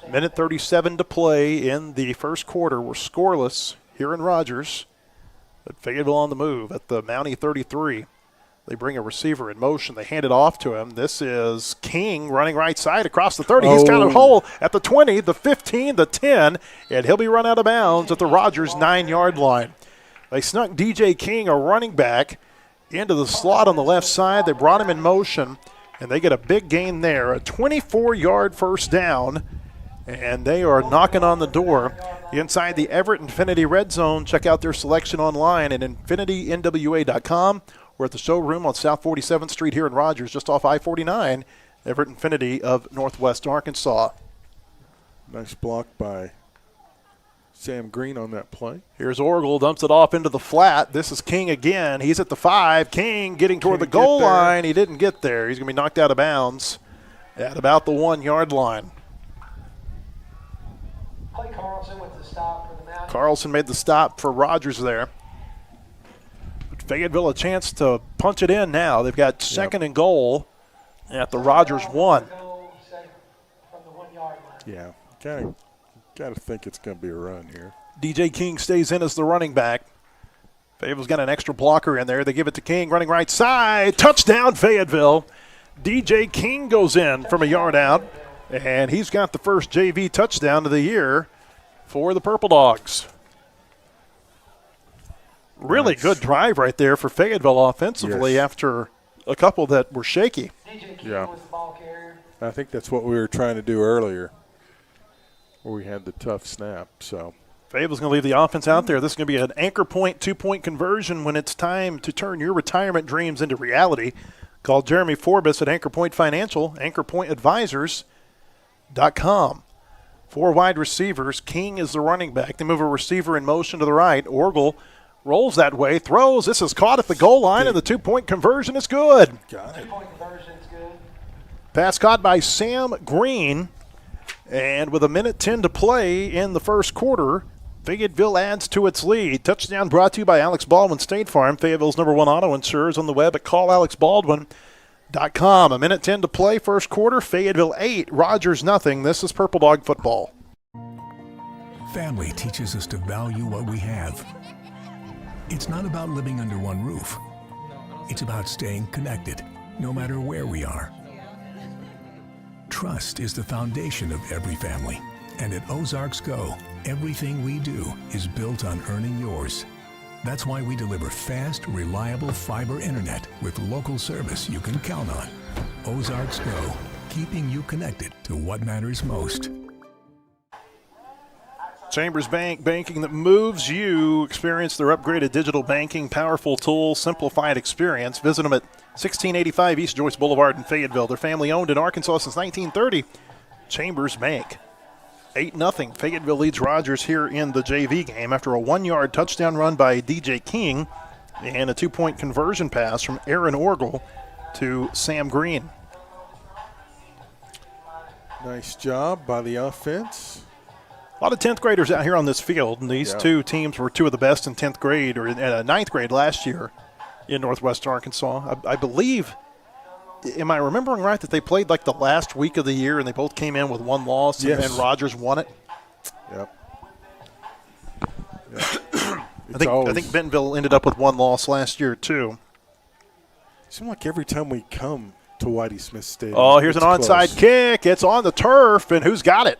Minute 37 to play in the first quarter. We're scoreless here in Rogers, but Fayetteville on the move at the Mountie 33. They bring a receiver in motion. They hand it off to him. This is King running right side across the 30. He's got a hole at the 20, the 15, the 10, and he'll be run out of bounds at the Rogers 9-yard line. They snuck DJ King, a running back, into the slot on the left side. They brought him in motion, and they get a big gain there, a 24-yard first down, and they are knocking on the door inside the Everett Infinity Red Zone. Check out their selection online at infinitynwa.com. We're at the showroom on South 47th Street here in Rogers, just off I-49, Everett Infinity of Northwest Arkansas. Nice block by Sam Green on that play. Here's Orgel, dumps it off into the flat. This is King again. He's at the 5. King getting toward the goal line. He didn't get there. He's going to be knocked out of bounds at about the 1-yard line. Carlson with the stop for the Mounties. Carlson made the stop for Rogers there. Fayetteville a chance to punch it in now. They've got 2nd and goal at the Rogers 1. Yeah, got to think it's going to be a run here. DJ King stays in as the running back. Fayetteville's got an extra blocker in there. They give it to King running right side. Touchdown Fayetteville. DJ King goes in from a yard out, and he's got the first JV touchdown of the year for the Purple Dogs. Really good drive right there for Fayetteville offensively after a couple that were shaky. Yeah. I think that's what we were trying to do earlier, where we had the tough snap. So Fayetteville's going to leave the offense out there. This is going to be an anchor point, 2-point conversion when it's time to turn your retirement dreams into reality. Call Jeremy Forbes at Anchor Point Financial, anchorpointadvisors.com. 4 wide receivers. King is the running back. They move a receiver in motion to the right. Orgel rolls that way, throws. This is caught at the goal line, and the 2-point conversion is good. Got it. 2-point conversion is good. Pass caught by Sam Green. And with 1:10 to play in the first quarter, Fayetteville adds to its lead. Touchdown brought to you by Alex Baldwin State Farm, Fayetteville's #1 auto insurers, on the web at callalexbaldwin.com. 1:10 to play, first quarter. Fayetteville 8, Rogers nothing. This is Purple Dog football. Family teaches us to value what we have. It's not about living under one roof. It's about staying connected, no matter where we are. Trust is the foundation of every family. And at Ozarks Go, everything we do is built on earning yours. That's why we deliver fast, reliable fiber internet with local service you can count on. Ozarks Go, keeping you connected to what matters most. Chambers Bank, banking that moves you. Experience their upgraded digital banking, powerful tool, simplified experience. Visit them at 1685 East Joyce Boulevard in Fayetteville. They're family-owned in Arkansas since 1930. Chambers Bank. 8-0. Fayetteville leads Rogers here in the JV game after a 1-yard touchdown run by DJ King and a 2-point conversion pass from Aaron Orgel to Sam Green. Nice job by the offense. A lot of 10th graders out here on this field, and these two teams were two of the best in 10th grade or in 9th grade last year in Northwest Arkansas. I believe, am I remembering right, that they played like the last week of the year and they both came in with one loss and Rogers won it? Yep. I think Bentonville ended up with one loss last year too. It seems like every time we come to Whitey Smith Stadium. Oh, here's an it's onside close. kick. It's on the turf, and who's got it?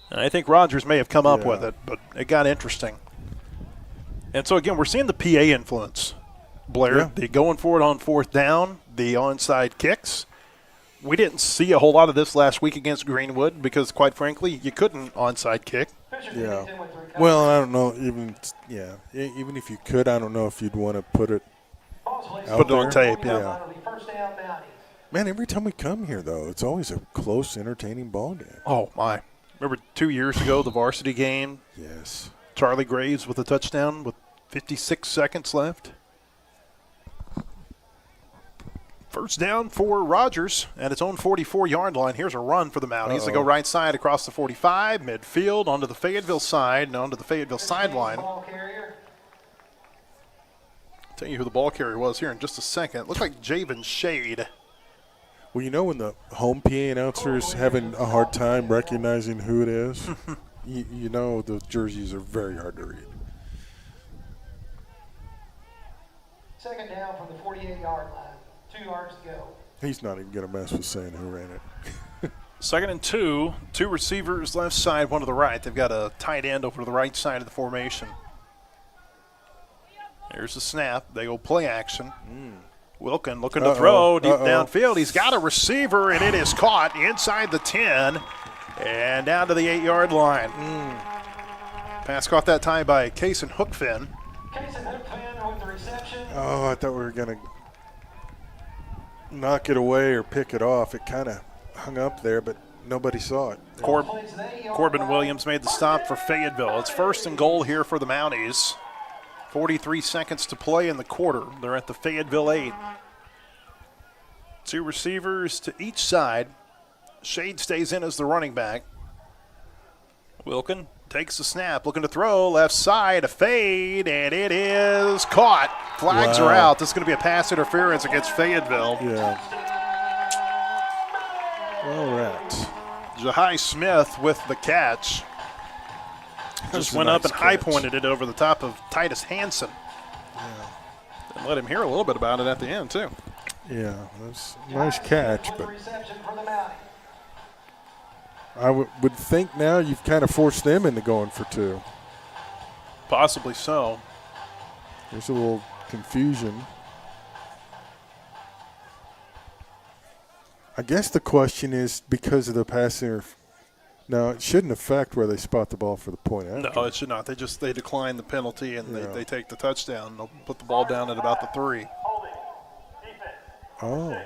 And I think Rogers may have come up with it, but it got interesting. And so, again, we're seeing the PA influence, Blair. Yeah. The going for it on 4th down, the onside kicks. We didn't see a whole lot of this last week against Greenwood because, quite frankly, you couldn't onside kick. Yeah. Well, I don't know. Even if you could, I don't know if you'd want to put it out Put it on there. tape, yeah. Man, every time we come here, though, it's always a close, entertaining ball game. Oh, my. Remember 2 years ago, the varsity game? Yes. Charlie Graves with a touchdown with 56 seconds left. First down for Rogers at its own 44-yard line. Here's a run for the Mounties. They go right side across the 45, midfield, onto the Fayetteville side, and onto the Fayetteville sideline. Tell you who the ball carrier was here in just a second. It looks like Javen Shade. Well, you know when the home PA announcer is having a hard time recognizing who it is? you know the jerseys are very hard to read. Second down from the 48-yard line. 2 yards to go. He's not even going to mess with saying who ran it. Second and 2. 2 receivers left side, one to the right. They've got a tight end over to the right side of the formation. Here's the snap. They go play action. Wilkin looking to throw deep downfield. He's got a receiver, and it is caught inside the 10 and down to the 8-yard line. Pass caught that time by Kaysen Hookfin. Kaysen Hookfin with the reception. Oh, I thought we were going to knock it away or pick it off. It kind of hung up there, but nobody saw it. Corbin Williams made the stop for Fayetteville. It's 1st and goal here for the Mounties. 43 seconds to play in the quarter. They're at the Fayetteville 8. 2 receivers to each side. Shade stays in as the running back. Wilkin takes the snap, looking to throw, left side, a fade, and it is caught. Flags are out. This is going to be a pass interference against Fayetteville. Yeah. All right. Jahai Smith with the catch. Just went up and high-pointed it over the top of Titus Hansen. Yeah. And let him hear a little bit about it at the end, too. Yeah, that's a nice catch, but I would think now you've kind of forced them into going for 2. Possibly so. There's a little confusion. I guess the question is because of the passing. No, it shouldn't affect where they spot the ball for the point after. No, it should not. They decline the penalty and they take the touchdown. They'll put the ball down at about the 3. Oh.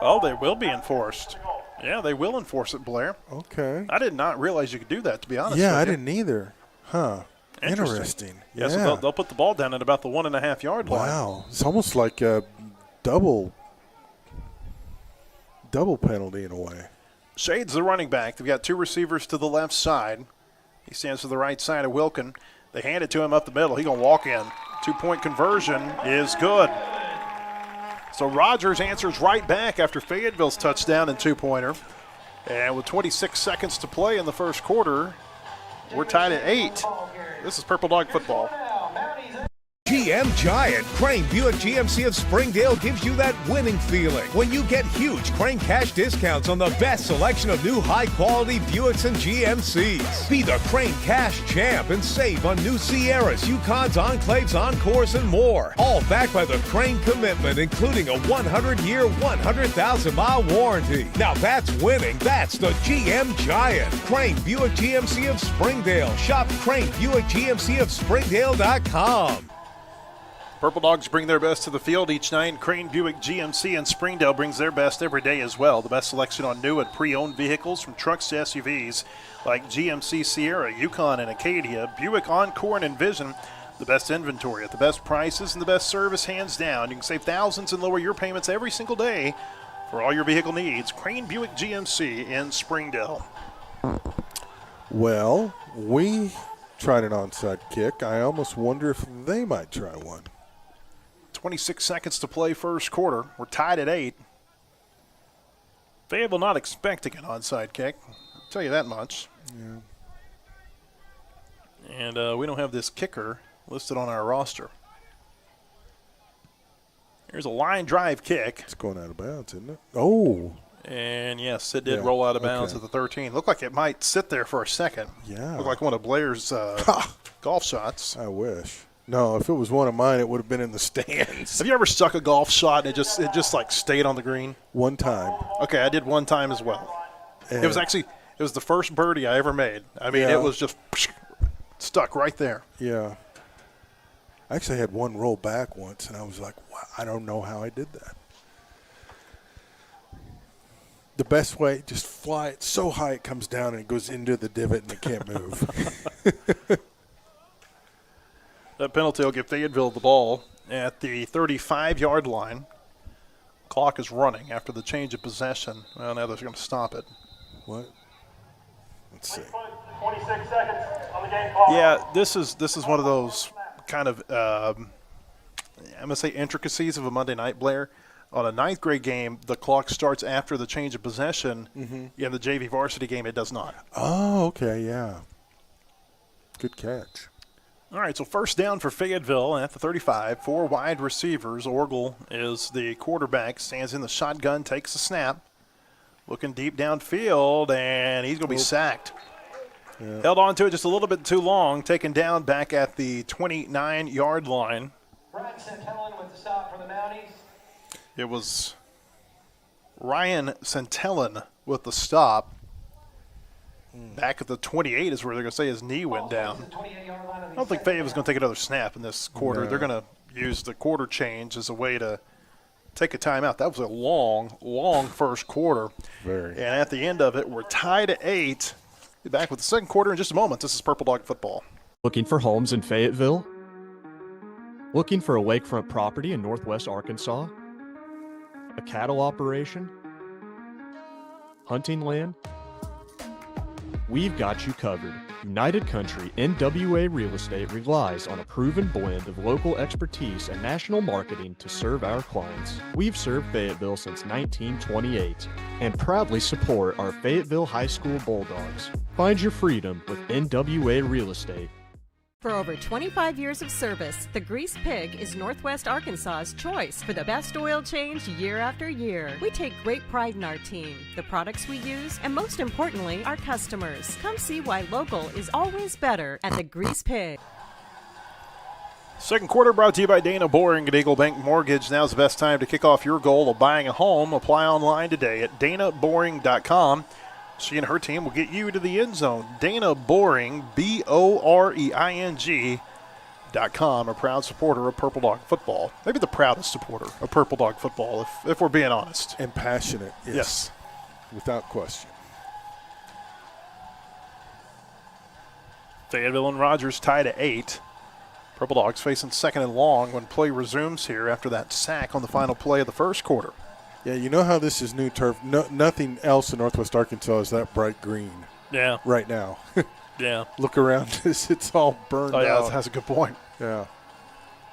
Oh, they will be enforced. Yeah, they will enforce it, Blair. Okay. I did not realize you could do that, to be honest with you. Yeah, I didn't either. Huh. Interesting. Yeah, so they'll put the ball down at about the 1.5-yard line. Wow. It's almost like a double penalty in a way. Shade's the running back. They've got 2 receivers to the left side. He stands to the right side of Wilkin. They hand it to him up the middle. He's going to walk in. 2-point conversion is good. So Rogers answers right back after Fayetteville's touchdown and 2-pointer. And with 26 seconds to play in the first quarter, we're tied at 8. This is Purple Dog football. GM Giant, Crane Buick GMC of Springdale gives you that winning feeling when you get huge Crane cash discounts on the best selection of new high-quality Buicks and GMCs. Be the Crane cash champ and save on new Sierras, Yukons, Enclaves, Encores, and more. All backed by the Crane commitment, including a 100-year, 100,000-mile warranty. Now that's winning. That's the GM Giant. Crane Buick GMC of Springdale. Shop Crane Buick GMC of Springdale.com. Purple Dogs bring their best to the field each night. Crane Buick GMC in Springdale brings their best every day as well. The best selection on new and pre-owned vehicles from trucks to SUVs like GMC Sierra, Yukon, and Acadia, Buick Encore and Envision. The best inventory at the best prices and the best service hands down. You can save thousands and lower your payments every single day For all your vehicle needs, Crane Buick GMC in Springdale. Well, we tried an onside kick. I almost wonder if they might try one. 26 seconds to play first quarter. We're tied at 8. Fayetteville not expecting an onside kick. I'll tell you that much. Yeah. And we don't have this kicker listed on our roster. Here's a line drive kick. It's going out of bounds, isn't it? Oh. And yes, it did roll out of bounds at the 13. Looked like it might sit there for a second. Yeah. Looked like one of Blair's golf shots. I wish. No, if it was one of mine, it would have been in the stands. Have you ever stuck a golf shot and it just like stayed on the green? One time. Okay, I did one time as well. And It was the first birdie I ever made. I mean, it was just stuck right there. Yeah. I actually had one roll back once, and I was like, wow, I don't know how I did that. The best way, just fly it so high it comes down and it goes into the divot and it can't move. That penalty will give Fayetteville the ball at the 35-yard line. Clock is running after the change of possession. Well, now they're going to stop it. What? Let's see. 26 seconds on the game clock. Yeah, this is one of those kind of, I'm going to say intricacies of a Monday night, Blair. On a ninth grade game, the clock starts after the change of possession. Mm-hmm. In the JV varsity game, it does not. Oh, okay, yeah. Good catch. All right, so first down for Fayetteville at the 35. 4 wide receivers. Orgel is the quarterback, stands in the shotgun, takes the snap. Looking deep downfield, and he's going to be sacked. Yeah. Held on to it just a little bit too long, taken down back at the 29-yard line. Brian Santellan with the stop for the Mounties. It was Ryan Santellan with the stop. Back at the 28 is where they're going to say his knee went down. I don't think Fayetteville's going to take another snap in this quarter. No. They're going to use the quarter change as a way to take a timeout. That was a long, long first quarter. Very. And at the end of it, we're tied at 8. Be back with the second quarter in just a moment. This is Purple Dog Football. Looking for homes in Fayetteville? Looking for a lakefront property in northwest Arkansas? A cattle operation? Hunting land? We've got you covered. United Country NWA Real Estate relies on a proven blend of local expertise and national marketing to serve our clients. We've served Fayetteville since 1928 and proudly support our Fayetteville High School Bulldogs. Find your freedom with NWA Real Estate. For over 25 years of service, the Grease Pig is Northwest Arkansas's choice for the best oil change year after year. We take great pride in our team, the products we use, and most importantly, our customers. Come see why local is always better at the Grease Pig. Second quarter brought to you by Dana Boring at Eagle Bank Mortgage. Now's the best time to kick off your goal of buying a home. Apply online today at danaboring.com. She and her team will get you to the end zone. Dana Boring, BOREING.com, a proud supporter of Purple Dog Football. Maybe the proudest supporter of Purple Dog Football, if we're being honest. And passionate, Yes. Without question. Fayetteville and Rogers tied at 8. Purple Dogs facing second and long when play resumes here after that sack on the final play of the first quarter. Yeah, you know how this is new turf. No, nothing else in Northwest Arkansas is that bright green. Yeah. Right now. Yeah. Look around us. It's all burned out. Oh, yeah, that's a good point. Yeah.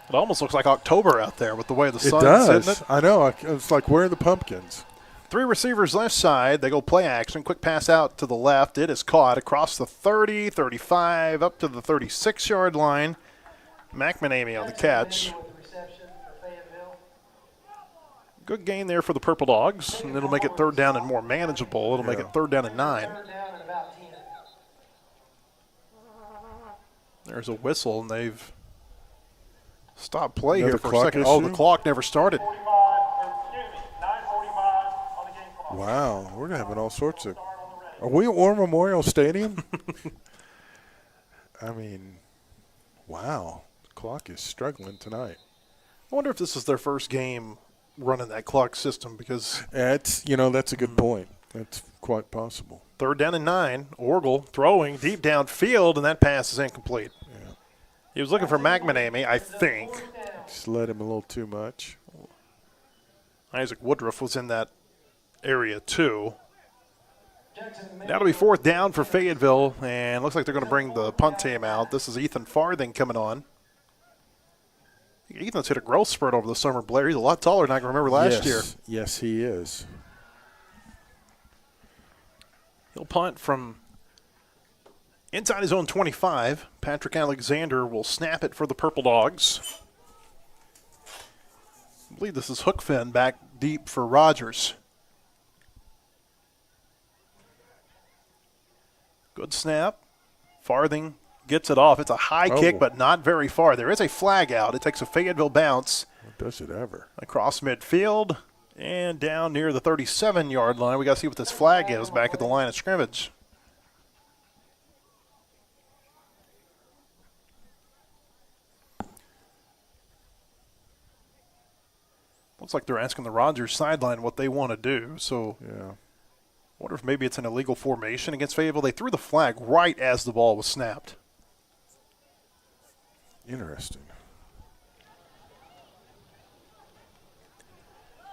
It almost looks like October out there with the way the sun's hitting it. I know. It's like, where are the pumpkins? 3 receivers left side. They go play action. Quick pass out to the left. It is caught across the 30, 35, up to the 36-yard line. McManamy on the catch. Good gain there for the Purple Dogs, and it'll make it third down and more manageable. It'll make it third down and 9. There's a whistle, and they've stopped play Another here for a clock second. issue? Oh, the clock never started. 9:45 on the game clock. Wow, we're having all sorts of. Are we at War Memorial Stadium? I mean, wow, the clock is struggling tonight. I wonder if this is their first game running that clock system, because that's a good point. That's quite possible. Third down and 9. Orgel throwing deep downfield, and that pass is incomplete. Yeah. He was looking for McManamy, I think. Just let him a little too much. Isaac Woodruff was in that area 2. Now it'll be 4th down for Fayetteville, and looks like they're going to bring the punt team out. This is Ethan Farthing coming on. Ethan's hit a growth spurt over the summer, Blair. He's a lot taller than I can remember last year. Yes, he is. He'll punt from inside his own 25. Patrick Alexander will snap it for the Purple Dogs. I believe this is Hookfin back deep for Rogers. Good snap. Farthing gets it off. It's a high kick, but not very far. There is a flag out. It takes a Fayetteville bounce. Does it ever? Across midfield and down near the 37-yard line. We got to see what this flag is back at the line of scrimmage. Looks like they're asking the Rogers sideline what they want to do. So, yeah. Wonder if maybe it's an illegal formation against Fayetteville. They threw the flag right as the ball was snapped. Interesting.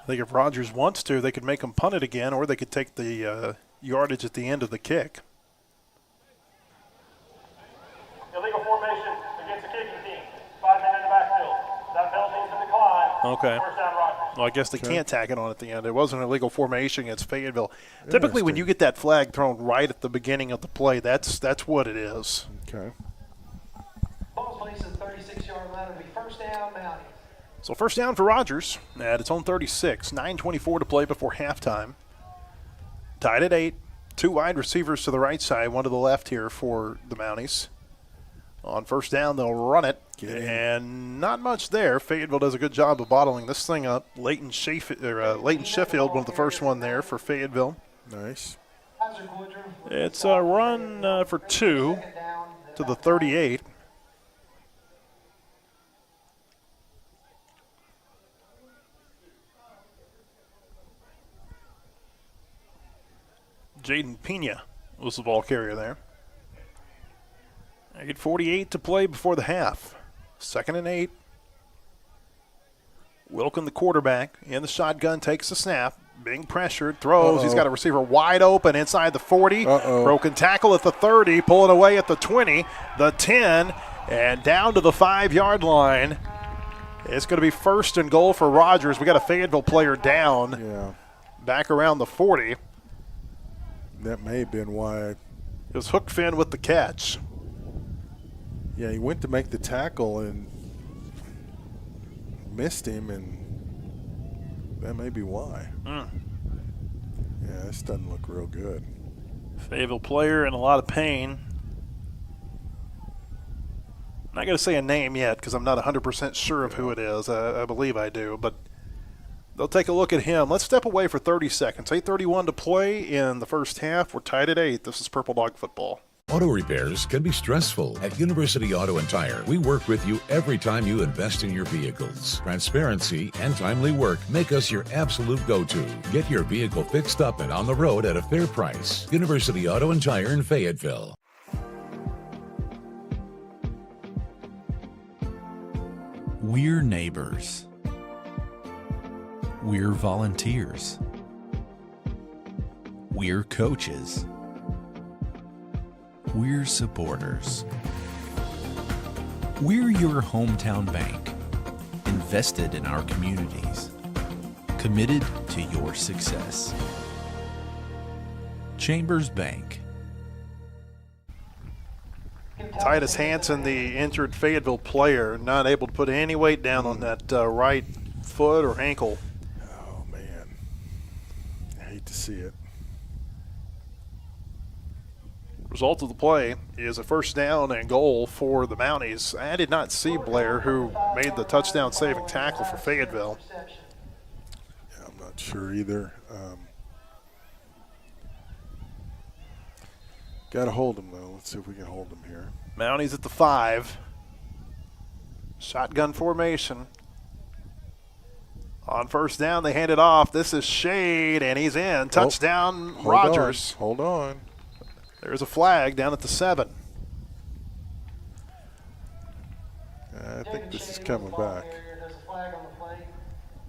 I think if Rogers wants to, they could make them punt it again, or they could take the yardage at the end of the kick. Illegal formation against the kicking team. 5 men in the backfield. That penalty is a decline. Okay. First down, Rogers. Well, I guess they can't tack it on at the end. It wasn't an illegal formation against Fayetteville. Typically, when you get that flag thrown right at the beginning of the play, that's what it is. Okay. Ball's placed at the 36-yard line. It'll be first down, Mounties. So first down for Rogers at its own 36. 9:24 to play before halftime. Tied at 8. 2 wide receivers to the right side, 1 to the left here for the Mounties. On first down, they'll run it, and not much there. Fayetteville does a good job of bottling this thing up. Leighton Sheffield, one of the first one there for Fayetteville. Nice. It's a run for 2 to the 38. Jaden Pena was the ball carrier there. 8:48 to play before the half. 2nd and 8. Wilkin, the quarterback, in the shotgun, takes the snap. Being pressured, throws. He's got a receiver wide open inside the 40. Broken tackle at the 30, pulling away at the 20, the 10, and down to the 5-yard line. It's going to be 1st and goal for Rogers. We got a Fayetteville player down. Yeah. Back around the 40. That may have been why. It was Hookfin with the catch. Yeah, he went to make the tackle and missed him, and that may be why. Yeah, this doesn't look real good. Fayetteville player in a lot of pain. I'm not going to say a name yet because I'm not 100% sure of who it is. I believe I do, but they'll take a look at him. Let's step away for 30 seconds. 8:31 to play in the first half. We're tied at 8. This is Purple Dog football. Auto repairs can be stressful. At University Auto and Tire, we work with you every time you invest in your vehicles. Transparency and timely work make us your absolute go-to. Get your vehicle fixed up and on the road at a fair price. University Auto and Tire in Fayetteville. We're neighbors. We're volunteers. We're coaches. We're supporters. We're your hometown bank, invested in our communities, committed to your success. Chambers Bank. Titus Hansen, the injured Fayetteville player, not able to put any weight down on that right foot or ankle. Oh, man. I hate to see it. Result of the play is a first down and goal for the Mounties. I did not see Blair, who made the touchdown saving tackle for Fayetteville. Yeah, I'm not sure either. Got to hold him, though. Let's see if we can hold him here. Mounties at the 5. Shotgun formation. On first down, they hand it off. This is Shade, and he's in. Touchdown, Rogers. Hold on. There's a flag down at the 7. I think this is coming back. There's a flag on the play.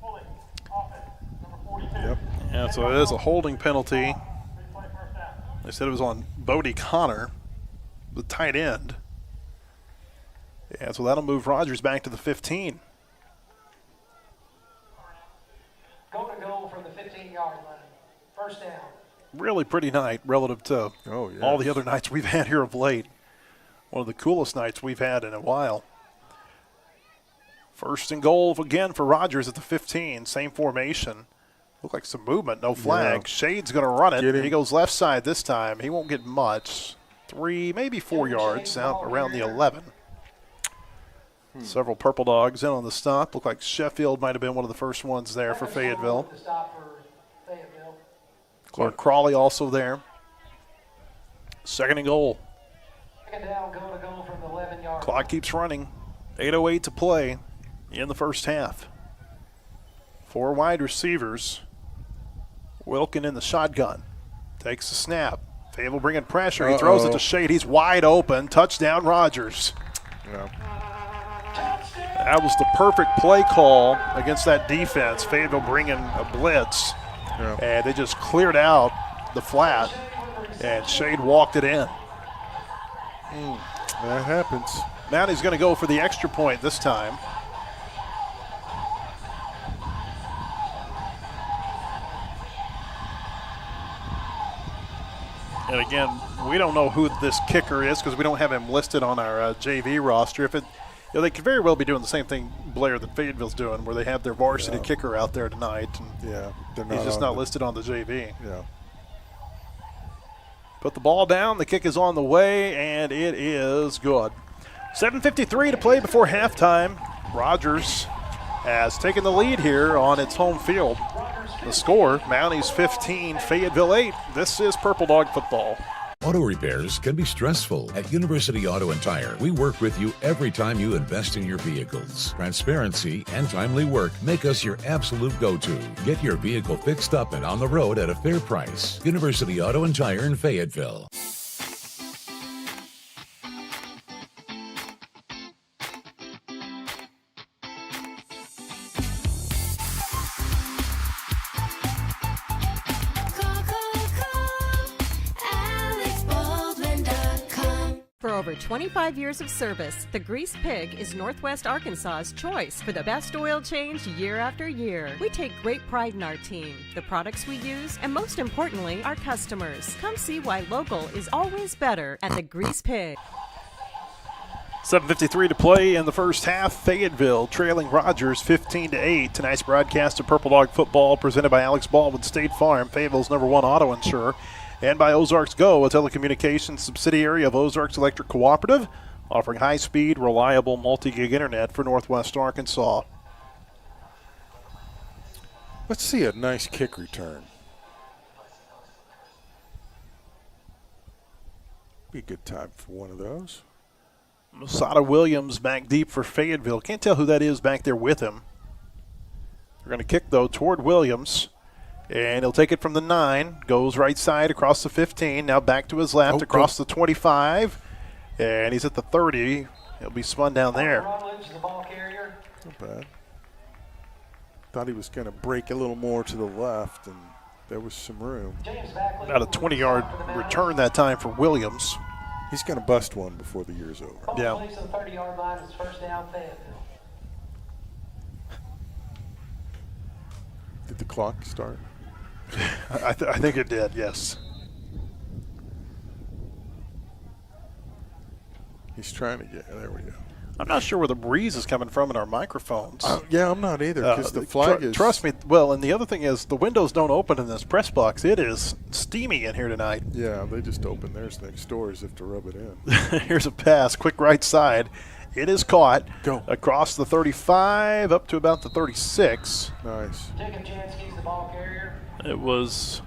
Holding. Offense. Number 42. Yep. Yeah, so it is a holding penalty. They said it was on Bodie Connor, the tight end. Yeah, so that'll move Rogers back to the 15. Go to goal from the 15-yard line. First down. Really pretty night relative to all the other nights we've had here of late. One of the coolest nights we've had in a while. First and goal again for Rogers at the 15. Same formation. Look like some movement, no flag. Yeah. Shade's going to run it. He goes left side this time. He won't get much. 3, maybe 4 yards out around the 11. Several Purple Dogs in on the stop. Look like Sheffield might have been one of the first ones there for Fayetteville. Clark Crawley also there. Second and goal. Second down, go to goal from the 11-yard. Clock keeps running. 8:08 to play in the first half. 4 wide receivers. Wilkin in the shotgun. Takes the snap. Fayetteville bringing pressure. He throws it to Shade. He's wide open. Touchdown, Rogers. Yeah. That was the perfect play call against that defense. Fayetteville bringing a blitz. Yeah. And they just cleared out the flat. And Shade walked it in. That happens. Now he's going to go for the extra point this time. And again, we don't know who this kicker is because we don't have him listed on our JV roster. If it, they could very well be doing the same thing, Blair, that Fayetteville's doing, where they have their varsity kicker out there tonight. And he's just not listed on the JV. Yeah. Put the ball down. The kick is on the way, and it is good. 7:53 to play before halftime. Rogers has taken the lead here on its home field. The score, Mounties 15, Fayetteville 8. This is Purple Dog football. Auto repairs can be stressful. At University Auto and Tire, we work with you every time you invest in your vehicles. Transparency and timely work make us your absolute go-to. Get your vehicle fixed up and on the road at a fair price. University Auto and Tire in Fayetteville. For over 25 years of service, the Grease Pig is Northwest Arkansas's choice for the best oil change year after year. We take great pride in our team, the products we use, and most importantly, our customers. Come see why local is always better at the Grease Pig. 7:53 to play in the first half. Fayetteville trailing Rogers 15-8. Tonight's broadcast of Purple Dog football presented by Alex Baldwin State Farm, Fayetteville's #1 auto insurer, and by Ozarks Go, a telecommunications subsidiary of Ozarks Electric Cooperative, offering high-speed, reliable multi-gig internet for Northwest Arkansas. Let's see a nice kick return. Be a good time for one of those. Masada Williams back deep for Fayetteville. Can't tell who that is back there with him. They're going to kick, though, toward Williams. And he'll take it from the 9. Goes right side across the 15. Now back to his left across the 25. And he's at the 30. He'll be spun down there. Not bad. Thought he was going to break a little more to the left, and there was some room. About a 20-yard return that time for Williams. He's going to bust one before the year's over. Yeah. Place on the 30-yard line is first down, Fayetteville. Did the clock start? I think it did, yes. He's trying to get, there we go. I'm not sure where the breeze is coming from in our microphones. Yeah, I'm not either, because the flag is... Trust me, well, and the other thing is the windows don't open in this press box. It is steamy in here tonight. Yeah, they just open theirs next door as if to rub it in. Here's a pass, quick right side. It is caught. Go. Across the 35 up to about the 36. Nice. Jacob Jansky's the ball carrier. It was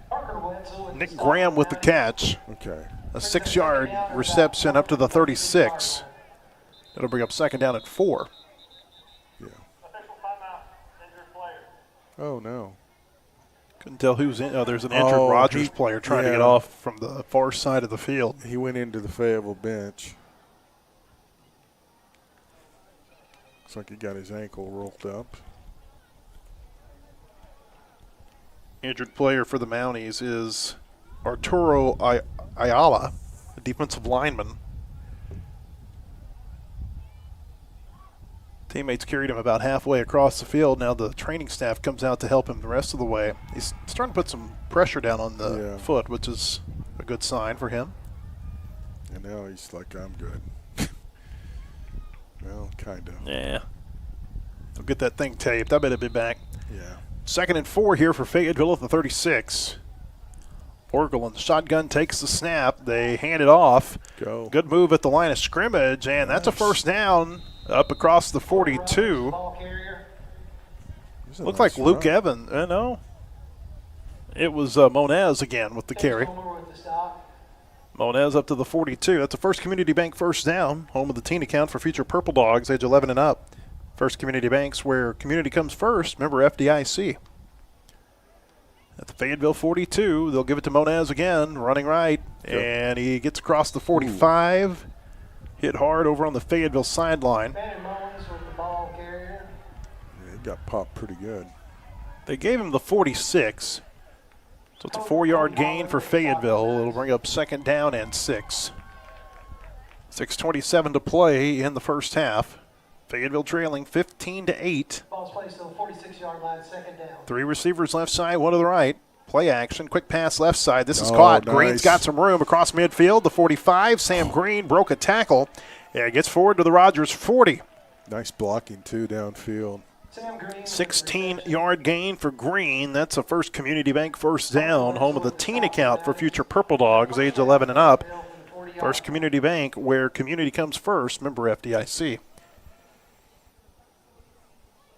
Parker Wetzel with Nick the Graham stop with the down. catch. Okay. A 6-yard reception up to the 36. That'll bring up second down at 4. Yeah. Official timeout, injured player. Oh, no. Couldn't tell who's in. Oh, there's an injured Rogers player trying to get off from the far side of the field. He went into the Fayetteville bench. Looks like he got his ankle rolled up. injured player for the Mounties is Arturo Ayala, a defensive lineman. Teammates carried him about halfway across the field. Now the training staff comes out to help him the rest of the way. He's starting to put some pressure down on the foot, which is a good sign for him. And now he's like, I'm good. Well, kind of. Yeah. They'll get that thing taped. I bet it'll be back. Yeah. 2nd and 4 here for Fayetteville at the 36. Orgel in the shotgun takes the snap. They hand it off. Go. Good move at the line of scrimmage, and that's a first down up across the 42. Looked like Luke Evans. No. It was Monez again with the carry. Monez up to the 42. That's the First Community Bank first down. Home of the teen account for future Purple Dogs, age 11 and up. First Community Banks, where community comes first. Remember FDIC. At the Fayetteville 42, they'll give it to Monez again, running right. Yep. And he gets across the 45. Ooh. Hit hard over on the Fayetteville sideline. Yeah, he got popped pretty good. They gave him the 46. So it's a 4-yard gain for Fayetteville. It'll bring up 2nd down and 6. 6:27 to play in the first half. Fayetteville trailing 15-8. Ball's placed on the 46-yard line, 2nd down. 3 receivers left side, 1 to the right. Play action, quick pass left side. This is caught. Nice. Green's got some room across midfield. The 45, Sam Green broke a tackle. Yeah, gets forward to the Rogers 40. Nice blocking, too, downfield. 16-yard gain for Green. That's a First Community Bank first down. Home of the teen account for future Purple Dogs, age 11 and up. First Community Bank, where community comes first. Remember FDIC.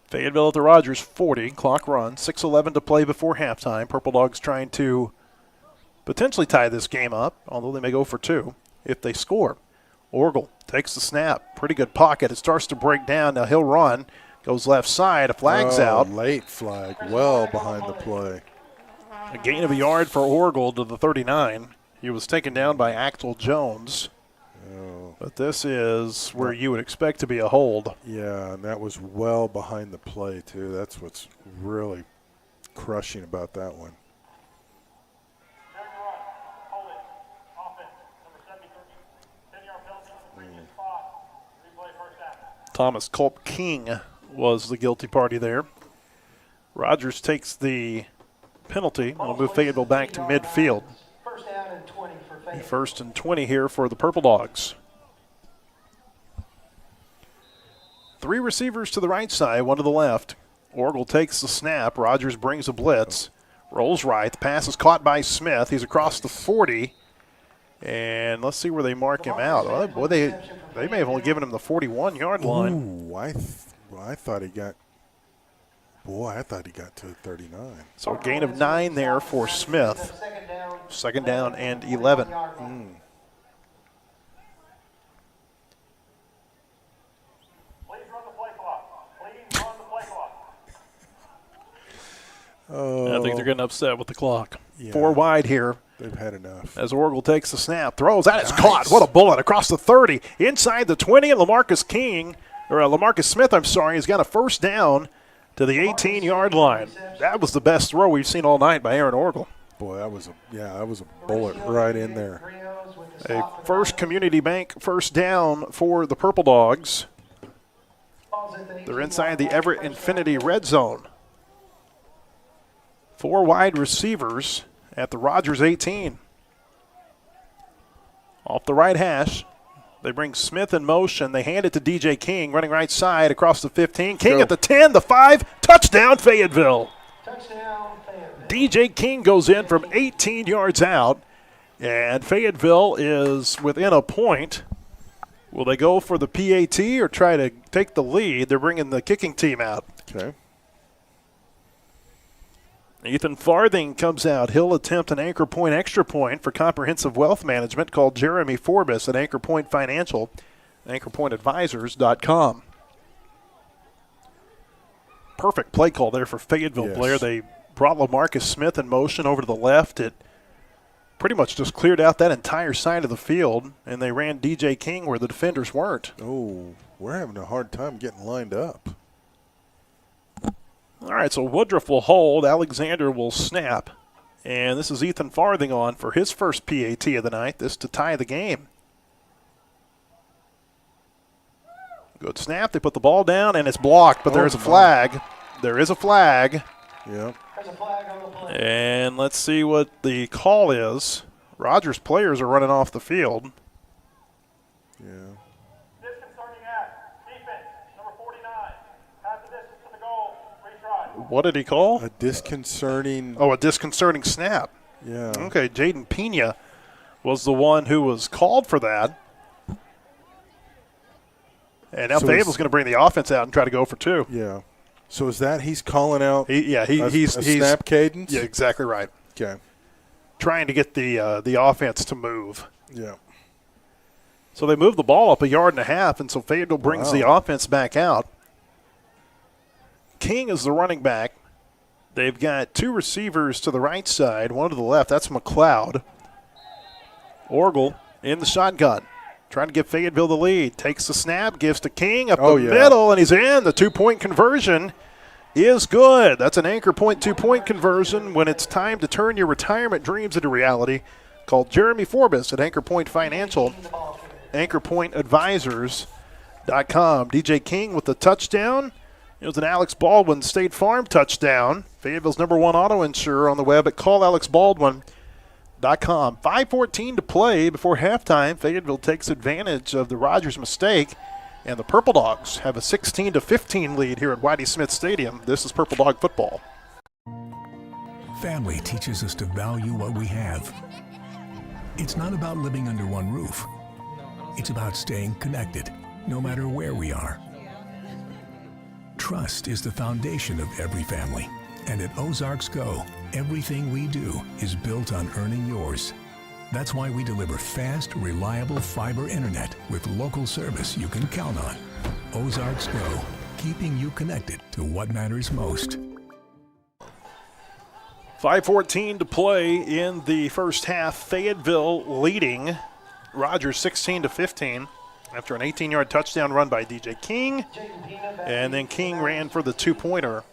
Fayetteville at the Rogers 40. Clock runs. 6:11 to play before halftime. Purple Dogs trying to potentially tie this game up, although they may go for 2 if they score. Orgel takes the snap. Pretty good pocket. It starts to break down. Now he'll run. Goes left side. A flag's out. Late flag. Well behind the play. A gain of a yard for Orgel to the 39. He was taken down by Axel Jones. Oh. But this is where you would expect to be a hold. Yeah, and that was well behind the play, too. That's what's really crushing about that one. Thomas Culp King was the guilty party there. Rogers takes the penalty. It'll move Fayetteville back to midfield. First down and 20 for Fayetteville. 1st and 20 here for the Purple Dogs. 3 receivers to the right side, 1 to the left. Orgel takes the snap. Rogers brings a blitz. Rolls right. The pass is caught by Smith. He's across the 40. And let's see where they mark him out. Oh, boy, they may have only given him the 41-yard line. Ooh, I thought he got to 39. So a gain of 9 there for Smith. 2nd down and 11. Oh, I think they're getting upset with the clock. Yeah. 4 wide here. They've had enough. As Orgel takes the snap, throws. That is caught. What a bullet across the 30. Inside the 20, and Lamarcus Smith, has got a first down to the 18-yard line. That was the best throw we've seen all night by Aaron Orgel. Boy, that was a bullet right in there. A First Community Bank first down for the Purple Dogs. They're inside the Everett Infinity red zone. 4 wide receivers at the Rogers 18. Off the right hash, they bring Smith in motion. They hand it to DJ King, running right side across the 15. King at the 10, the 5, touchdown Fayetteville. DJ King goes in from 18 yards out, and Fayetteville is within a point. Will they go for the PAT or try to take the lead? They're bringing the kicking team out. Okay. Ethan Farthing comes out. He'll attempt an Anchor Point extra point for comprehensive wealth management called Jeremy Forbes at Anchor Point Financial, anchorpointadvisors.com. Perfect play call there for Fayetteville, Blair. They brought LaMarcus Smith in motion over to the left. It pretty much just cleared out that entire side of the field, and they ran DJ King where the defenders weren't. Oh, we're having a hard time getting lined up. All right, so Woodruff will hold. Alexander will snap. And this is Ethan Farthing on for his first PAT of the night. This to tie the game. Good snap. They put the ball down, and it's blocked, but there is a flag. There is a flag. Yep. There's a flag on the play. And let's see what the call is. Rogers players are running off the field. Yeah. Disconcerting act. Defense, number 49. Pass the distance to the goal. Retry. What did he call? A disconcerting. Oh, a disconcerting snap. Yeah. Okay, Jaden Pena was the one who was called for that. And now So Fayetteville's going to bring the offense out and try to go for two. Yeah. So is that he's calling out? He's snap cadence. Yeah, exactly right. Okay. Trying to get the offense to move. Yeah. So they move the ball up 1.5 yards, and so Fayetteville brings the offense back out. King is the running back. They've got two receivers to the right side, one to the left. That's McLeod. Orgel in the shotgun. Trying to give Fayetteville the lead. Takes the snap, gives to King up the middle, and he's in. The 2-point conversion is good. That's an anchor point 2-point conversion when it's time to turn your retirement dreams into reality. Call Jeremy Forbes at Anchor Point Financial, anchorpointadvisors.com. DJ King with the touchdown. It was an Alex Baldwin State Farm touchdown. Fayetteville's #1 auto insurer on the web at callalexbaldwin.com. 5:14 to play before halftime. Fayetteville takes advantage of the Rogers mistake, and the Purple Dogs have a 16-15 lead here at Whitey Smith Stadium. This is Purple Dog football. Family teaches us to value what we have. It's not about living under one roof. It's about staying connected, no matter where we are. Trust is the foundation of every family. And at Ozarks Go, everything we do is built on earning yours. That's why we deliver fast, reliable fiber internet with local service you can count on. Ozarks Go, keeping you connected to what matters most. 5:14 to play in the first half. Fayetteville leading Rogers 16-15 after an 18-yard touchdown run by DJ King. And then King ran for the 2-pointer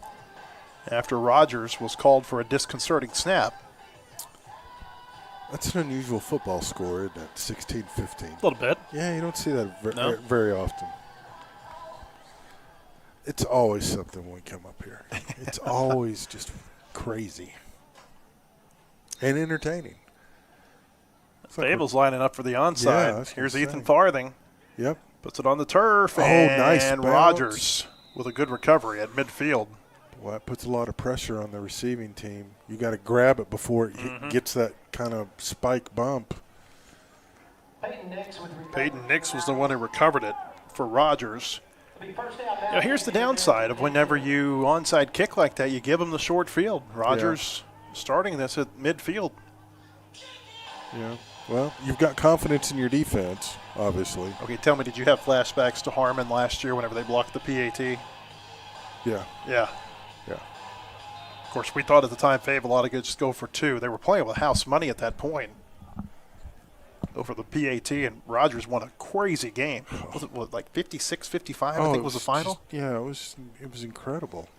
after Rogers was called for a disconcerting snap. That's an unusual football score, isn't it? 16-15. A little bit. Yeah, you don't see that very often. It's always something when we come up here. It's always just crazy and entertaining. Fayetteville's lining up for the onside. Yeah, Here's Ethan Farthing. Yep. Puts it on the turf. Nice And bounce. Rogers with a good recovery at midfield. Well, that puts a lot of pressure on the receiving team. You got to grab it before it gets that kind of spike bump. Peyton Nix was the one who recovered it for Rogers. Now, here's the downside of whenever you onside kick like that, you give them the short field. Rogers starting this at midfield. Yeah. Well, you've got confidence in your defense, obviously. Okay, tell me, did you have flashbacks to Harmon last year whenever they blocked the PAT? Yeah. Yeah. Of course, we thought at the time Fayetteville ought to just go for two. They were playing with house money at that point. Go for the PAT, and Rogers won a crazy game. Was it like 56-55, I think was the final? It was incredible.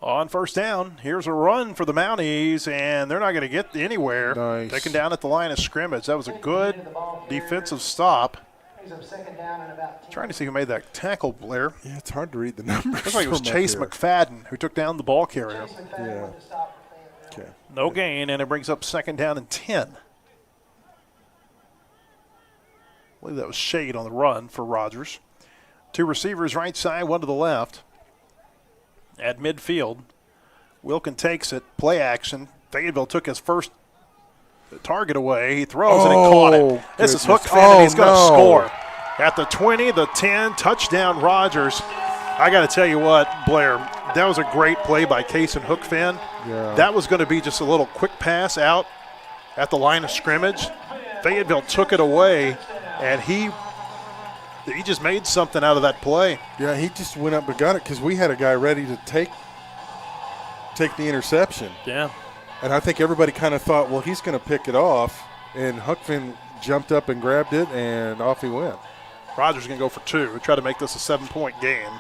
On first down, here's a run for the Mounties, and they're not going to get anywhere. Nice. Taken down at the line of scrimmage. That was a good defensive stop. Trying to see who made that tackle, Blair. Yeah, it's hard to read the numbers. Looks like it was from up Chase here. McFadden who took down the ball carrier. Yeah. Okay. No gain, and it brings up 2nd down and 10. I believe that was Shade on the run for Rogers. Two receivers right side, one to the left. At midfield, Wilkin takes it, play action. Fayetteville took his first target away. He throws and he caught it. This is Hook Finn, and he's going to score. At the 20, the 10, touchdown Rogers. I got to tell you what, Blair, that was a great play by Case and Hook Finn. Yeah. That was going to be just a little quick pass out at the line of scrimmage. Fayetteville took it away, and he just made something out of that play. Yeah, he just went up and got it because we had a guy ready to take the interception. Yeah. And I think everybody kind of thought, well, he's going to pick it off. And Huckfin jumped up and grabbed it, and off he went. Rogers going to go for two. Try to make this a 7-point game.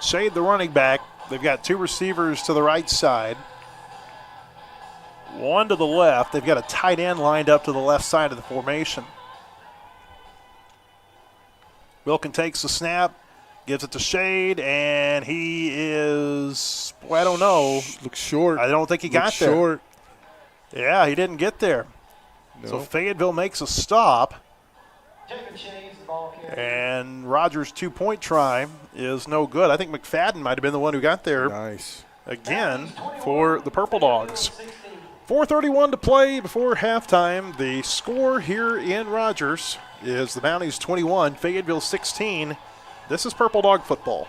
shade the running back. They've got two receivers to the right side, one to the left. They've got a tight end lined up to the left side of the formation. Wilkin takes the snap, gives it to Shade, and he is, well, I don't know. Looks short. I don't think he got there. Short. Yeah, he didn't get there. No. So Fayetteville makes a stop. Jacob Shays, the ball carrier. And Rogers' 2-point try is no good. I think McFadden might have been the one who got there Nice. again for the Purple Dogs. 4:31 to play before halftime. The score here in Rogers is the Mounties 21, Fayetteville 16. This is Purple Dog football.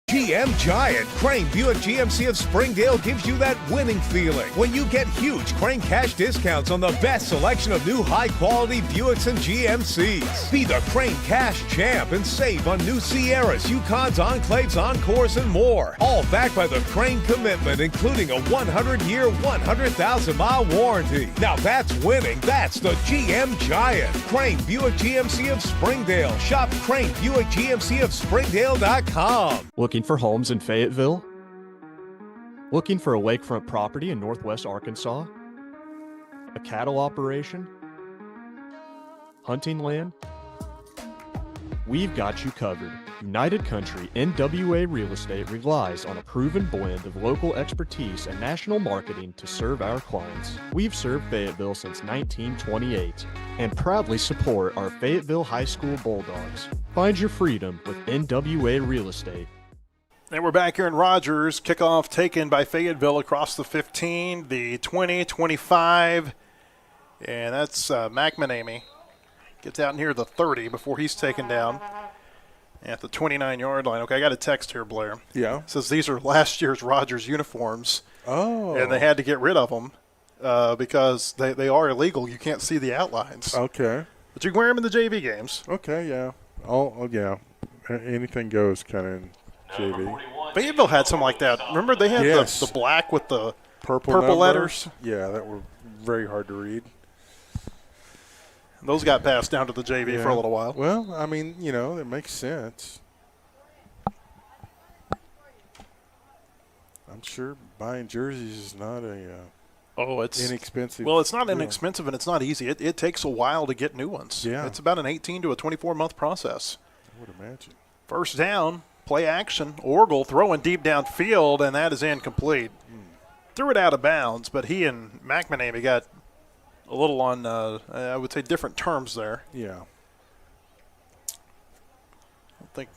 GM Giant, Crane Buick GMC of Springdale gives you that winning feeling when you get huge Crane cash discounts on the best selection of new high-quality Buicks and GMCs. Be the Crane cash champ and save on new Sierras, Yukons, Enclaves, Encores, and more. All backed by the Crane commitment, including a 100-year, 100,000-mile warranty. Now that's winning. That's the GM Giant. Crane Buick GMC of Springdale. Shop Crane Buick GMC of Springdale.com. Looking for homes in Fayetteville? Looking for a lakefront property in northwest Arkansas? A cattle operation? Hunting land? We've got you covered. United Country NWA Real Estate relies on a proven blend of local expertise and national marketing to serve our clients. We've served Fayetteville since 1928 and proudly support our Fayetteville High School Bulldogs. Find your freedom with NWA Real Estate. And we're back here in Rogers. Kickoff taken by Fayetteville across the 15, the 20, 25, and that's McManamy. Gets out near the 30 before he's taken down at the 29-yard line. Okay, I got a text here, Blair. Yeah. It says these are last year's Rogers uniforms. Oh. And they had to get rid of them because they are illegal. You can't see the outlines. Okay. But you can wear them in the JV games. Okay, yeah. Oh, yeah. Anything goes kind of in JV. Fayetteville had some like that. Remember they had the black with the purple letters? Yeah, that were very hard to read. Those got passed down to the JV for a little while. Well, I mean, you know, it makes sense. I'm sure buying jerseys is not it's inexpensive. Well, it's not inexpensive and it's not easy. It takes a while to get new ones. Yeah. It's about an 18 to a 24-month process. I would imagine. First down, play action. Orgel throwing deep downfield, and that is incomplete. Threw it out of bounds, but he and McManamy got a little on, I would say, different terms there. Yeah. I don't think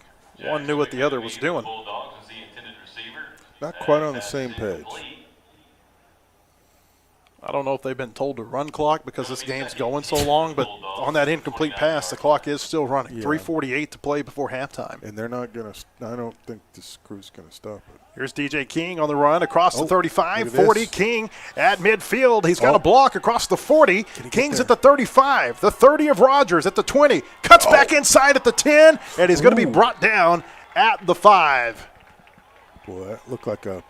one knew what the other was doing. Not quite on the same page. I don't know if they've been told to run clock because this game's going so long, but on that incomplete pass, the clock is still running. 3:48 to play before halftime. And they're not going to – I don't think this crew's going to stop it. Here's DJ King on the run across the 35, look at 40. this. King at midfield. He's got a block across the 40. King's there? at the 35, the 30 of Rogers at the 20. Cuts back inside at the 10, and he's going to be brought down at the 5. Boy, that looked like a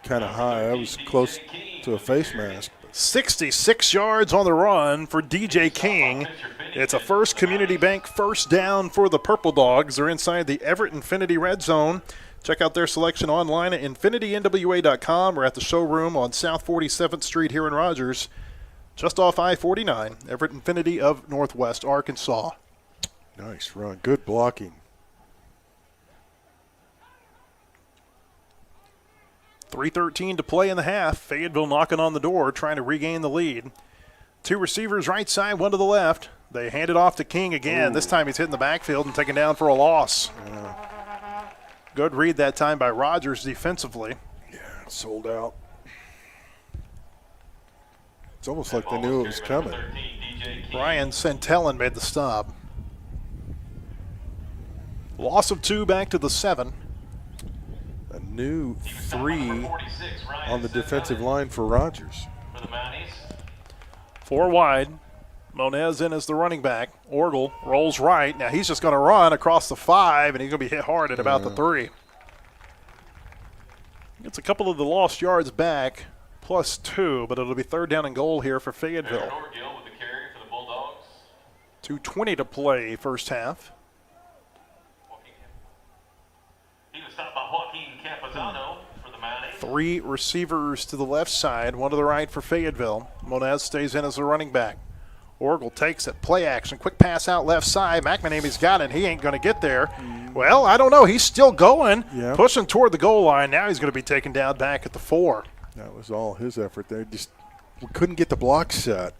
kind of high. That was close to a face mask. 66 yards on the run for DJ King. It's a First Community Bank first down for the Purple Dogs. They're inside the Everett Infinity Red Zone. Check out their selection online at InfinityNWA.com or at the showroom on South 47th Street here in Rogers, just off I-49, Everett Infinity of Northwest Arkansas. Nice run. Good blocking. 3:13 to play in the half. Fayetteville knocking on the door, trying to regain the lead. Two receivers right side, one to the left. They hand it off to King again. This time he's hitting the backfield and taken down for a loss. Good read that time by Rogers defensively. Yeah, sold out. It's almost like they knew it was coming. Brian Centellin made the stop. Loss of 2 back to the 7. A new 3 on the defensive line for Rogers. 4 wide. Monez in as the running back. Orgel rolls right. Now he's just going to run across the 5, and he's going to be hit hard at about the 3. Gets a couple of the lost yards back, plus 2, but it'll be 3rd down and goal here for Fayetteville. 2:20 to play first half. He was stopped by Joaquin Three receivers to the left side, one to the right for Fayetteville. Monez stays in as a running back. Orgel takes it, play action, quick pass out left side. McManamy's got it. He ain't going to get there. Well, I don't know. He's still going, pushing toward the goal line. Now he's going to be taken down back at the 4. That was all his effort there. We couldn't get the block set.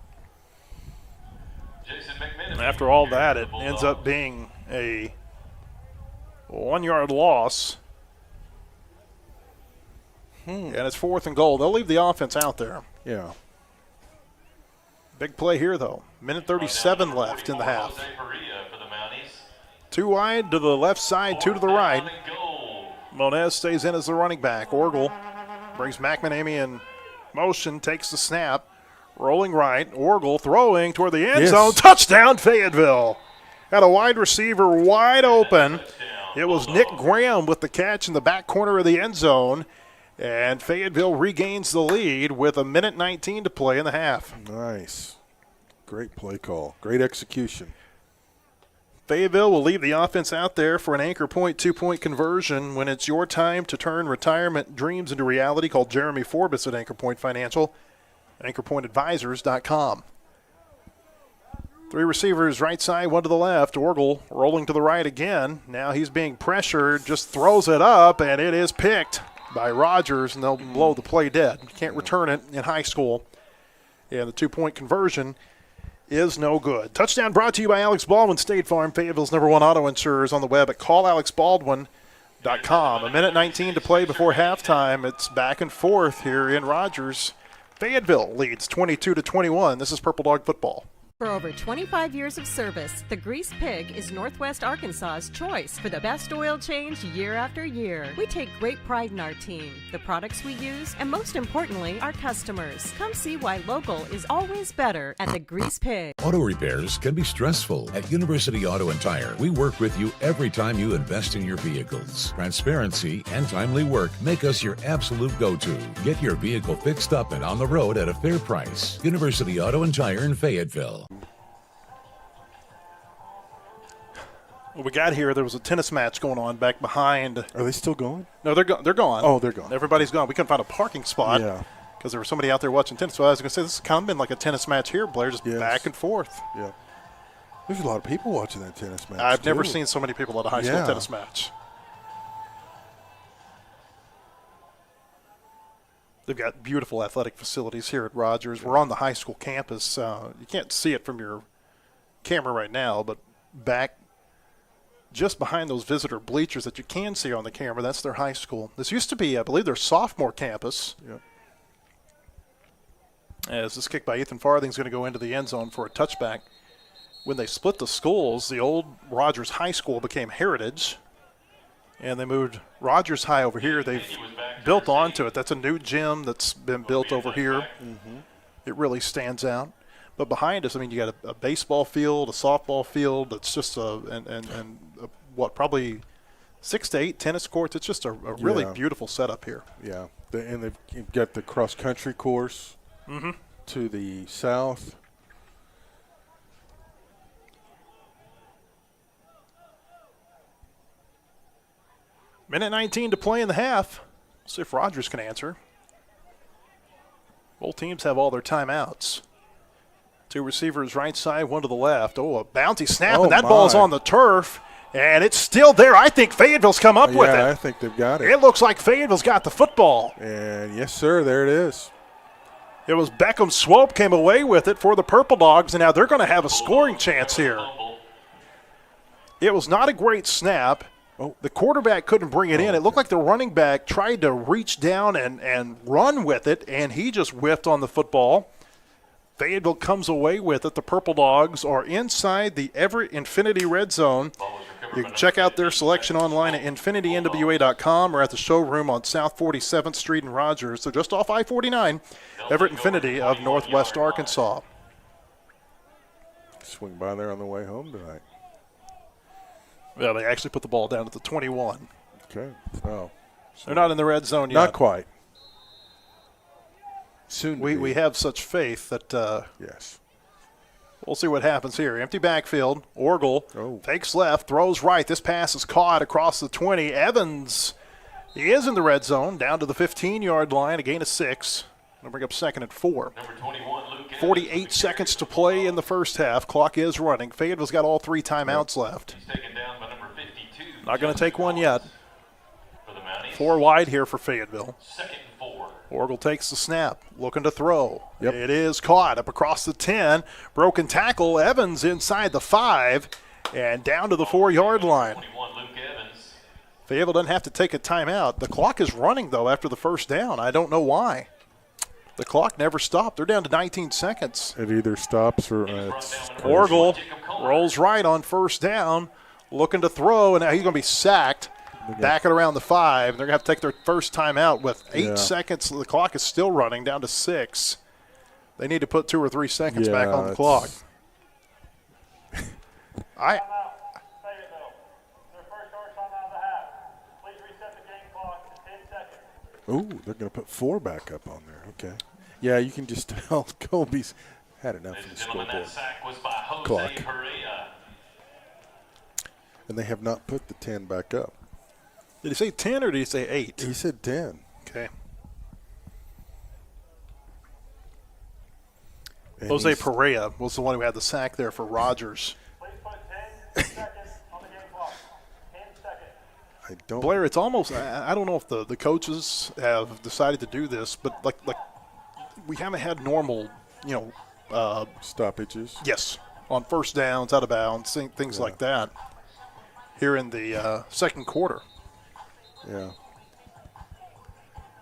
After all that, it ends up being a 1-yard loss. And it's 4th and goal. They'll leave the offense out there. Yeah. Big play here, though. Minute 37 left in the half. 2 wide to the left side, 2 to the right. Monez stays in as the running back. Orgel brings McManamy in motion, takes the snap. Rolling right. Orgel throwing toward the end zone. Touchdown, Fayetteville. Got a wide receiver wide open. It was Nick Graham with the catch in the back corner of the end zone. And Fayetteville regains the lead with 1:19 to play in the half. Nice. Great play call. Great execution. Fayetteville will leave the offense out there for an anchor point, 2-point conversion. When it's your time to turn retirement dreams into reality, call Jeremy Forbes at Anchor Point Financial, anchorpointadvisors.com. 3 receivers right side, 1 to the left. Orgel rolling to the right again. Now he's being pressured, just throws it up, and it is picked by Rogers, and they'll blow the play dead. You can't return it in high school. And the 2-point conversion is no good. Touchdown brought to you by Alex Baldwin, State Farm, Fayetteville's #1 auto insurers, on the web at callalexbaldwin.com. 1:19 to play before halftime. It's back and forth here in Rogers. Fayetteville leads 22-21. This is Purple Dog football. For over 25 years of service, the Grease Pig is Northwest Arkansas's choice for the best oil change year after year. We take great pride in our team, the products we use, and most importantly, our customers. Come see why local is always better at the Grease Pig. Auto repairs can be stressful. At University Auto and Tire, we work with you every time you invest in your vehicles. Transparency and timely work make us your absolute go-to. Get your vehicle fixed up and on the road at a fair price. University Auto and Tire in Fayetteville. What we got here, there was a tennis match going on back behind. Are they still going? No, they're gone. Oh, they're gone. Everybody's gone. We couldn't find a parking spot. Yeah. Because there was somebody out there watching tennis. So I was going to say, this has kind of been like a tennis match here, Blair, just back and forth. Yeah. There's a lot of people watching that tennis match. I've never seen so many people at a high school tennis match. They've got beautiful athletic facilities here at Rogers. We're on the high school campus. You can't see it from your camera right now, but back just behind those visitor bleachers that you can see on the camera, that's their high school. This used to be, I believe, their sophomore campus. Yep. As this kick by Ethan Farthing is going to go into the end zone for a touchback. When they split the schools, the old Rogers High School became Heritage, and they moved Rogers High over here. They've built onto it. That's a new gym that's been built over here. It really stands out. But behind us, I mean, you got a baseball field, a softball field. It's just probably 6 to 8 tennis courts. It's just a really beautiful setup here. Yeah, and they've got the cross-country course to the south. Minute 19 to play in the half. See if Rogers can answer. Both teams have all their timeouts. 2 receivers right side, 1 to the left. Oh, a bouncy snap, and that ball's on the turf, and it's still there. I think Fayetteville's come up with it. Yeah, I think they've got it. It looks like Fayetteville's got the football. And yes, sir, there it is. It was Beckham Swope came away with it for the Purple Dogs, and now they're going to have a scoring chance here. It was not a great snap. The quarterback couldn't bring it in. It looked like the running back tried to reach down and run with it, and he just whiffed on the football. Fayetteville comes away with it. The Purple Dogs are inside the Everett Infinity Red Zone. You can check out their selection online at InfinityNWA.com or at the showroom on South 47th Street in Rogers. So just off I-49, Everett Infinity of Northwest Arkansas. Swing by there on the way home tonight. Yeah, they actually put the ball down at the 21. Okay. Oh. They're not in the red zone yet. Not quite. Soon we have such faith that yes. We'll see what happens here. Empty backfield. Orgel fakes left, throws right. This pass is caught across the 20. Evans He is in the red zone, down to the 15-yard line, a gain of 6. Going to bring up 2nd and 4. 48 seconds to play in the first half. Clock is running. Fayetteville's got all 3 timeouts left. Not going to take one yet. 4 wide here for Fayetteville. Orgel takes the snap, looking to throw. Yep. It is caught up across the 10. Broken tackle. Evans inside the 5 and down to the 4-yard line. Fayetteville doesn't have to take a timeout. The clock is running, though, after the first down. I don't know why. The clock never stopped. They're down to 19 seconds. It either stops or it's Orgel rolls right on first down, looking to throw, and now he's going to be sacked. Back at around the 5. They're going to have to take their first timeout with 8 seconds. The clock is still running, down to 6. They need to put 2 or 3 seconds back on the clock. Fayetteville. Their first short timeout of the half. Please reset the game clock to 10 seconds. Ooh, they're going to put 4 back up on there. Okay. Yeah, you can just tell Colby's had enough of the scoreboard clock. And they have not put the 10 back up. Did he say 10 or did he say 8? He said 10. Okay. And Jose Perea was the one who had the sack there for Rogers. Please put 10 seconds on the game clock. 10 seconds. I don't. Blair, it's almost, I don't know if the coaches have decided to do this, but like we haven't had normal, stoppages. Yes, on first downs, out of bounds, things like that here in the second quarter. Yeah.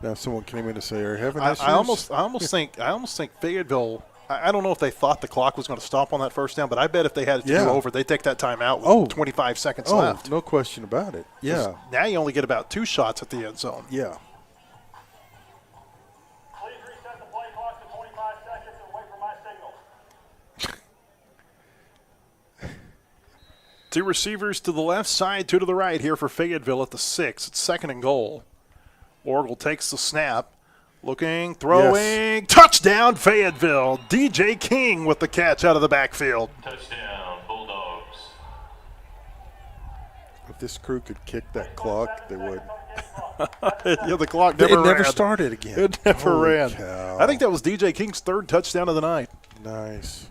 Now someone came in to say, "Are you having issues?" I almost think Fayetteville. I don't know if they thought the clock was going to stop on that first down, but I bet if they had it to do over, they'd take that time out with 25 seconds left. No question about it. Yeah. Now you only get about 2 shots at the end zone. Yeah. Please reset the play clock to 25 seconds and wait for my signal. 2 receivers to the left side, 2 to the right here for Fayetteville at the 6. It's 2nd and goal. Orgel takes the snap. Looking, throwing, touchdown Fayetteville. DJ King with the catch out of the backfield. Touchdown, Bulldogs. If this crew could kick that clock, they would. Yeah, the clock never ran. It never started again. It never ran. Cow. I think that was DJ King's 3rd touchdown of the night. Nice.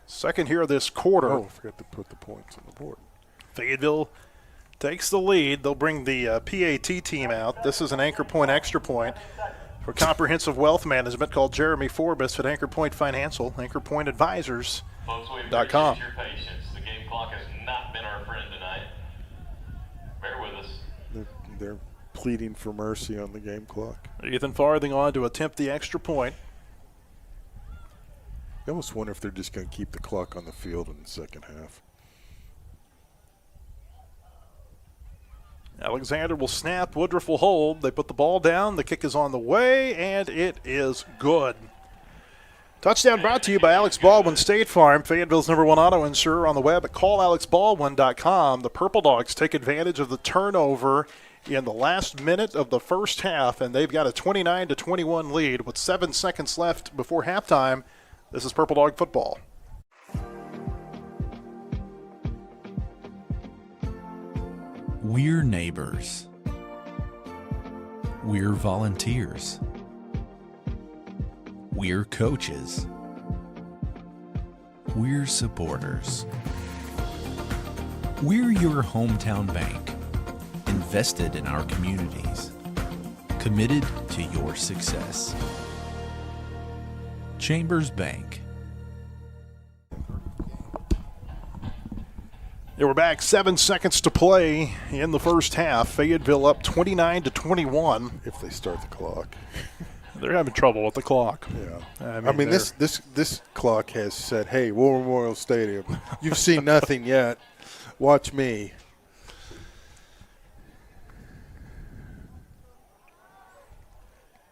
2nd here this quarter. Oh, I forgot to put the points on the board. Fayetteville takes the lead. They'll bring the PAT team out. This is an anchor point, extra point for comprehensive wealth management called Jeremy Forbes at Anchor Point Financial, anchorpointadvisors.com. Folks, we appreciate your patience. The game clock has not been our friend tonight. Bear with us. They're pleading for mercy on the game clock. Ethan Farthing on to attempt the extra point. I almost wonder if they're just going to keep the clock on the field in the second half. Alexander will snap. Woodruff will hold. They put the ball down. The kick is on the way, and it is good. Touchdown brought to you by Alex Baldwin State Farm, Fayetteville's #1 auto insurer, on the web at callalexbaldwin.com. The Purple Dogs take advantage of the turnover in the last minute of the first half, and they've got a 29-21 lead with 7 seconds left before halftime. This is Purple Dog football. We're neighbors. We're volunteers. We're coaches. We're supporters. We're your hometown bank, invested in our communities, committed to your success. Chambers Bank. Yeah, we're back. 7 seconds to play in the first half. Fayetteville up 29-21. If they start the clock. They're having trouble with the clock. Yeah. I mean this clock has said, "Hey, War Memorial Stadium, you've seen nothing yet. Watch me."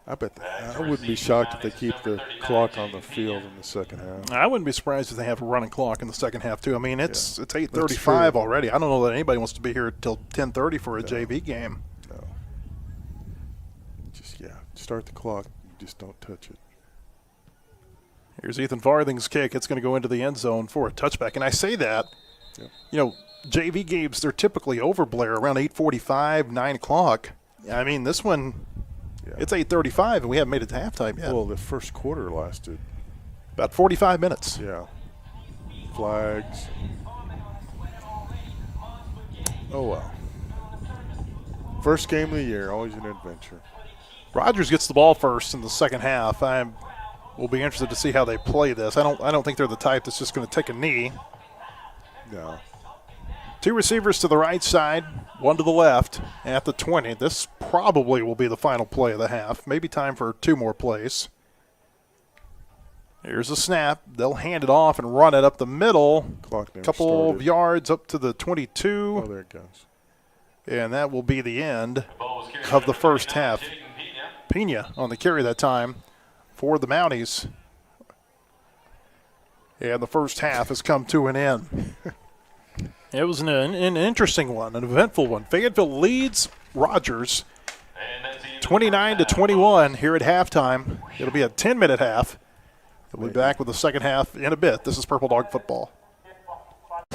I wouldn't be shocked if they keep the clock on the field in the second half. I wouldn't be surprised if they have a running clock in the second half too. I mean, it's 8:35 already. I don't know that anybody wants to be here until 10:30 for a JV game. No. Just start the clock. You just don't touch it. Here's Ethan Farthing's kick. It's going to go into the end zone for a touchback. And I say that, JV games, they're typically over, Blair, around 8:45, 9 o'clock. I mean, this one, it's 8:35, and we haven't made it to halftime yet. Well, the first quarter lasted about 45 minutes. Yeah. Flags. Oh, well. First game of the year, always an adventure. Rogers gets the ball first in the second half. We'll be interested to see how they play this. I don't think they're the type that's just going to take a knee. No. Two receivers to the right side, one to the left at the 20. This probably will be the final play of the half. Maybe time for 2 more plays. Here's a snap. They'll hand it off and run it up the middle. Clock never Couple started. of yards up to the 22. Oh, there it goes. And that will be the end of the first half. Pena on the carry that time for the Mounties. And the first half has come to an end. It was an interesting one, an eventful one. Fayetteville leads Rogers 29-21 here at halftime. It'll be a 10-minute half. We'll be back with the second half in a bit. This is Purple Dog Football.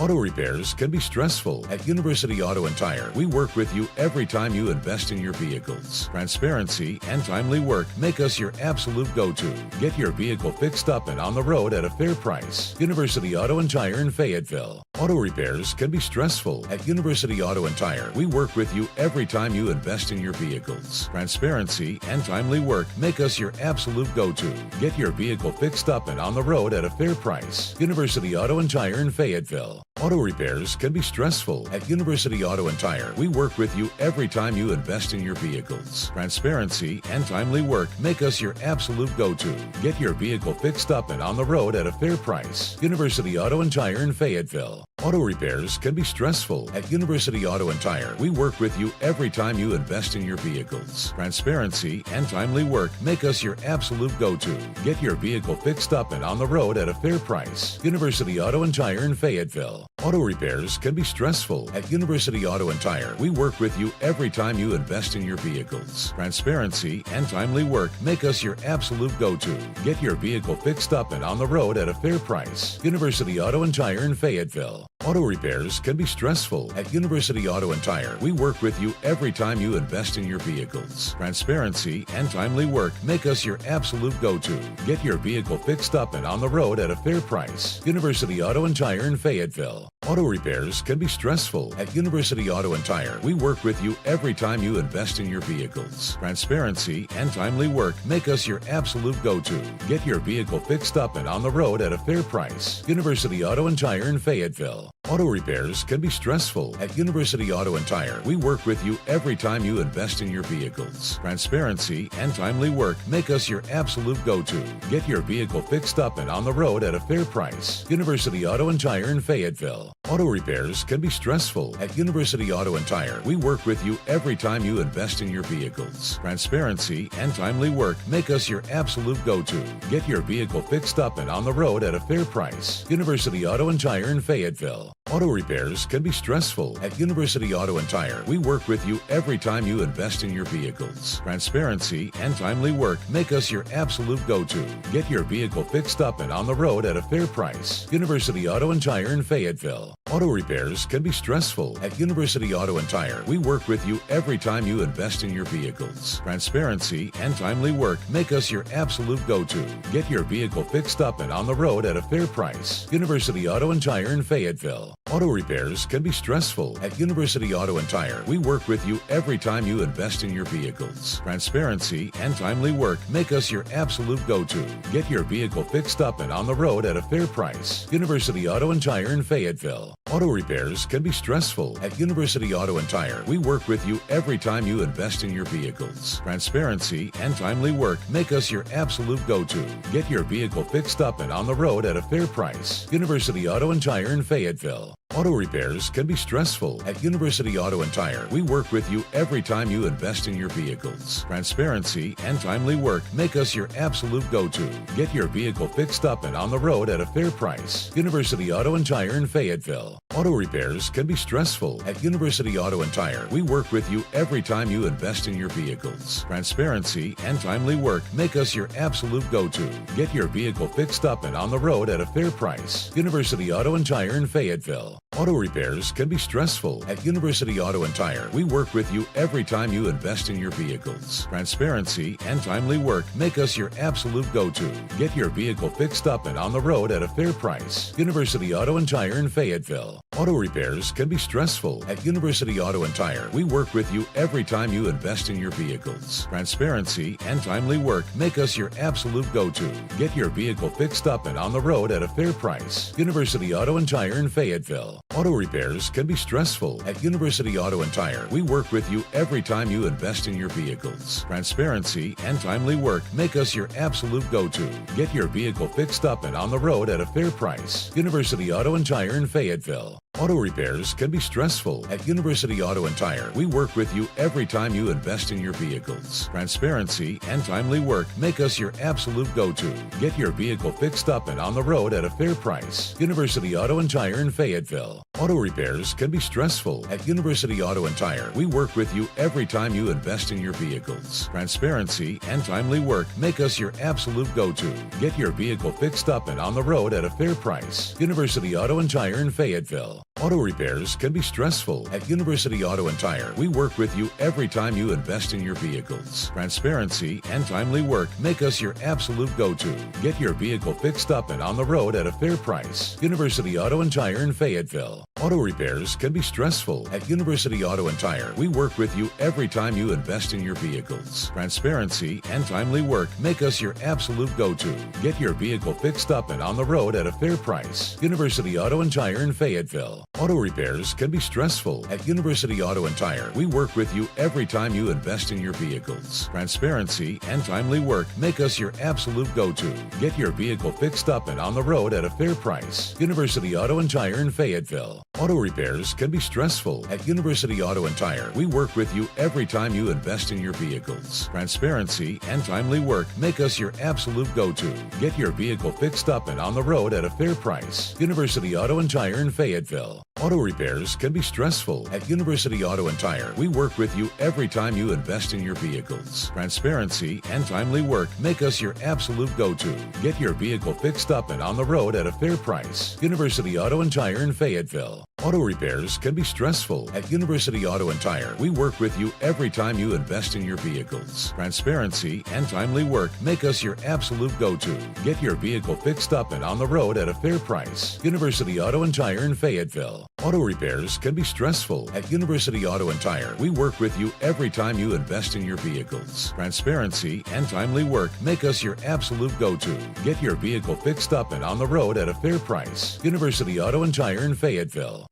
Auto repairs can be stressful. At University Auto and Tire, we work with you every time you invest in your vehicles. Transparency and timely work make us your absolute go-to. Get your vehicle fixed up and on the road at a fair price. University Auto and Tire in Fayetteville. Auto repairs can be stressful. At University Auto and Tire, we work with you every time you invest in your vehicles. Transparency and timely work make us your absolute go-to. Get your vehicle fixed up and on the road at a fair price. University Auto and Tire in Fayetteville. Auto repairs can be stressful. At University Auto and Tire, we work with you every time you invest in your vehicles. Transparency and timely work make us your absolute go-to. Get your vehicle fixed up and on the road at a fair price. University Auto and Tire in Fayetteville. Auto repairs can be stressful. At University Auto and Tire, we work with you every time you invest in your vehicles. Transparency and timely work make us your absolute go-to. Get your vehicle fixed up and on the road at a fair price. University Auto and Tire in Fayetteville. Auto repairs can be stressful. At University Auto and Tire, we work with you every time you invest in your vehicles. Transparency and timely work make us your absolute go-to. Get your vehicle fixed up and on the road at a fair price. University Auto and Tire in Fayetteville. Auto repairs can be stressful. At University Auto and Tire, we work with you every time you invest in your vehicles. Transparency and timely work make us your absolute go-to. Get your vehicle fixed up and on the road at a fair price. University Auto and Tire in Fayetteville. Auto repairs can be stressful. At University Auto and Tire, we work with you every time you invest in your vehicles. Transparency and timely work make us your absolute go-to. Get your vehicle fixed up and on the road at a fair price. University Auto and Tire in Fayetteville. Auto repairs can be stressful. At University Auto and Tire, we work with you every time you invest in your vehicles. Transparency and timely work make us your absolute go-to. Get your vehicle fixed up and on the road at a fair price. University Auto and Tire in Fayetteville. Auto repairs can be stressful. At University Auto and Tire, we work with you every time you invest in your vehicles. Transparency and timely work make us your absolute go-to. Get your vehicle fixed up and on the road at a fair price. University Auto and Tire in Fayetteville. Auto repairs can be stressful. At University Auto and Tire, we work with you every time you invest in your vehicles. Transparency and timely work make us your absolute go-to. Get your vehicle fixed up and on the road at a fair price. University Auto and Tire in Fayetteville. Auto repairs can be stressful. At University Auto and Tire, we work with you every time you invest in your vehicles. Transparency and timely work make us your absolute go-to. Get your vehicle fixed up and on the road at a fair price. University Auto and Tire in Fayetteville. Auto repairs can be stressful. At University Auto and Tire, we work with you every time you invest in your vehicles. Transparency and timely work make us your absolute go-to. Get your vehicle fixed up and on the road at a fair price. University Auto and Tire in Fayetteville. Auto repairs can be stressful. At University Auto and Tire, we work with you every time you invest in your vehicles. Transparency and timely work make us your absolute go-to. Get your vehicle fixed up and on the road at a fair price. University Auto and Tire in Fayetteville. Auto repairs can be stressful. At University Auto and Tire, we work with you every time you invest in your vehicles. Transparency and timely work make us your absolute go-to. Get your vehicle fixed up and on the road at a fair price. University Auto and Tire in Fayetteville. Auto repairs can be stressful. At University Auto and Tire, we work with you every time you invest in your vehicles. Transparency and timely work make us your absolute go-to. Get your vehicle fixed up and on the road at a fair price. University Auto and Tire in Fayetteville. Auto repairs can be stressful. At University Auto and Tire, we work with you every time you invest in your vehicles. Transparency and timely work make us your absolute go-to. Get your vehicle fixed up and on the road at a fair price. University Auto and Tire in Fayetteville. Auto repairs can be stressful. At University Auto and Tire, we work with you every time you invest in your vehicles. Transparency and timely work make us your absolute go-to. Get your vehicle fixed up and on the road at a fair price. University Auto and Tire in Fayetteville. Auto repairs can be stressful. At University Auto and Tire, we work with you every time you invest in your vehicles. Transparency and timely work make us your absolute go-to. Get your vehicle fixed up and on the road at a fair price. University Auto and Tire in Fayetteville. Auto repairs can be stressful. At University Auto and Tire, we work with you every time you invest in your vehicles. Transparency and timely work make us your absolute go-to. Get your vehicle fixed up and on the road at a fair price. University Auto and Tire in Fayetteville. Auto repairs can be stressful. At University Auto and Tire, we work with you every time you invest in your vehicles. Transparency and timely work make us your absolute go-to. Get your vehicle fixed up and on the road at a fair price. University Auto and Tire in Fayetteville. Auto repairs can be stressful. At University Auto and Tire, we work with you every time you invest in your vehicles. Transparency and timely work make us your absolute go-to. Get your vehicle fixed up and on the road at a fair price. University Auto and Tire in Fayetteville. Auto repairs can be stressful. At University Auto and Tire, we work with you every time you invest in your vehicles. Transparency and timely work make us your absolute go-to. Get your vehicle fixed up and on the road at a fair price. University Auto and Tire in Fayetteville. Auto repairs can be stressful. At University Auto and Tire, we work with you every time you invest in your vehicles. Transparency and timely work make us your absolute go-to. Get your vehicle fixed up and on the road at a fair price. University Auto and Tire in Fayetteville. Auto repairs can be stressful. At University Auto and Tire, we work with you every time you invest in your vehicles. Transparency and timely work make us your absolute go-to. Get your vehicle fixed up and on the road at a fair price. University Auto and Tire in Fayetteville. Auto repairs can be stressful. At University Auto and Tire, we work with you every time you invest in your vehicles. Transparency and timely work make us your absolute go-to. Get your vehicle fixed up and on the road at a fair price. University Auto and Tire in Fayetteville. Auto repairs can be stressful. At University Auto and Tire, we work with you every time you invest in your vehicles. Transparency and timely work make us your absolute go-to. Get your vehicle fixed up and on the road at a fair price. University Auto and Tire in Fayetteville. Auto repairs can be stressful. At University Auto and Tire, we work with you every time you invest in your vehicles. Transparency and timely work make us your absolute go-to. Get your vehicle fixed up and on the road at a fair price. University Auto and Tire in Fayetteville.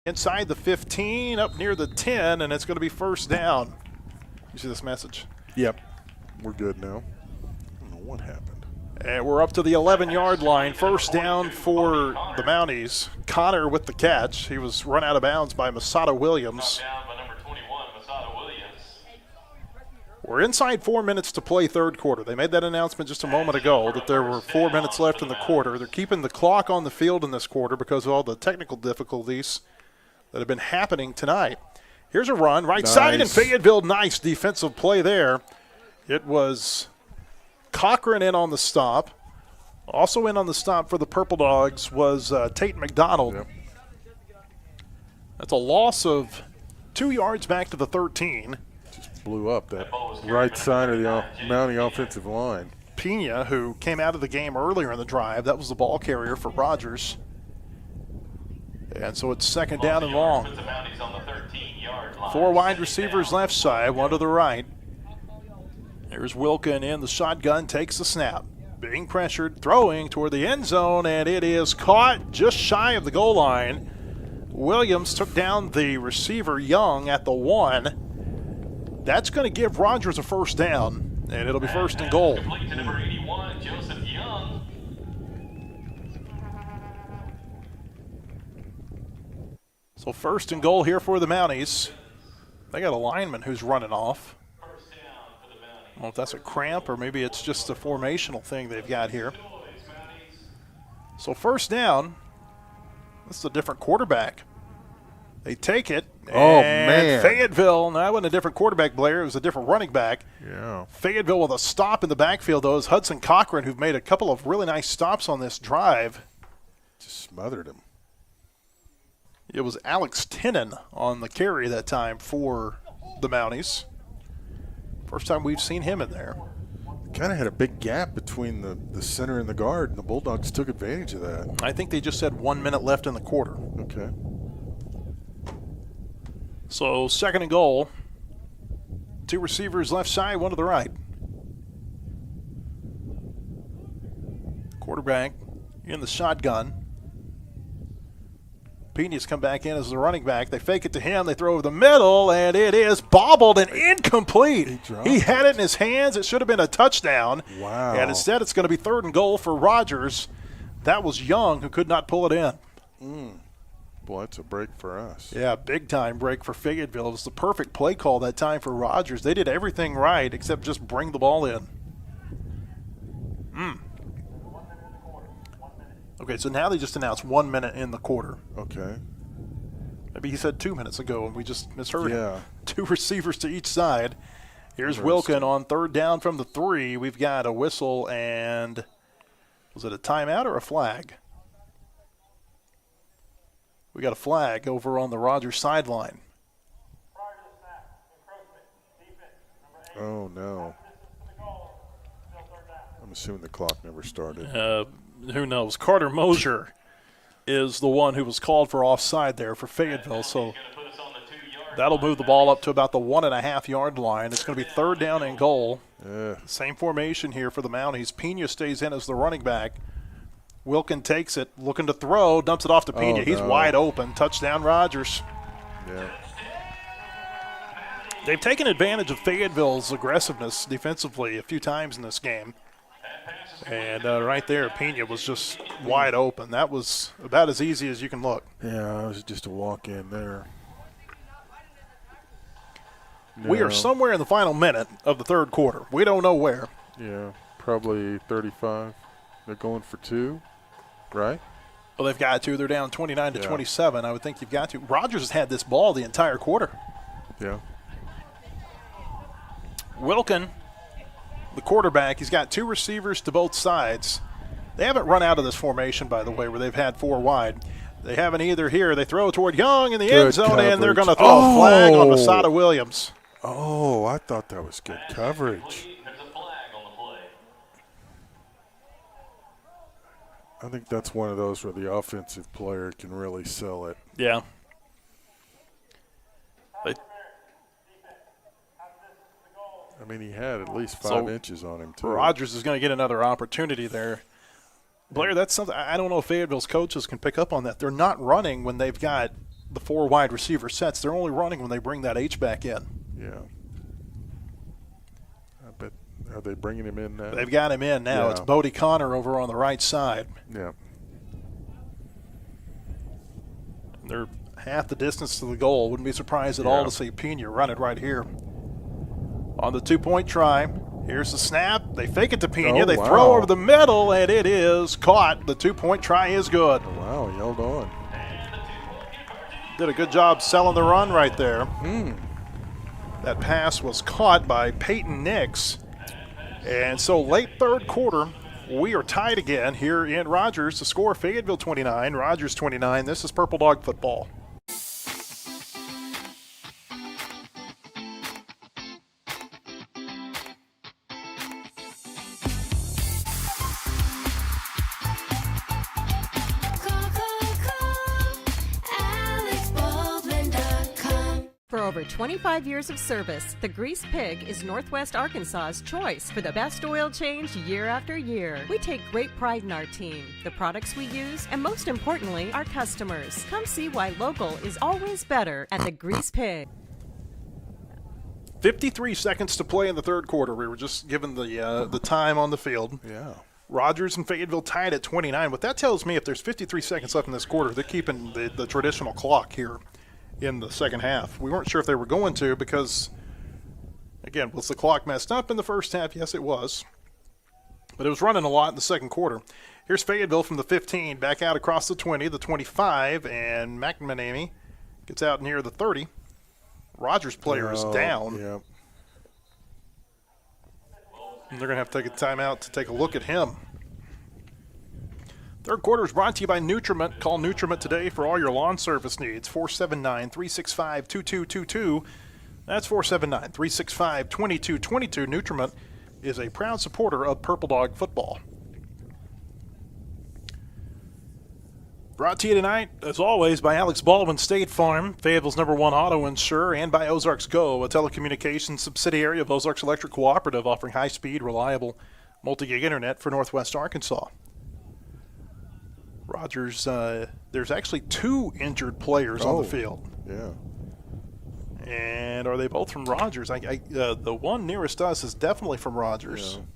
Inside the 15, up near the 10, and it's going to be first down. You see this message? Yep. We're good now. I don't know what happened. And we're up to the 11-yard line. First down for the Mounties. Connor with the catch. He was run out of bounds by Masada Williams. We're inside 4 minutes to play third quarter. They made that announcement just a moment ago that there were 4 minutes left in the quarter. They're keeping the clock on the field in this quarter because of all the technical difficulties that have been happening tonight. Here's a run, right side in Fayetteville. Nice defensive play there. It was Cochran in on the stop. Also in on the stop for the Purple Dogs was Tate McDonald. Yep. That's a loss of 2 yards back to the 13. Just blew up that right side of the Mountie offensive line. Pena, who came out of the game earlier in the drive, that was the ball carrier for Rogers. And so it's second down and long. 4 wide receivers left side, 1 to the right. There's Wilkin in the shotgun, takes the snap. Being pressured, throwing toward the end zone, and it is caught just shy of the goal line. Williams took down the receiver Young at the 1. That's going to give Rogers a first down, and it'll be first and goal. So first and goal here for the Mounties. They got a lineman who's running off. I don't know if that's a cramp or maybe it's just a formational thing they've got here. So first down. This is a different quarterback. They take it. Oh, and man. Fayetteville, no, it wasn't a different quarterback, Blair. It was a different running back. Yeah. Fayetteville with a stop in the backfield, though, is Hudson Cochran, who've made a couple of really nice stops on this drive. Just smothered him. It was Alex Tennant on the carry that time for the Mounties. First time we've seen him in there. Kind of had a big gap between the center and the guard, and the Bulldogs took advantage of that. I think they just had 1 minute left in the quarter. Okay. So second and goal. 2 receivers left side, 1 to the right. Quarterback in the shotgun. Pena's come back in as the running back. They fake it to him. They throw over the middle, and it is bobbled and incomplete. He had it in his hands. It should have been a touchdown. Wow. And instead it's going to be third and goal for Rogers. That was Young who could not pull it in. Boy, that's a break for us. Yeah, big-time break for Fayetteville. It was the perfect play call that time for Rogers. They did everything right except just bring the ball in. Okay, so now they just announced 1 minute in the quarter. Okay. Maybe he said 2 minutes ago and we just misheard Yeah. him. 2 receivers to each side. Here's Wilkin on third down from the 3. We've got a whistle and was it a timeout or a flag? We got a flag over on the Rogers sideline. Oh, no. I'm assuming the clock never started. Who knows? Carter Mosier is the one who was called for offside there for Fayetteville, so that'll move the ball up to about the 1.5 yard line. It's going to be third down and goal. Same formation here for the Mounties. Pena stays in as the running back. Wilkin takes it, looking to throw, dumps it off to Pena. Oh, He's no. wide open. Touchdown, Rogers. Yeah. They've taken advantage of Fayetteville's aggressiveness defensively a few times in this game. And right there, Pena was just wide open. That was about as easy as you can look. Yeah, it was just a walk-in there. We are somewhere in the final minute of the third quarter. We don't know where. Yeah, probably 35. They're going for 2, right? Well, they've got to. They're down 29 to 27. I would think you've got to. Rogers has had this ball the entire quarter. Yeah. Wilkin, the quarterback, he's got 2 receivers to both sides. They haven't run out of this formation, by the way, where they've had 4 wide. They haven't either here. They throw toward Young in the end zone, and they're going to throw a flag on Masada Williams. Oh, I thought that was good coverage. I think that's one of those where the offensive player can really sell it. Yeah. I mean, he had at least 5 inches on him, too. Rogers is going to get another opportunity there. Blair, that's something I don't know if Fayetteville's coaches can pick up on that. They're not running when they've got the 4 wide receiver sets. They're only running when they bring that H-back in. Yeah. I bet. Are they bringing him in now? They've got him in now. Yeah. It's Bodie Connor over on the right side. Yeah. They're half the distance to the goal. Wouldn't be surprised at all to see Pena run it right here. On the 2-point try, here's the snap. They fake it to Pena. They throw over the middle, and it is caught. The 2-point try is good. Wow, he held on. Did a good job selling the run right there. That pass was caught by Peyton Nix. And so late third quarter, we are tied again here in Rogers. The score, Fayetteville 29, Rogers 29. This is Purple Dog football. For over 25 years of service, the Grease Pig is Northwest Arkansas's choice for the best oil change year after year. We take great pride in our team, the products we use, and most importantly, our customers. Come see why local is always better at the Grease Pig. 53 seconds to play in the third quarter. We were just given the time on the field. Yeah. Rogers and Fayetteville tied at 29. What that tells me, if there's 53 seconds left in this quarter, they're keeping the traditional clock here in the second half. We weren't sure if they were going to because, again, was the clock messed up in the first half? Yes, it was. But it was running a lot in the second quarter. Here's Fayetteville from the 15, back out across the 20, the 25, and McManamy gets out near the 30. Rogers player is down. Yeah. And they're going to have to take a timeout to take a look at him. Third quarter is brought to you by Nutriment. Call Nutriment today for all your lawn service needs. 479-365-2222. That's 479-365-2222. Nutriment is a proud supporter of Purple Dog football. Brought to you tonight, as always, by Alex Baldwin State Farm, Fayetteville's #1 auto insurer, and by Ozarks Go, a telecommunications subsidiary of Ozarks Electric Cooperative, offering high-speed, reliable, multi-gig internet for Northwest Arkansas. Rogers, there's actually 2 injured players on the field. Yeah. And are they both from Rogers? The one nearest us is definitely from Rogers. Yeah.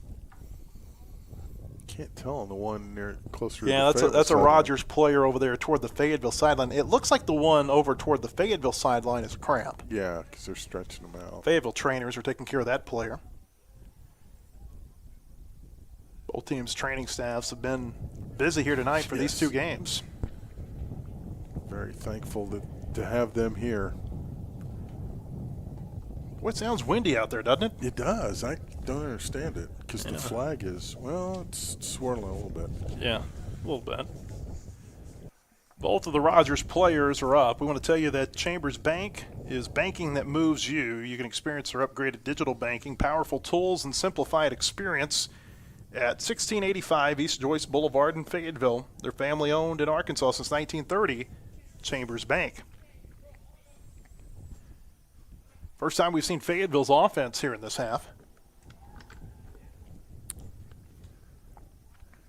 Can't tell on the one near closer to the that's a sideline. Rogers player over there toward the Fayetteville sideline. It looks like the one over toward the Fayetteville sideline is a cramp. Yeah, because they're stretching them out. Fayetteville trainers are taking care of that player. Both teams' training staffs have been busy here tonight for these 2 games. Very thankful to have them here. Well, it sounds windy out there, doesn't it? It does. I don't understand it because the flag is, it's swirling a little bit. Yeah, a little bit. Both of the Rogers players are up. We want to tell you that Chambers Bank is banking that moves you. You can experience their upgraded digital banking, powerful tools, and simplified experience at 1685 East Joyce Boulevard in Fayetteville. They're family-owned in Arkansas since 1930, Chambers Bank. First time we've seen Fayetteville's offense here in this half.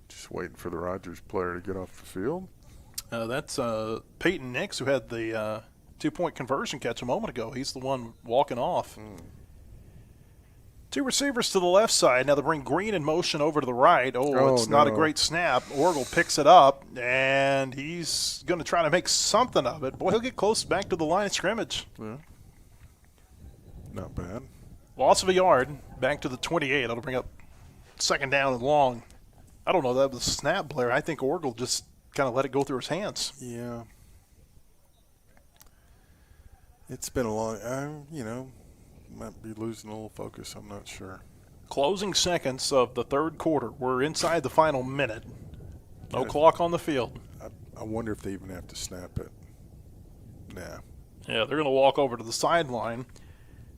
Just waiting for the Rogers player to get off the field. That's Peyton Nix, who had the 2-point conversion catch a moment ago. He's the one walking off. 2 receivers to the left side. Now they bring Green in motion over to the right. It's not a great snap. Orgel picks it up, and he's going to try to make something of it. Boy, he'll get close back to the line of scrimmage. Yeah. Not bad. Loss of a yard, back to the 28. That'll bring up second down and long. I don't know. That was a snap, Blair. I think Orgel just kind of let it go through his hands. Yeah. It's been a long, might be losing a little focus. I'm not sure. Closing seconds of the third quarter. We're inside the final minute. No clock on the field. I wonder if they even have to snap it. Nah. Yeah, they're going to walk over to the sideline,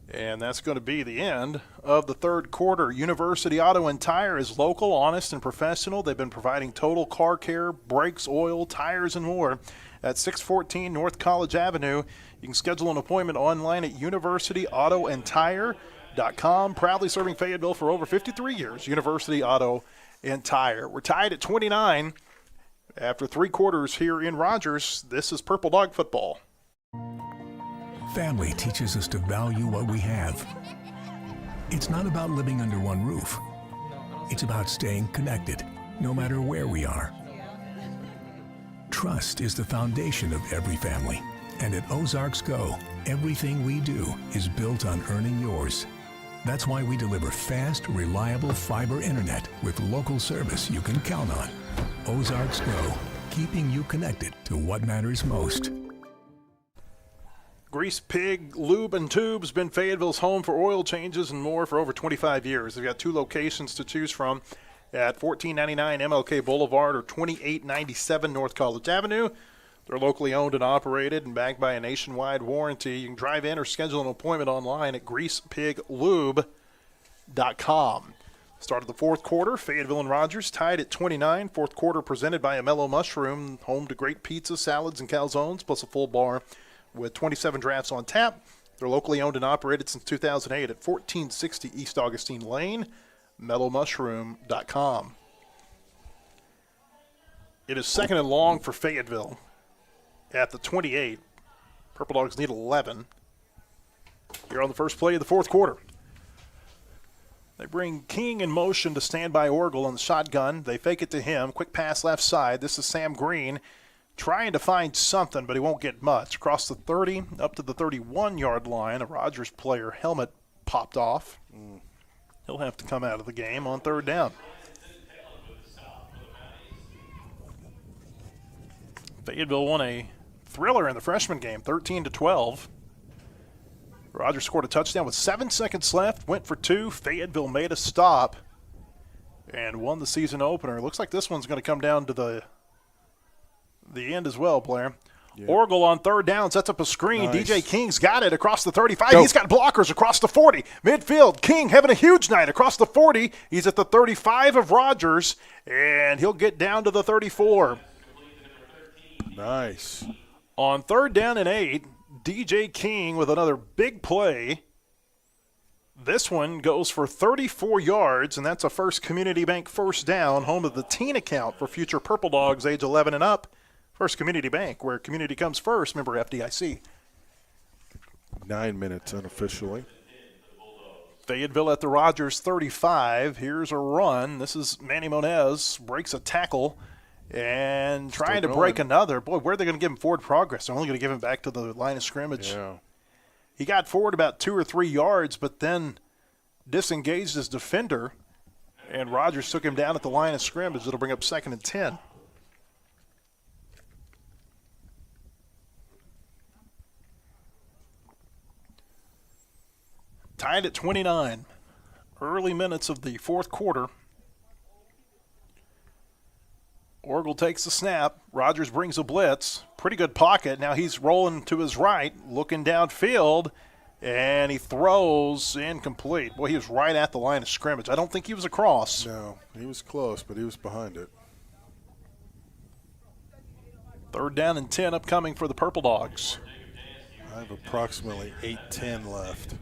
and that's going to be the end of the third quarter. University Auto and Tire is local, honest, and professional. They've been providing total car care, brakes, oil, tires, and more at 614 North College Avenue. You can schedule an appointment online at universityautoandtire.com. Proudly serving Fayetteville for over 53 years, University Auto and Tire. We're tied at 29 after 3 quarters here in Rogers. This is Purple Dog football. Family teaches us to value what we have. It's not about living under one roof. It's about staying connected, no matter where we are. Trust is the foundation of every family. And at Ozarks Go, everything we do is built on earning yours. That's why we deliver fast, reliable fiber internet with local service you can count on. Ozarks Go, keeping you connected to what matters most. Grease Pig Lube and Tube's been Fayetteville's home for oil changes and more for over 25 years. They've got 2 locations to choose from at 1499 MLK Boulevard or 2897 North College Avenue. They're locally owned and operated and backed by a nationwide warranty. You can drive in or schedule an appointment online at greasepiglube.com. Start of the fourth quarter, Fayetteville and Rogers tied at 29. Fourth quarter presented by a Mellow Mushroom, home to great pizza, salads, and calzones, plus a full bar with 27 drafts on tap. They're locally owned and operated since 2008 at 1460 East Augustine Lane, mellowmushroom.com. It is second and long for Fayetteville at the 28. Purple Dogs need 11. Here on the first play of the fourth quarter. They bring King in motion to stand by Orgel on the shotgun. They fake it to him. Quick pass left side. This is Sam Green trying to find something, but he won't get much. Across the 30, up to the 31-yard line. A Rogers player helmet popped off. He'll have to come out of the game on third down. Fayetteville won a thriller in the freshman game, 13-12. Rogers scored a touchdown with 7 seconds left, went for 2. Fayetteville made a stop and won the season opener. Looks like this one's going to come down to the end as well, Blair. Yeah. Orgel on third down sets up a screen. Nice. DJ King's got it across the 35. Go. He's got blockers across the 40. Midfield, King having a huge night across the 40. He's at the 35 of Rogers, and he'll get down to the 34. Nice. On third down and 8, DJ King with another big play. This one goes for 34 yards, and that's a First Community Bank first down, home of the teen account for future Purple Dogs age 11 and up. First Community Bank, where community comes first, member FDIC. 9 minutes unofficially. Fayetteville at the Rogers 35. Here's a run. This is Manny Monez, breaks a tackle. And trying to break another. Boy, where are they going to give him forward progress? They're only going to give him back to the line of scrimmage. Yeah. He got forward about 2 or 3 yards, but then disengaged his defender, and Rogers took him down at the line of scrimmage. It'll bring up 2nd and 10. Tied at 29. Early minutes of the fourth quarter. Orgel takes the snap. Rogers brings a blitz. Pretty good pocket. Now he's rolling to his right, looking downfield, and he throws incomplete. Boy, he was right at the line of scrimmage. I don't think he was across. No, he was close, but he was behind it. Third down and 10 upcoming for the Purple Dogs. I have approximately 8:10 left.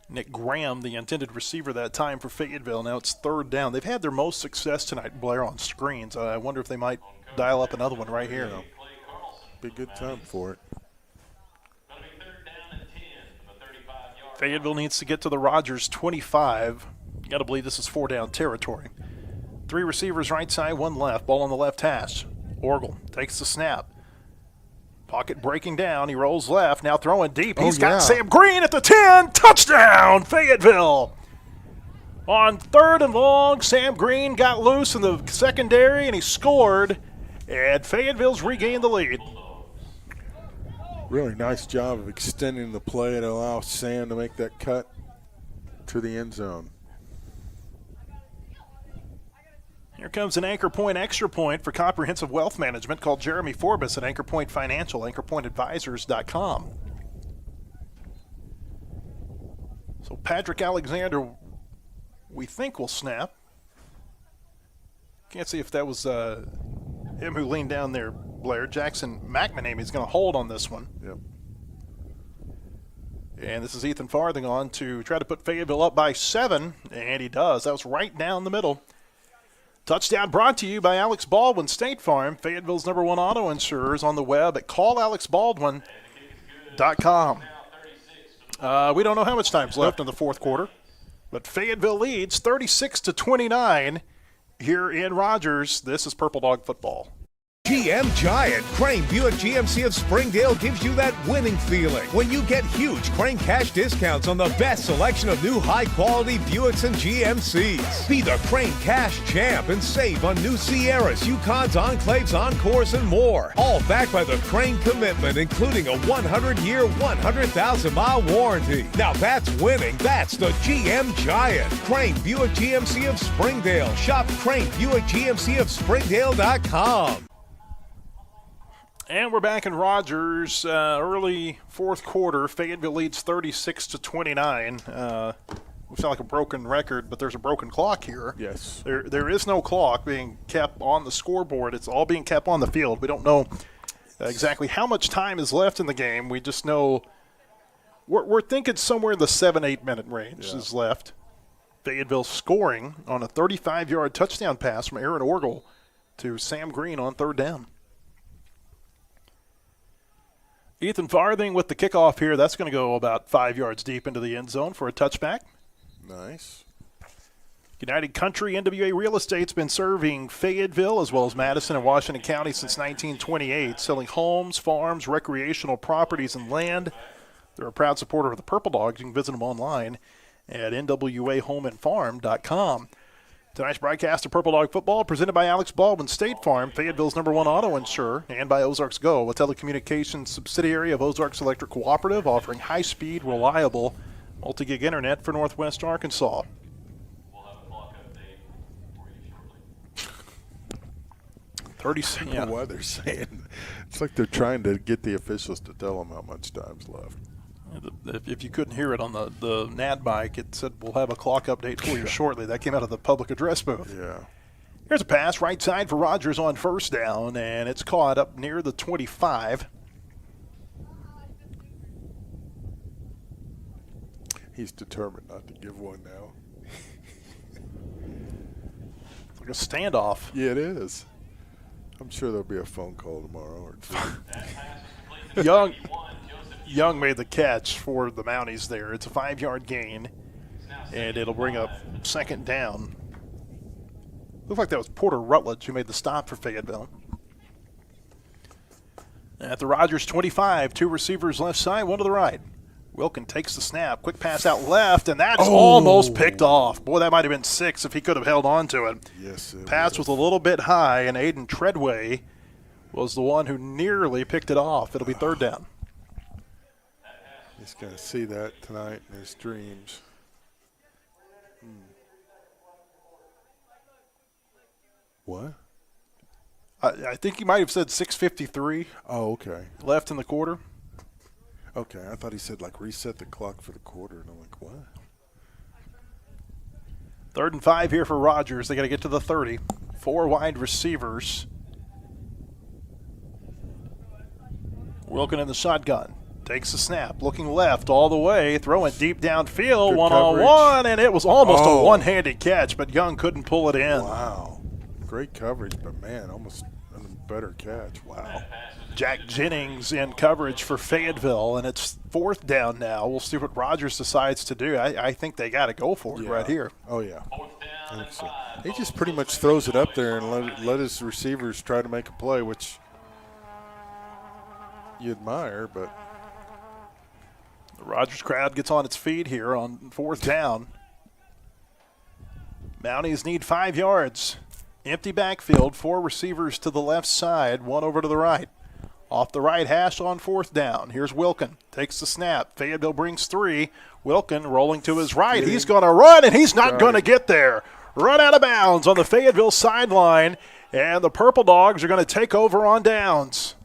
Nick Graham, the intended receiver that time for Fayetteville. Now it's third down. They've had their most success tonight, Blair, on screens. I wonder if they might dial up another one right here. Yeah. Be a good time for it. Fayetteville needs to get to the Rogers 25. You got to believe this is 4-down territory. 3 receivers right side, 1 left. Ball on the left hash. Orgel takes the snap. Pocket breaking down. He rolls left. Now throwing deep. He's got Sam Green at the 10. Touchdown, Fayetteville. On third and long, Sam Green got loose in the secondary, and he scored. And Fayetteville's regained the lead. Really nice job of extending the play to allow Sam to make that cut to the end zone. Here comes an Anchor Point extra point for comprehensive wealth management. Called Jeremy Forbes at Anchor Point Financial, anchorpointadvisors.com. So Patrick Alexander, we think, will snap. Can't see if that was him who leaned down there, Blair. Jackson McManamy is going to hold on this one. Yep. And this is Ethan Farthing on to try to put Fayetteville up by 7, and he does. That was right down the middle. Touchdown brought to you by Alex Baldwin State Farm, Fayetteville's #1 auto insurers, on the web at callalexbaldwin.com. FHSFreshman.com. We don't know how much time's left in the fourth quarter, but Fayetteville leads 36-29 here in Rogers. This is Purple Dog football. GM Giant, Crane Buick GMC of Springdale gives you that winning feeling when you get huge Crane cash discounts on the best selection of new high-quality Buicks and GMCs. Be the Crane Cash champ and save on new Sierras, Yukons, Enclaves, Encores, and more. All backed by the Crane commitment, including a 100-year, 100,000-mile warranty. Now that's winning. That's the GM Giant. Crane Buick GMC of Springdale. Shop Crane Buick GMC of Springdale.com. And we're back in Rogers, early fourth quarter. Fayetteville leads 36-29. We sound like a broken record, but there's a broken clock here. Yes. There is no clock being kept on the scoreboard. It's all being kept on the field. We don't know exactly how much time is left in the game. We just know we're thinking somewhere in the 7-8 minute range is left. Fayetteville scoring on a 35-yard touchdown pass from Aaron Orgel to Sam Green on third down. Ethan Farthing with the kickoff here. That's going to go about 5 yards deep into the end zone for a touchback. Nice. United Country NWA Real Estate's been serving Fayetteville as well as Madison and Washington County since 1928, selling homes, farms, recreational properties, and land. They're a proud supporter of the Purple Dogs. You can visit them online at nwahomeandfarm.com. Tonight's broadcast of Purple Dog Football presented by Alex Baldwin State Farm, Fayetteville's #1 auto insurer, and by Ozarks Go, a telecommunications subsidiary of Ozarks Electric Cooperative, offering high-speed, reliable, multi-gig internet for Northwest Arkansas. We'll have a clock update for you shortly. 30. I don't know why they're saying. It's like they're trying to get the officials to tell them how much time's left. If you couldn't hear it on the NAD mic, it said we'll have a clock update for you shortly. That came out of the public address booth. Yeah. Here's a pass right side for Rogers on first down, and it's caught up near the 25. He's determined not to give one now. It's like a standoff. Yeah, it is. I'm sure there'll be a phone call tomorrow or two. Young made the catch for the Mounties there. It's a 5-yard gain, and it'll bring up second down. Looked like that was Porter Rutledge who made the stop for Fayetteville. At the Rogers 25, 2 receivers left side, 1 to the right. Wilkin takes the snap, quick pass out left, and that's almost picked off. Boy, that might have been 6 if he could have held on to it. Yes, it Pass was a little bit high, and Aiden Treadway was the one who nearly picked it off. It'll be third down. He's going to see that tonight in his dreams. What? I think he might have said 6:53 Oh, okay. left in the quarter. Okay, I thought he said, like, reset the clock for the quarter, and I'm like, what? 3rd and 5 here for Rogers. They got to get to the 30. 4 wide receivers. Wilkin in the shotgun. Takes the snap, looking left all the way, throwing deep downfield, Good one-on-one, and it was almost a one-handed catch, but Young couldn't pull it in. Wow. Great coverage, but, man, almost a better catch. Wow. Jack Jennings in coverage for Fayetteville, and it's 4th down now. We'll see what Rogers decides to do. I think they got to go for it right here. Oh, yeah. I think so. He just pretty much throws it up there and let his receivers try to make a play, which you admire, but – the Rogers crowd gets on its feet here on 4th down. Mounties need 5 yards. Empty backfield, 4 receivers to the left side, 1 over to the right. Off the right hash on 4th down. Here's Wilkin. Takes the snap. Fayetteville brings 3. Wilkin rolling to his right. He's going to run, and he's not going to get there. Run out of bounds on the Fayetteville sideline, and the Purple Dogs are going to take over on downs.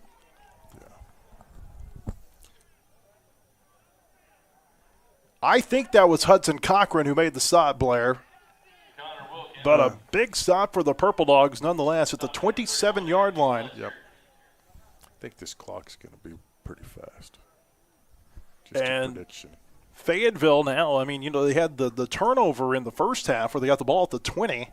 I think that was Hudson Cochran who made the stop, Blair. But a big stop for the Purple Dogs nonetheless at the 27-yard line. Yep. I think this clock's going to be pretty fast. Just a prediction. Fayetteville now, I mean, you know, they had the turnover in the first half where they got the ball at the 20.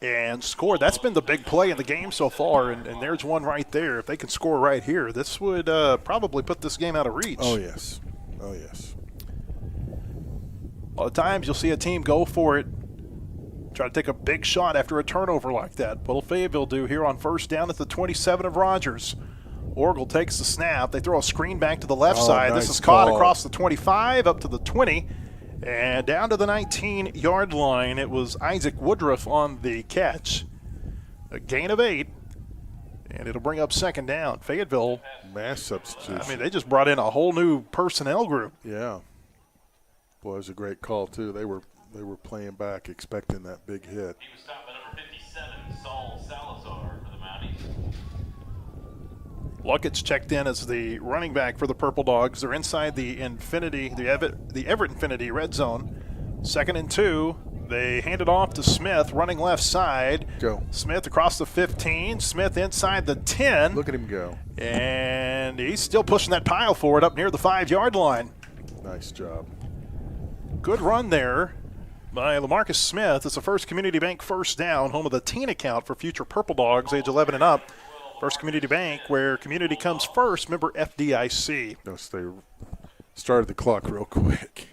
and scored. That's been the big play in the game so far, and there's one right there. If they can score right here, this would probably put this game out of reach. Oh, yes. Oh, yes. A lot of times you'll see a team go for it, try to take a big shot after a turnover like that. What'll Fayetteville do here on first down at the 27 of Rogers? Orgel takes the snap. They throw a screen back to the left side. Nice This is caught call. across the 25, up to the 20, and down to the 19-yard line. It was Isaac Woodruff on the catch. A gain of 8, and it'll bring up second down. Fayetteville, Mass substitution. I mean, they just brought in a whole new personnel group. Yeah. Boy, it was a great call, too. They were playing back, expecting that big hit. He was stopped by number 57, Saul Salazar for the Mounties. Luckett's checked in as the running back for the Purple Dogs. They're inside the Everett Infinity red zone. 2nd and 2. They hand it off to Smith, running left side. Go. Smith across the 15. Smith inside the 10. Look at him go. And he's still pushing that pile forward up near the 5-yard line. Nice job. Good run there by LaMarcus Smith. It's the First Community Bank first down, home of the teen account for future Purple Dogs, age 11 and up. First Community Bank, where community comes first, member FDIC. Notice they started the clock real quick.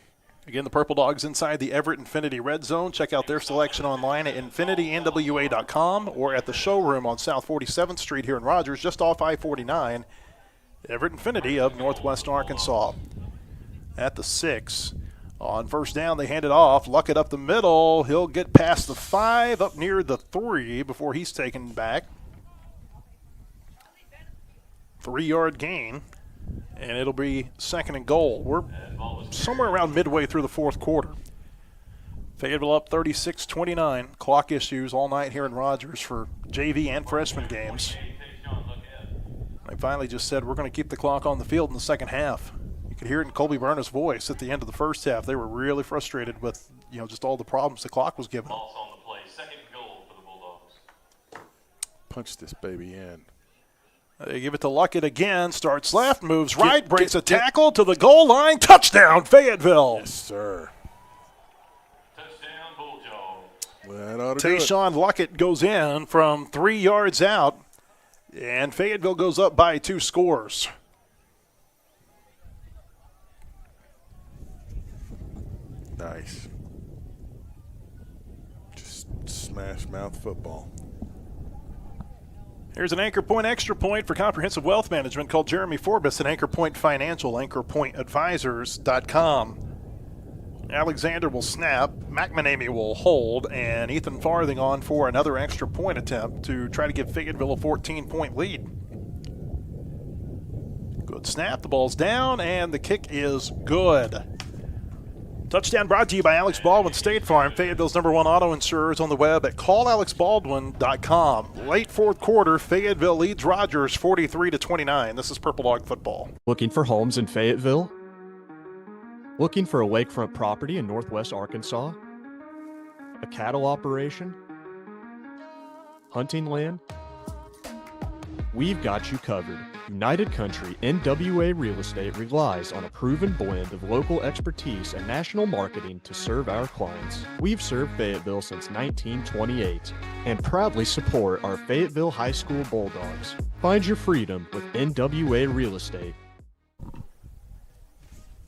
Again, the Purple Dogs inside the Everett Infinity Red Zone. Check out their selection online at infinitynwa.com or at the showroom on South 47th Street here in Rogers, just off I-49. Everett Infinity of Northwest Arkansas. At the 6. On first down, they hand it off. Luckett up the middle. He'll get past the 5, up near the 3 before he's taken back. 3-yard gain, and it'll be 2nd and goal. We're somewhere around midway through the 4th quarter. Fayetteville up 36-29. Clock issues all night here in Rogers for JV and freshman games. They finally just said, we're going to keep the clock on the field in the second half. You could hear it in Colby Berna's voice at the end of the first half. They were really frustrated with, just all the problems the clock was giving them. Also on the play, 2nd goal for the Bulldogs. Punch this baby in. They give it to Luckett again. Starts left, moves right, breaks a tackle to the goal line. Touchdown, Fayetteville. Yes, sir. Touchdown, Bulldog. That ought to do it. Tayshawn Luckett goes in from 3 yards out, and Fayetteville goes up by 2 scores. Nice. Just smash mouth football. Here's an Anchor Point extra point for comprehensive wealth management. Call Jeremy Forbes at Anchor Point Financial, anchorpointadvisors.com. Alexander will snap, McManamy will hold, and Ethan Farthing on for another extra point attempt to try to give Fayetteville a 14-point lead. Good snap, the ball's down, and the kick is good. Touchdown brought to you by Alex Baldwin State Farm, Fayetteville's #1 auto insurers, on the web at callalexbaldwin.com. Late 4th quarter, Fayetteville leads Rogers 43-29. This is Purple Dog football. Looking for homes in Fayetteville? Looking for a lakefront property in Northwest Arkansas? A cattle operation? Hunting land? We've got you covered. United Country NWA Real Estate relies on a proven blend of local expertise and national marketing to serve our clients. We've served Fayetteville since 1928 and proudly support our Fayetteville High School Bulldogs. Find your freedom with NWA Real Estate.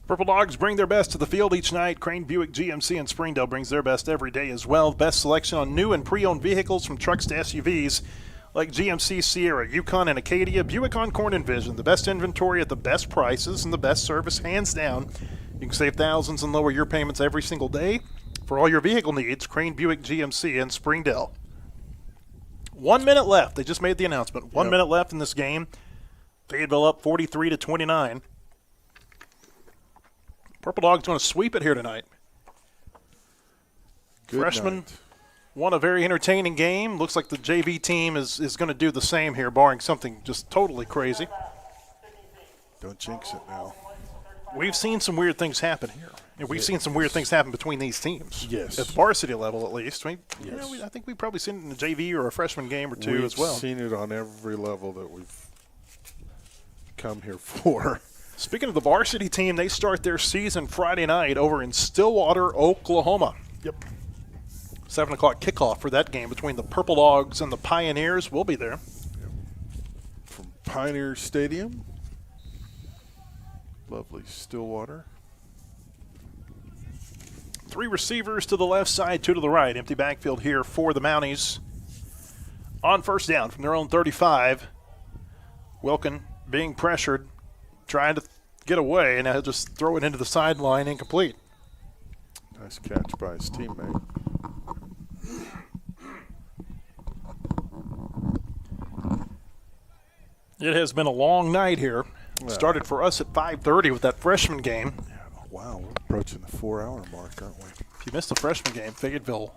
Purple Dogs bring their best to the field each night. Crane Buick GMC in Springdale brings their best every day as well. Best selection on new and pre-owned vehicles from trucks to SUVs. Like GMC Sierra, Yukon, and Acadia, Buick Encore and Vision. The best inventory at the best prices and the best service, hands down. You can save thousands and lower your payments every single day. For all your vehicle needs, Crane Buick GMC in Springdale. 1 minute left. They just made the announcement. 1 minute left in this game. Fayetteville up 43-29. Purple Dogs going to sweep it here tonight. Good Freshman night. won a very entertaining game. Looks like the JV team is going to do the same here, barring something just totally crazy. Don't jinx it now. We've seen some weird things happen here. And we've seen some weird things happen between these teams. Yes. At the varsity level, at least. I mean, Yes. I think we've probably seen it in the JV or a freshman game or two We've as well. seen it on every level that we've come here for. Speaking of the varsity team, they start their season Friday night over in Stillwater, Oklahoma. Yep. 7 o'clock kickoff for that game between the Purple Dogs and the Pioneers. We'll be there. From Pioneer Stadium. Lovely Stillwater. 3 receivers to the left side, 2 to the right. Empty backfield here for the Mounties. On first down from their own 35. Wilkin being pressured, trying to get away, and he'll just throw it into the sideline, incomplete. Nice catch by his teammate. It has been a long night here. Yeah. Started for us at 5:30 with that freshman game. Yeah, wow, we're approaching the 4-hour mark, aren't we? If you missed the freshman game, Fayetteville,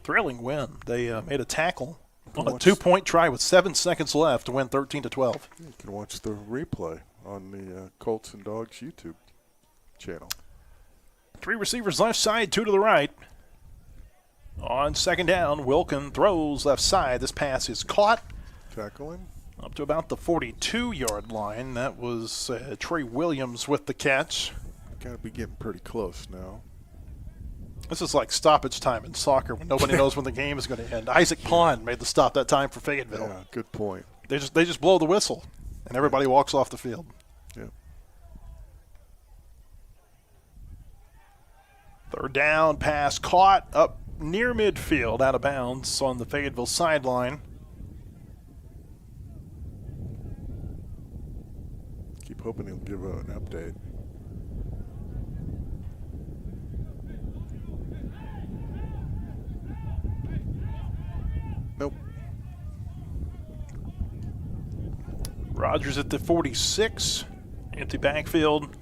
thrilling win. They made a tackle on a 2-point try with 7 seconds left to win 13-12. You can watch the replay on the Colts and Dogs YouTube channel. 3 receivers left side, 2 to the right. On second down, Wilkin throws left side. This pass is caught. Tackling. Up to about the 42-yard line. That was Trey Williams with the catch. Got to be getting pretty close now. This is like stoppage time in soccer when nobody knows when the game is going to end. Isaac Pond made the stop that time for Fayetteville. Yeah, good point. They just blow the whistle, and everybody walks off the field. Yeah. Third down, pass caught up near midfield, out of bounds on the Fayetteville sideline. Keep hoping he'll give an update. Nope. Rogers at the 46. Empty backfield.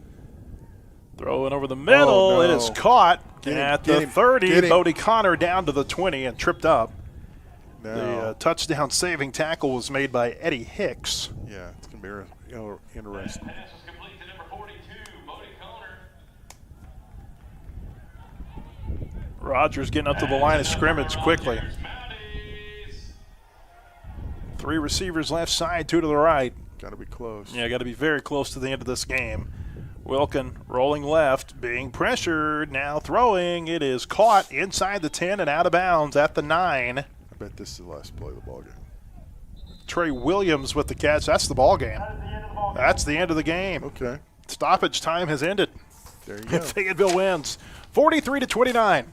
Throwing over the middle. Oh, no. It is caught Get him, at get the him, 30. get him. Bodie Connor down to the 20 and tripped up. No. The touchdown saving tackle was made by Eddie Hicks. Yeah, it's going to be interesting. Pass was complete to number 42, Bodie Connor. Rogers getting up to the line of scrimmage quickly. Mounties. 3 receivers left side, 2 to the right. Got to be close. Yeah, got to be very close to the end of this game. Wilkin rolling left, being pressured, now throwing. It is caught inside the 10 and out of bounds at the 9. I bet this is the last play of the ball game. Trey Williams with the catch. That's the ball game. That's the end of the game. Okay. Stoppage time has ended. There you go. Fayetteville wins 43-29.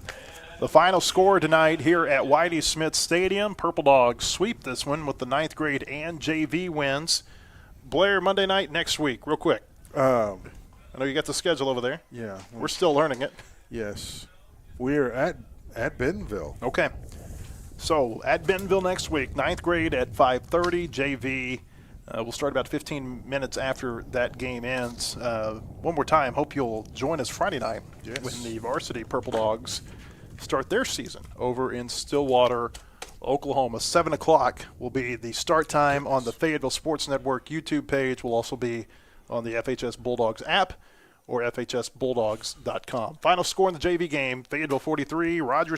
The final score tonight here at Whitey Smith Stadium. Purple Dogs sweep this one with the 9th grade and JV wins. Blair, Monday night next week, real quick. I know you got the schedule over there. Yeah. We're still learning it. Yes. We're at Bentonville. Okay. So at Bentonville next week, 9th grade at 5:30, JV. We'll start about 15 minutes after that game ends. One more time, hope you'll join us Friday night when the Varsity Purple Dogs start their season over in Stillwater, Oklahoma. 7 o'clock will be the start time on the Fayetteville Sports Network YouTube page. Will also be on the FHS Bulldogs app or FHSBulldogs.com. Final score in the JV game, Fayetteville 43, Rogers